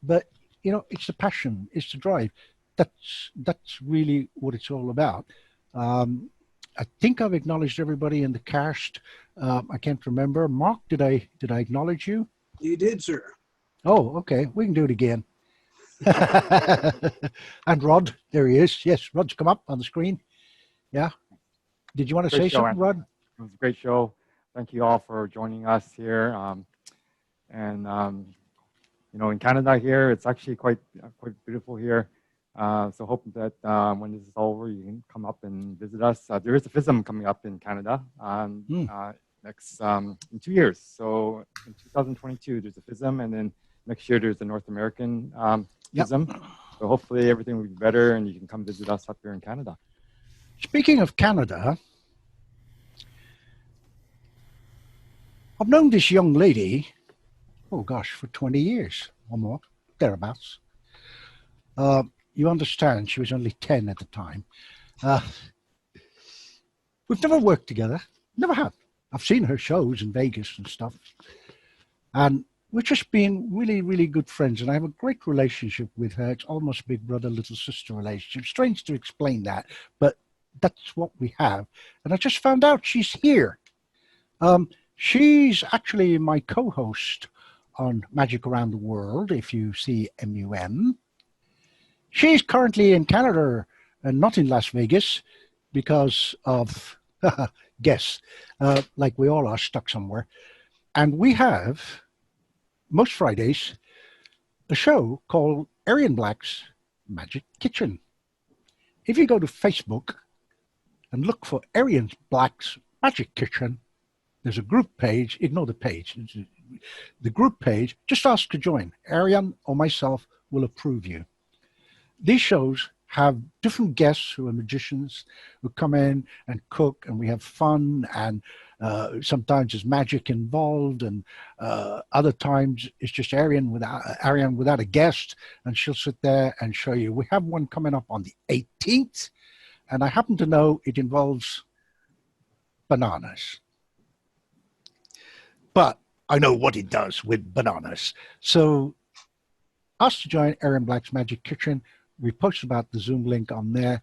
But it's the passion, it's the drive. That's really what it's all about. I think I've acknowledged everybody in the cast. I can't remember. Mark, did I acknowledge you? You did, sir. Oh, okay. We can do it again. And Rod, there he is. Yes, Rod's come up on the screen. Yeah. Did you want to say something, Rod? It was a great show. Thank you all for joining us here. in Canada here, it's actually quite beautiful here. So hope that when this is over, you can come up and visit us. There is a FISM coming up in Canada next in 2 years. So in 2022, there's a FISM, and then next year there's the North American FISM. So hopefully everything will be better, and you can come visit us up here in Canada. Speaking of Canada, I've known this young lady, oh gosh, for 20 years or more, thereabouts. You understand, she was only 10 at the time. We've never worked together, never have. I've seen her shows in Vegas and stuff. And we've just been really, really good friends. And I have a great relationship with her. It's almost big brother, little sister relationship. Strange to explain that, but that's what we have. And I just found out she's here. She's actually my co-host on Magic Around the World, if you see MUM. She's currently in Canada and not in Las Vegas because of, guess, like we all are stuck somewhere. And we have, most Fridays, a show called Arian Black's Magic Kitchen. If you go to Facebook and look for Arian Black's Magic Kitchen, there's a group page. Ignore the page. The group page, just ask to join. Arian or myself will approve you. These shows have different guests who are magicians who come in and cook, and we have fun, and sometimes there's magic involved, and other times it's just Arian without a guest, and she'll sit there and show you. We have one coming up on the 18th, and I happen to know it involves bananas. But I know what it does with bananas. So ask to join Arian Black's Magic Kitchen. We posted about the Zoom link on there.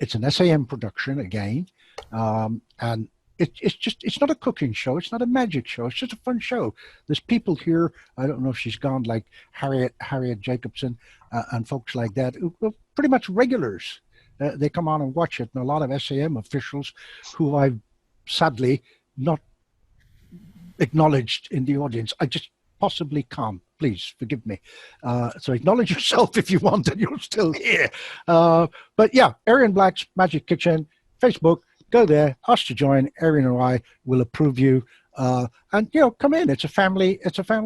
It's an SAM production again. And it's not a cooking show. It's not a magic show. It's just a fun show. There's people here. I don't know if she's gone, like Harriet Jacobson and folks like that, who are pretty much regulars. They come on and watch it. And a lot of SAM officials who I've sadly not acknowledged in the audience. I just possibly can't. Please forgive me. So acknowledge yourself if you want, and you're still here. But yeah, Arian Black's Magic Kitchen, Facebook, go there, ask to join. Arian or I will approve you. And come in. It's a family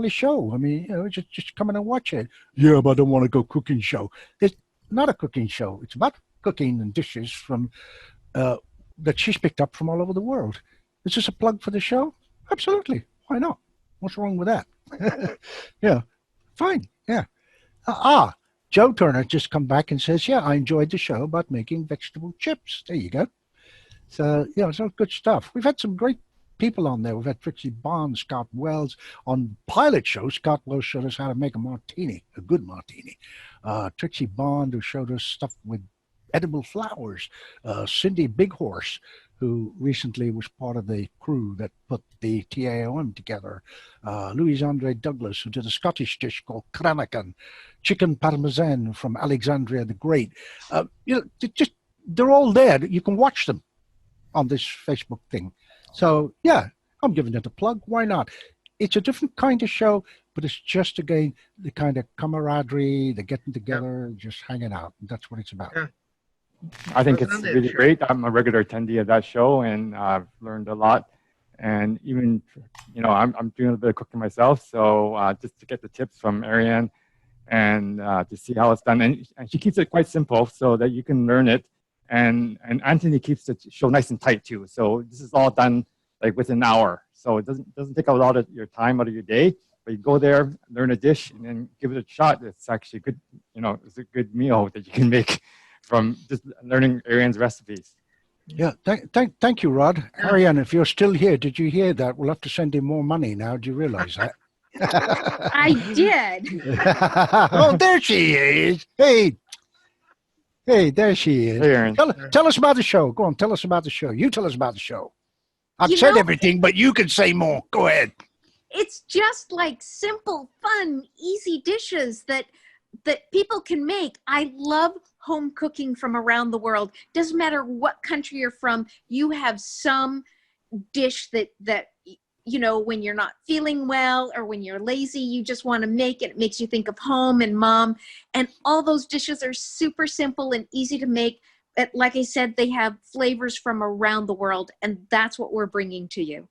show. I mean, just come in and watch it. Yeah, but I don't want to go cooking show. It's not a cooking show. It's about cooking and dishes from that she's picked up from all over the world. Is this a plug for the show? Absolutely. Why not? What's wrong with that? Yeah, fine. Yeah. Joe Turner just come back and says, yeah, I enjoyed the show about making vegetable chips. There you go. So, it's all good stuff. We've had some great people on there. We've had Trixie Bond, Scott Wells. On pilot show, Scott Wells showed us how to make a martini, a good martini. Trixie Bond, who showed us stuff with edible flowers. Cindy Bighorse, who recently was part of the crew that put the TAOM together. Louis-Andre Douglas, who did a Scottish dish called Cranachan. Chicken Parmesan from Alexandria the Great. They're all there. You can watch them on this Facebook thing. So, yeah, I'm giving it a plug. Why not? It's a different kind of show, but it's just, again, the kind of camaraderie, the getting together, just hanging out. That's what it's about. Yeah. I think it's really great. I'm a regular attendee of that show, and I've learned a lot. And even, I'm doing a bit of cooking myself. So just to get the tips from Arian and to see how it's done. And she keeps it quite simple so that you can learn it. And Anthony keeps the show nice and tight too. So this is all done like within an hour. So it doesn't take a lot of your time out of your day. But you go there, learn a dish, and then give it a shot. It's actually good. It's a good meal that you can make from just learning Arian's recipes. Yeah, thank you, Rod. Arian, if you're still here, did you hear that? We'll have to send him more money now. Do you realize that? I did. Oh, there she is. Hey, there she is. Hey, Aaron. Tell us about the show. Go on, tell us about the show. You tell us about the show. I've said everything, but you can say more. Go ahead. It's just like simple, fun, easy dishes that people can make. I love home cooking from around the world. Doesn't matter what country you're from, you have some dish that you know, when you're not feeling well or when you're lazy, you just want to make it. It makes you think of home and mom. And all those dishes are super simple and easy to make. But like I said, they have flavors from around the world, and that's what we're bringing to you.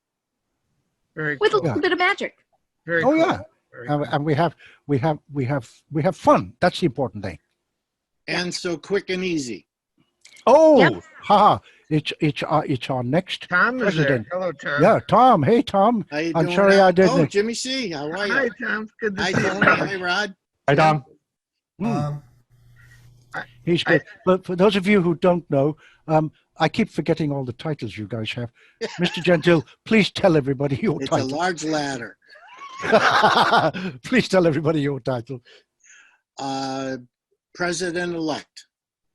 Very with cool. a little bit of magic. Very Oh cool. yeah, and we have fun. That's the important thing. And so quick and easy. Oh, Yep. haha! It's our next Tom is there. president. Hello, Tom. Yeah, Tom. Hey, Tom. How you I'm doing? sorry I didn't. Oh, Jimmy C. How are you? Hi, Tom. Good to Hi, see you. Tony. Hi, Rod. Hi, Tom. He's good. But for those of you who don't know, I keep forgetting all the titles you guys have. Mr. Gentile, please tell everybody your It's title. a large ladder. Please tell everybody your title. President-elect.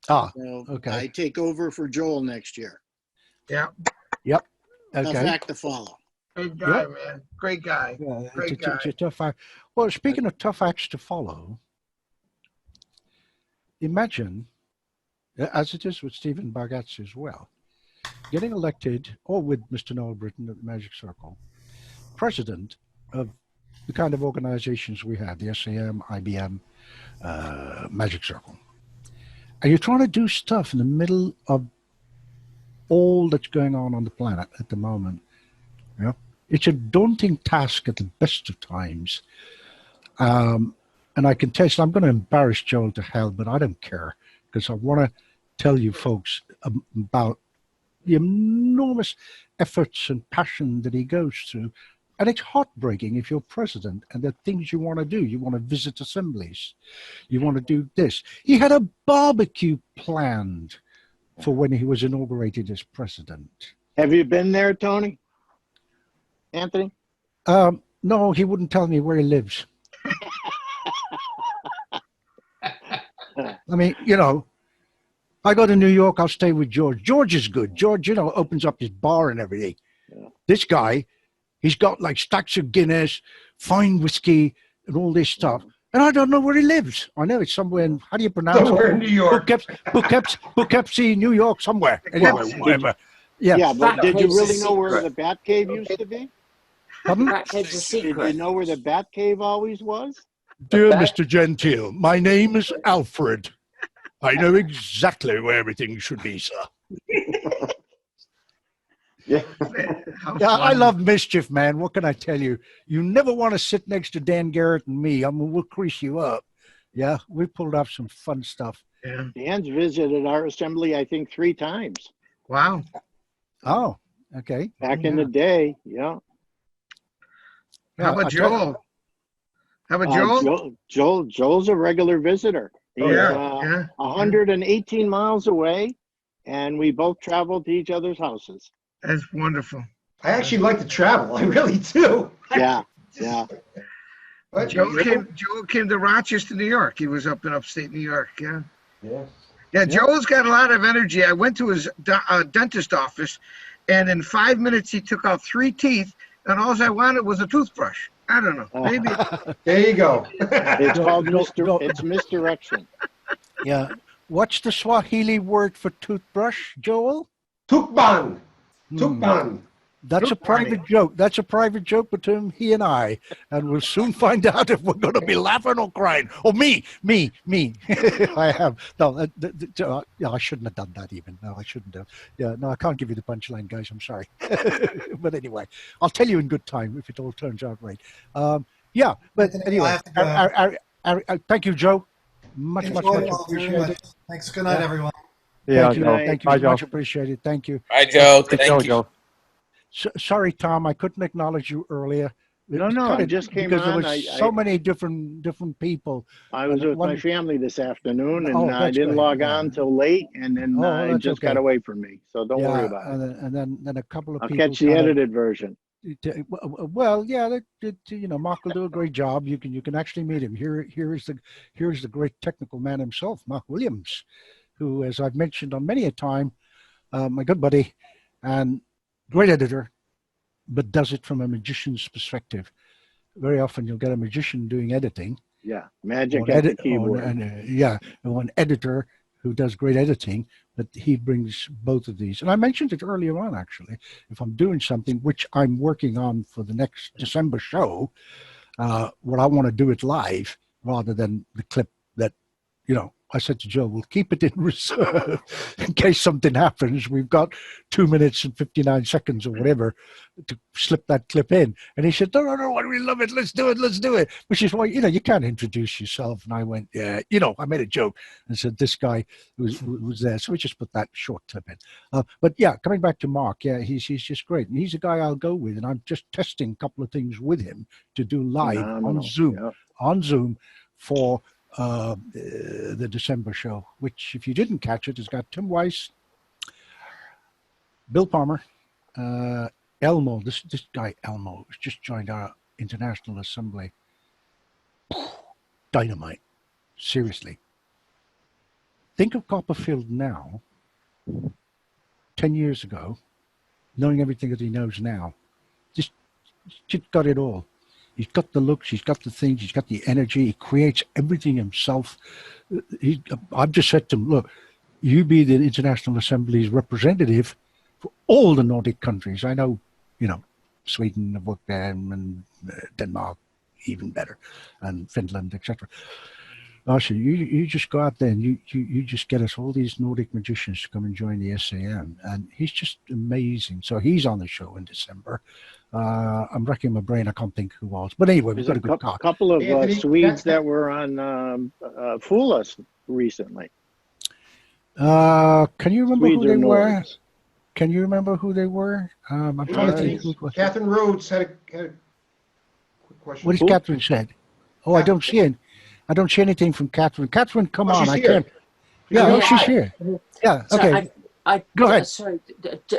Ah, So okay. I take over for Joel next year. Yeah. Yep. Tough Okay. act to follow. Great guy, Yep. man. Great guy. Yeah, Great it's, guy. it's a tough act. Well, speaking of tough acts to follow, imagine, as it is with Stephen Bargatze as well, getting elected, or with Mr. Noel Britton at the Magic Circle, president of the kind of organizations we have, the SAM, IBM, Magic Circle. And you're trying to do stuff in the middle of all that's going on the planet at the moment. You know? It's a daunting task at the best of times. And I can tell you, I'm going to embarrass Joel to hell, but I don't care, because I want to tell you folks about the enormous efforts and passion that he goes through. And it's heartbreaking if you're president and there are things you want to do. You want to visit assemblies. You want to do this. He had a barbecue planned for when he was inaugurated as president. Have you been there, Tony? Anthony? No, he wouldn't tell me where he lives. I mean, you know, I go to New York, I'll stay with George. George is good. George, you know, opens up his bar and everything. Yeah. This guy, he's got like stacks of Guinness, fine whiskey, and all this stuff. And I don't know where he lives. I know it's somewhere in, how do you pronounce Somewhere it? in New York. Poughkeepsie, New York, somewhere. Anyway, whatever. Yeah. Yeah, but did you really know where the Bat Cave used to be? Pardon? Bat Cave's a secret. Did you know where the Bat Cave always was? Dear Mr. Gentile, my name is Alfred. I know exactly where everything should be, sir. Yeah. Yeah, I love mischief, man. What can I tell you? You never want to sit next to Dan Garrett and me. I mean, we'll crease you up. Yeah, we pulled off some fun stuff. Yeah. Dan's visited our assembly, I think, 3 times. Wow. Oh, okay. Back in the day, yeah. How about Joel? How about Joel? Joel's a regular visitor. He's yeah. 118 miles away, and we both travel to each other's houses. That's wonderful. I actually like to travel. I really do. Yeah, yeah. Joel came to Rochester, New York. He was up in upstate New York. Yeah. Yeah. Yeah, Joel's got a lot of energy. I went to his dentist office, and in 5 minutes he took out 3 teeth, and all I wanted was a toothbrush. I don't know. Maybe. There you go. It's called it's misdirection. Yeah. What's the Swahili word for toothbrush, Joel? Tukban. Tukban. That's a private joke. That's a private joke between he and I, and we'll soon find out if we're going to be laughing or crying. Oh, me. I have no. Yeah, I shouldn't have done that. Even no, I shouldn't have. Yeah, no, I can't give you the punchline, guys. I'm sorry. But anyway, I'll tell you in good time if it all turns out right. Yeah, but anyway, thank you, Joe. Much appreciated. Thanks. Good night, everyone. Yeah, thank you. Joe. Thank you. Bye, Joe. Much appreciated. Thank you. Bye, Joe. Thank you, Joe. Sorry, Tom, I couldn't acknowledge you earlier. No, I just came because on. There was so many different people. I was with my family this afternoon, and I that's didn't great. log on till late, and then it just got away from me. So don't worry about it. And then a couple of I'll people. catch the edited version. Well, yeah, you know, Mark will do a great job. You can actually meet him. Here's the great technical man himself, Mark Williams, who, as I've mentioned on many a time, my good buddy and great editor, but does it from a magician's perspective. Very often you'll get a magician doing editing. Yeah, magic at the keyboard. Or an editor who does great editing, but he brings both of these. And I mentioned it earlier on, actually. If I'm doing something which I'm working on for the next December show, where I want to do it live rather than the clip that, I said to Joe, we'll keep it in reserve in case something happens. We've got 2 minutes and 59 seconds or whatever to slip that clip in. And he said, no, we love it. Let's do it. Which is why, you can't introduce yourself. And I went, yeah, I made a joke and said, this guy was there. So we just put that short clip in. But yeah, coming back to Mark, yeah, he's just great. And he's a guy I'll go with. And I'm just testing a couple of things with him to do live on Zoom for the December show, which, if you didn't catch it, has got Tim Weiss, Bill Palmer, Elmo. This guy Elmo has just joined our International Assembly. Dynamite. Seriously. Think of Copperfield now, 10 years ago, knowing everything that he knows now. Just got it all. He's got the looks, he's got the things, he's got the energy, he creates everything himself. I've just said to him, look, you be the International Assembly's representative for all the Nordic countries. I know, Sweden, I've worked there, and Denmark, even better, and Finland, etc. Archie, you just go out there and you just get us all these Nordic magicians to come and join the SAM, and he's just amazing. So he's on the show in December. I'm racking my brain. I can't think who was, but anyway, we've got a good talk. Couple of Swedes that were on Fool Us recently. Can you remember Swedes who they were? Nordics. Can you remember who they were? I'm trying to think who it was. Catherine Rhodes had a quick question. What has Catherine said? Oh, I don't see it. I don't see anything from Catherine. Catherine, come on! She's I here. can't. Yeah, she's here. Yeah. Okay. Go ahead. Sorry,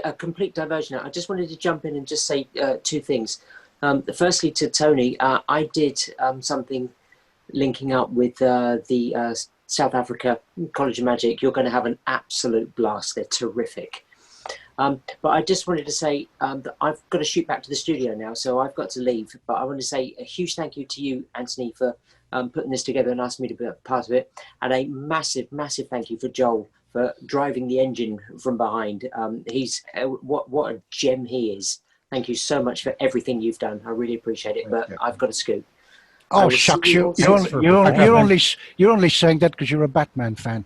a complete diversion. I just wanted to jump in and just say two things. Firstly, to Tony, I did something linking up with the South Africa College of Magic. You're going to have an absolute blast. They're terrific. But I just wanted to say that I've got to shoot back to the studio now, so I've got to leave. But I want to say a huge thank you to you, Anthony, for putting this together and asking me to be a part of it. And a massive, massive thank you for Joel for driving the engine from behind. He's what a gem he is. Thank you so much for everything you've done. I really appreciate it. But I've got to scoot. Oh shucks, you're only saying that because you're a Batman fan.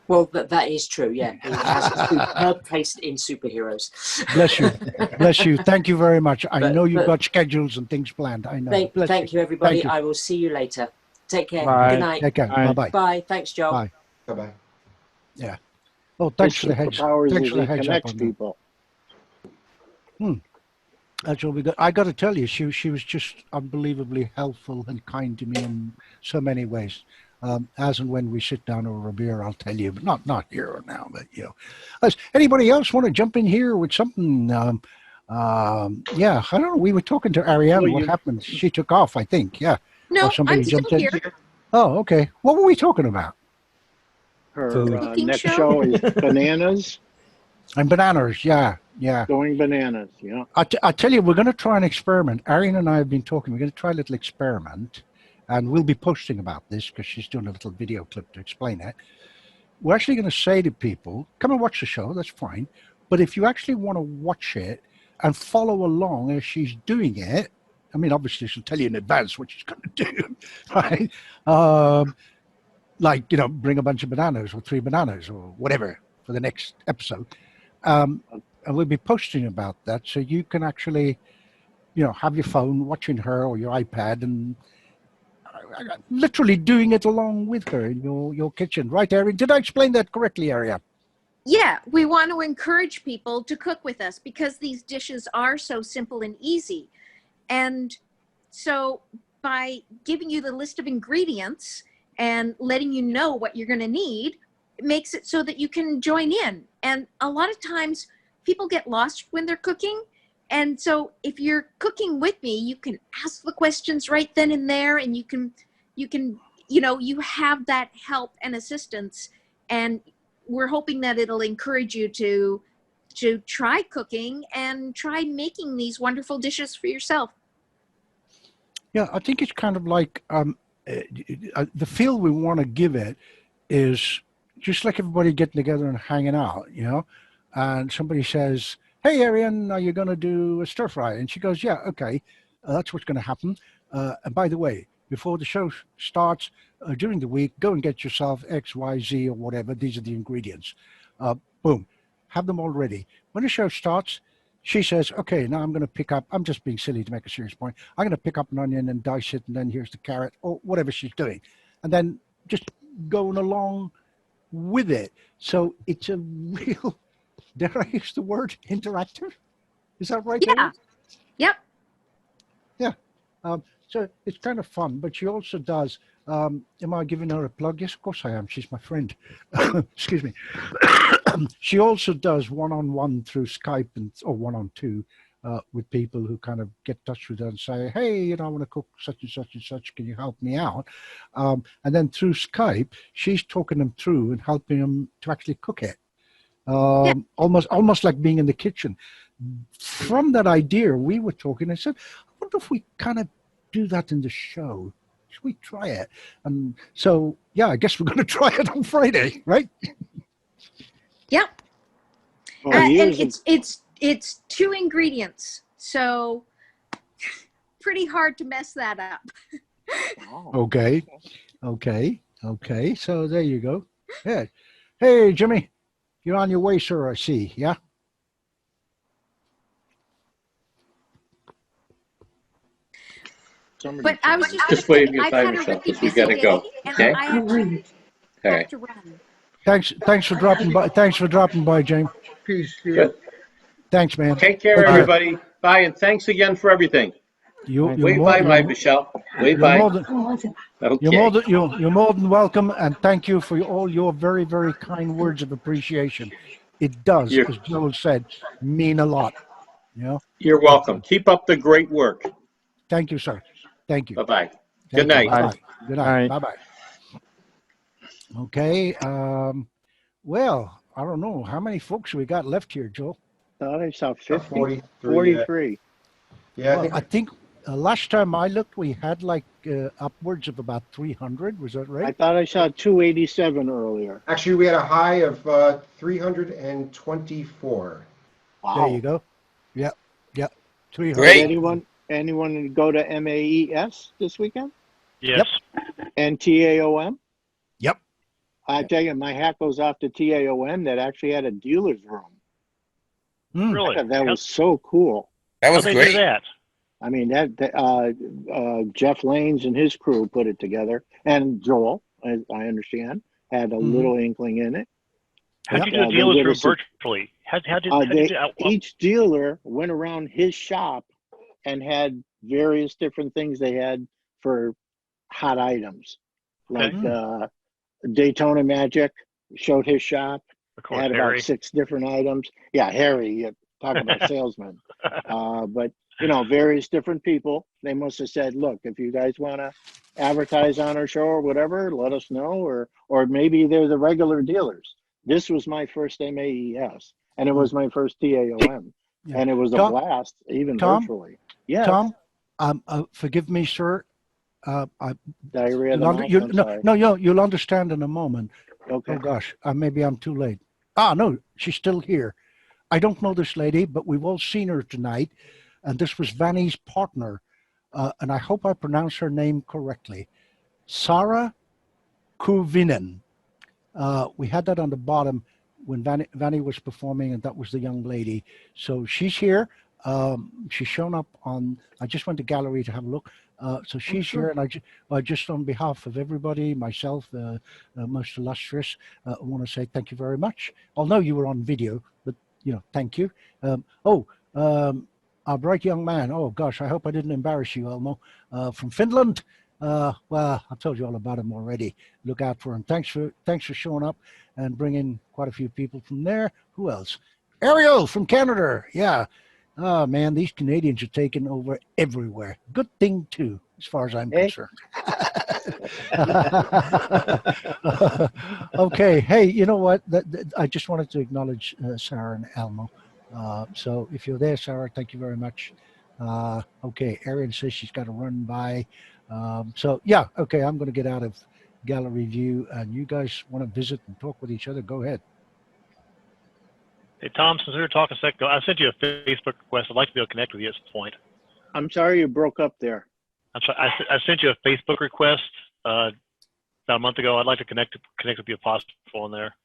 Well, that is true. Yeah, he has a superb taste in superheroes. Bless you, bless you. Thank you very much. I know you've got schedules and things planned. I know. Thank you, everybody. I will see you later. Take care. Bye. Good night. Take care. Bye-bye. Bye. Thanks, Joel. Bye. Bye-bye. Yeah. Oh, thanks for the heads. Thanks for the heads up on that. That's all we got. I got to tell you, she was just unbelievably helpful and kind to me in so many ways. As and when we sit down over a beer, I'll tell you, but not here or now. But Does anybody else want to jump in here with something? Yeah, I don't know. We were talking to Ariane. What happened? She took off, I think. Yeah. No, Or somebody I'm still jumped in. here. Oh, okay. What were we talking about? Her next show is bananas. And bananas, yeah. Going bananas, yeah. I tell you, we're going to try an experiment. Ariane and I have been talking. We're going to try a little experiment, and we'll be posting about this because she's doing a little video clip to explain it. We're actually going to say to people, come and watch the show, that's fine. But if you actually want to watch it and follow along as she's doing it, I mean, obviously she'll tell you in advance what she's going to do, right? Like, bring a bunch of bananas or 3 bananas or whatever for the next episode. And we'll be posting about that. So you can actually, have your phone watching her or your iPad and literally doing it along with her in your kitchen. Right, Ariane? Did I explain that correctly, Ariane? Yeah, we want to encourage people to cook with us because these dishes are so simple and easy. And so by giving you the list of ingredients and letting you know what you're going to need, it makes it so that you can join in. And a lot of times people get lost when they're cooking. And so if you're cooking with me, you can ask the questions right then and there, and you have that help and assistance. And we're hoping that it'll encourage you to try cooking and try making these wonderful dishes for yourself. Yeah, I think it's kind of like the feel we want to give it is just like everybody getting together and hanging out, you know, and somebody says, "Hey, Ariane, are you going to do a stir fry?" And she goes, "Yeah, okay, that's what's going to happen. And by the way, before the show starts during the week, go and get yourself X, Y, Z, or whatever. These are the ingredients. Boom, have them all ready. When the show starts, she says, okay, now I'm going to pick up, I'm just being silly to make a serious point. I'm going to pick up an onion and dice it, and then here's the carrot, or whatever she's doing. And then just going along with it. So it's a real, dare I use the word interactive? Is that right? Yeah. Erin? Yep. Yeah. So it's kind of fun, but she also does, am I giving her a plug? Yes, of course I am. She's my friend. Excuse me. She also does one-on-one through Skype or one-on-two with people who kind of get in touch with her and say, hey, you know, I want to cook such and such and such. Can you help me out? And then through Skype, she's talking them through and helping them to actually cook it. Almost like being in the kitchen. From that idea, we were talking. I said, I wonder if we kind of do that in the show. Should we try it? And so, yeah, I guess we're going to try it on Friday, right? Yep. Oh, And it's 2 ingredients, so pretty hard to mess that up. Okay. So there you go. Yeah. Hey, Jimmy, you're on your way, sir. I see. Yeah. But I was just wave goodbye, Michelle, because we got to go. Okay. All right. Thanks for dropping by. Thanks for dropping by, James. Peace. Good. Thanks, man. Take care, everybody. Bye, and thanks again for everything. Wave bye, Michelle. Wave bye. Okay. You're more than welcome, and thank you for all your very, very kind words of appreciation. It does, as Joel said, mean a lot. You know. You're welcome. Keep up the great work. Thank you, sir. Thank you. Bye-bye. Good night. Bye-bye. Good night. Bye-bye. Okay. Well, I don't know. How many folks we got left here, Joel? Thought I saw 50. 43. 43. Yeah. Well, I think last time I looked, we had like upwards of about 300. Was that right? I thought I saw 287 earlier. Actually, we had a high of 324. Wow. There you go. Yep. 300. Did anyone go to MAES this weekend? Yes. And TAOM? Yep. I tell you, my hat goes off to TAOM that actually had a dealer's room. Really? That was so cool. That was How'd they great. do that? I mean, Jeff Lanes and his crew put it together, and Joel, as I understand, had a little inkling in it. How'd you do a dealer's room virtually? Each dealer went around his shop and had various different things they had for hot items, like Daytona Magic showed his shop. Of course, had Harry. about 6 different items. Yeah, Harry, talk about salesman. But you know, various different people. They must have said, "Look, if you guys want to advertise on our show or whatever, let us know." Or maybe they're the regular dealers. This was my first MAES, and it was my first TAOM, and it was a blast, even virtually. Yeah. Tom, forgive me, sir. Diarrhea of the mouth, I'm sorry. You'll understand in a moment. Okay. Oh gosh, maybe I'm too late. No, she's still here. I don't know this lady, but we've all seen her tonight, and this was Vanny's partner, and I hope I pronounce her name correctly, Sarah Kuvinen. We had that on the bottom when Vanny was performing, and that was the young lady. So she's here. She's shown up on, I just went to gallery to have a look. So she's here, and I just on behalf of everybody, myself, most illustrious, I want to say thank you very much. Although you were on video, but you know, thank you. Our bright young man. Oh gosh, I hope I didn't embarrass you, Elmo. From Finland. Well, I told you all about him already. Look out for him. Thanks for showing up and bringing quite a few people from there. Who else? Ariel from Canada. Yeah. Oh man, these Canadians are taking over everywhere. Good thing too, as far as I'm concerned. Okay. Hey, you know what? I just wanted to acknowledge Sarah and Elmo. So if you're there, Sarah, thank you very much. Okay. Erin says she's got to run by. So yeah. Okay. I'm going to get out of Gala review and you guys want to visit and talk with each other, go ahead. Hey, Tom, since we were talking a second ago, I sent you a Facebook request. I'd like to be able to connect with you at some point. I'm sorry you broke up there. I'm sorry, I sent you a Facebook request about a month ago. I'd like to connect with you if possible on there.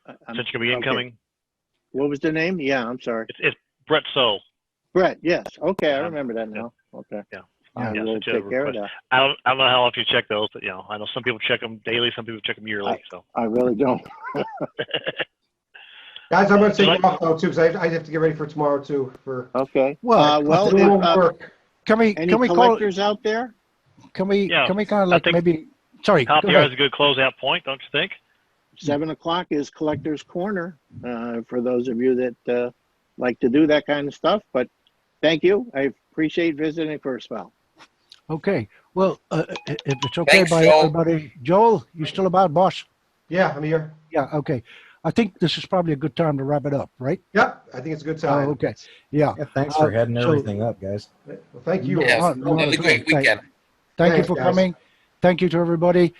Since you're going to be incoming. Okay. What was the name? Yeah, I'm sorry. It's Brett Soul. Brett, yes. Okay, I remember that now. Okay. Yeah. I Yeah, will sent you a take care of request. that. I don't know how often you check those, but I know some people check them daily, some people check them yearly. So I really don't. Guys, I'm going to take off though too, because I have to get ready for tomorrow too. Okay. Well, can we any call collectors out there? Can we Yeah, kind of I like think maybe? Sorry, top go of the hour ahead. is a good closeout point, don't you think? 7 o'clock is Collector's Corner for those of you that like to do that kind of stuff. But thank you. I appreciate visiting for a spell. Okay. Well, if it's okay Thanks, by Joel. everybody, Joel, you still about, boss? Yeah, I'm here. Yeah. Okay. I think this is probably a good time to wrap it up, right? Yep, I think it's a good time. Oh, okay. Yeah. Thanks for heading everything up, guys. Well, thank you Yes, all. another great weekend. Thank you Thanks, for guys. coming. Thank you to everybody.